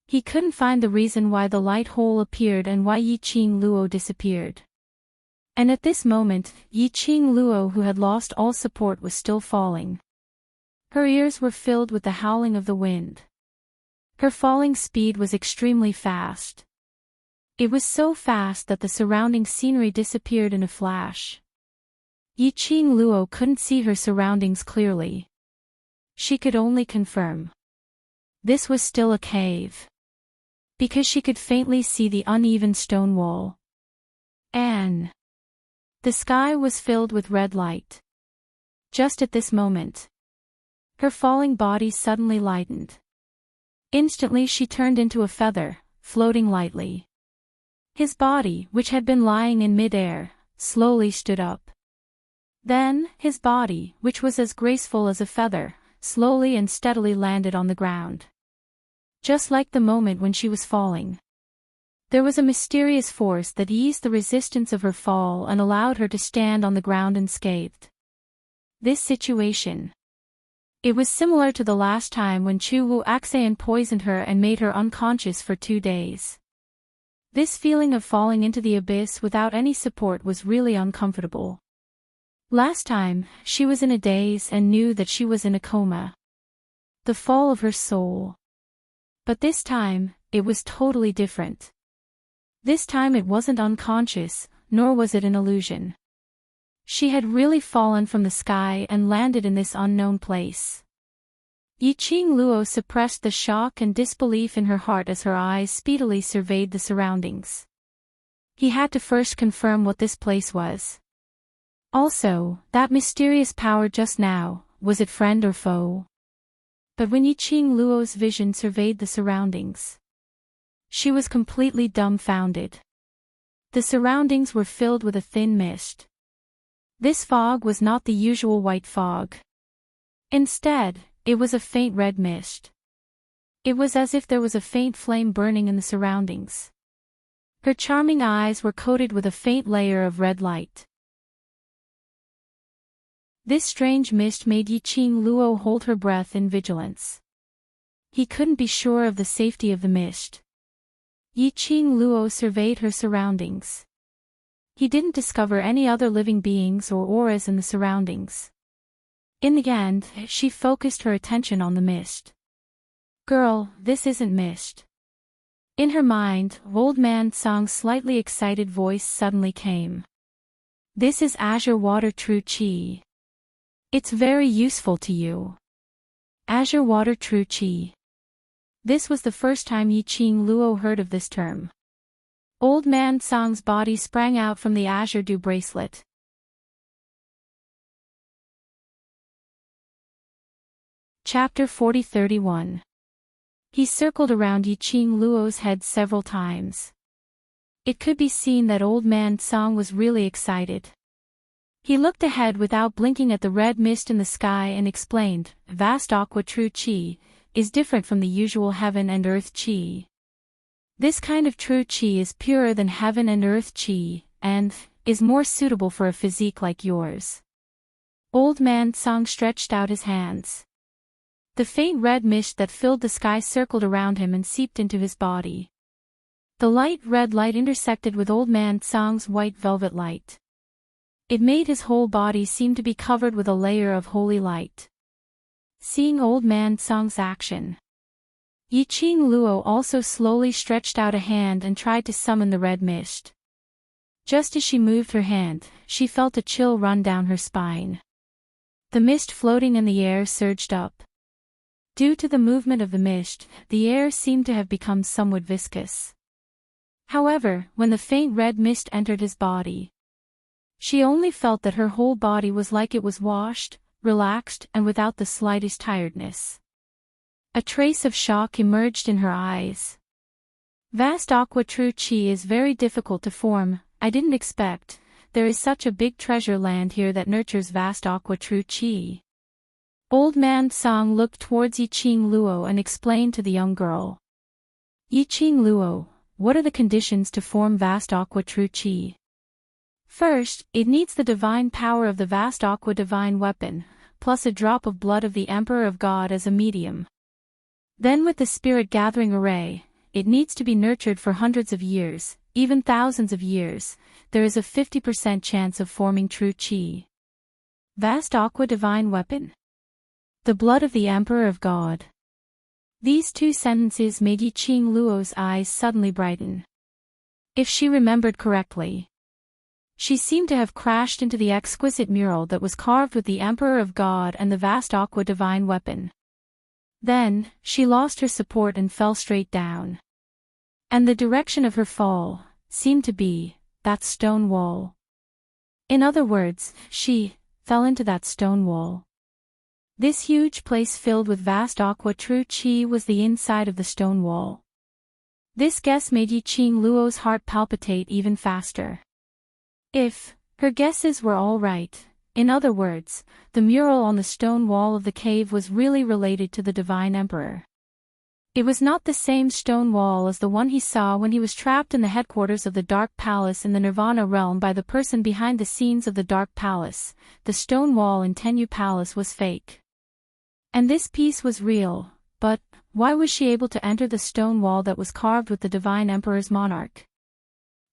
He couldn't find the reason why the light hole appeared and why Yi Qing Luo disappeared. And at this moment, Yi Qing Luo, who had lost all support, was still falling. Her ears were filled with the howling of the wind. Her falling speed was extremely fast. It was so fast that the surrounding scenery disappeared in a flash. Yiqing Luo couldn't see her surroundings clearly. She could only confirm. This was still a cave. Because she could faintly see the uneven stone wall. And the sky was filled with red light. Just at this moment, her falling body suddenly lightened. Instantly she turned into a feather, floating lightly. His body, which had been lying in mid-air, slowly stood up. Then, his body, which was as graceful as a feather, slowly and steadily landed on the ground. Just like the moment when she was falling. There was a mysterious force that eased the resistance of her fall and allowed her to stand on the ground unscathed. This situation. It was similar to the last time when Chu Wu Axean poisoned her and made her unconscious for 2 days. This feeling of falling into the abyss without any support was really uncomfortable. Last time, she was in a daze and knew that she was in a coma. The fall of her soul. But this time, it was totally different. This time it wasn't unconscious, nor was it an illusion. She had really fallen from the sky and landed in this unknown place. Yiqing Luo suppressed the shock and disbelief in her heart as her eyes speedily surveyed the surroundings. He had to first confirm what this place was. Also, that mysterious power just now, was it friend or foe? But when Yiqing Luo's vision surveyed the surroundings, she was completely dumbfounded. The surroundings were filled with a thin mist. This fog was not the usual white fog. Instead, it was a faint red mist. It was as if there was a faint flame burning in the surroundings. Her charming eyes were coated with a faint layer of red light. This strange mist made Yiqing Luo hold her breath in vigilance. He couldn't be sure of the safety of the mist. Yiqing Luo surveyed her surroundings. He didn't discover any other living beings or auras in the surroundings. In the end, she focused her attention on the mist. Girl, this isn't mist. In her mind, old man Song's slightly excited voice suddenly came. This is azure water true qi. It's very useful to you. Azure water true qi. This was the first time Yiqing Luo heard of this term. Old man Song's body sprang out from the azure dew bracelet. Chapter 40-31. He circled around Yiqing Luo's head several times. It could be seen that old man Song was really excited. He looked ahead without blinking at the red mist in the sky and explained, vast aqua true qi, is different from the usual heaven and earth qi. This kind of true qi is purer than heaven and earth qi, and is more suitable for a physique like yours. Old man Song stretched out his hands. The faint red mist that filled the sky circled around him and seeped into his body. The light red light intersected with old man Song's white velvet light. It made his whole body seem to be covered with a layer of holy light. Seeing old man Song's action, Yiqing Luo also slowly stretched out a hand and tried to summon the red mist. Just as she moved her hand, she felt a chill run down her spine. The mist floating in the air surged up. Due to the movement of the mist, the air seemed to have become somewhat viscous. However, when the faint red mist entered his body, she only felt that her whole body was like it was washed, relaxed and without the slightest tiredness. A trace of shock emerged in her eyes. Vast aqua true qi is very difficult to form, I didn't expect. There is such a big treasure land here that nurtures vast aqua true qi. Old man Song looked towards Yiqing Luo and explained to the young girl. Yiqing Luo, what are the conditions to form vast aqua true qi? First, it needs the divine power of the vast aqua divine weapon, plus a drop of blood of the Emperor of God as a medium. Then with the spirit gathering array, it needs to be nurtured for hundreds of years, even thousands of years. There is a 50% chance of forming true qi. Vast aqua divine weapon? The blood of the Emperor of God. These two sentences made Yi Qing Luo's eyes suddenly brighten. If she remembered correctly, she seemed to have crashed into the exquisite mural that was carved with the Emperor of God and the vast aqua divine weapon. Then, she lost her support and fell straight down. And the direction of her fall seemed to be that stone wall. In other words, she fell into that stone wall. This huge place filled with vast aqua true chi was the inside of the stone wall. This guess made Yi Qing Luo's heart palpitate even faster. If her guesses were all right, in other words, the mural on the stone wall of the cave was really related to the Divine Emperor. It was not the same stone wall as the one he saw when he was trapped in the headquarters of the Dark Palace in the Nirvana realm by the person behind the scenes of the Dark Palace. The stone wall in Tenyu Palace was fake. And this piece was real, but why was she able to enter the stone wall that was carved with the Divine Emperor's monarch?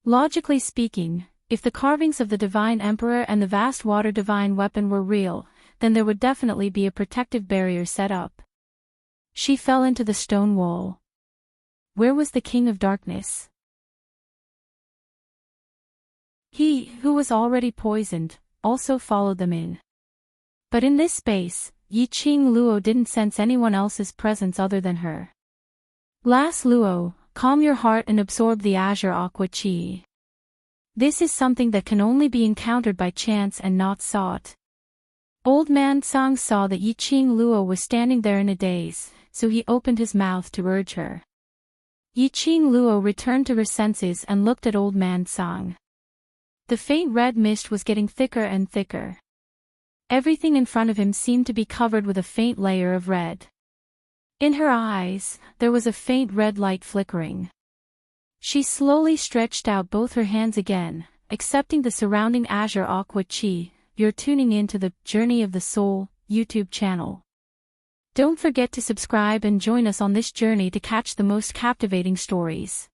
Logically speaking, if the carvings of the Divine Emperor and the vast water divine weapon were real, then there would definitely be a protective barrier set up. She fell into the stone wall. Where was the King of Darkness? He, who was already poisoned, also followed them in. But in this space, Yi Qing Luo didn't sense anyone else's presence other than her. Last Luo, calm your heart and absorb the azure aqua chi. This is something that can only be encountered by chance and not sought. Old man Song saw that Yi Qing Luo was standing there in a daze, so he opened his mouth to urge her. Yi Qing Luo returned to her senses and looked at old man Song. The faint red mist was getting thicker and thicker. Everything in front of him seemed to be covered with a faint layer of red. In her eyes, there was a faint red light flickering. She slowly stretched out both her hands again, accepting the surrounding azure aqua chi. You're tuning in to the Journey of the Soul YouTube channel. Don't forget to subscribe and join us on this journey to catch the most captivating stories.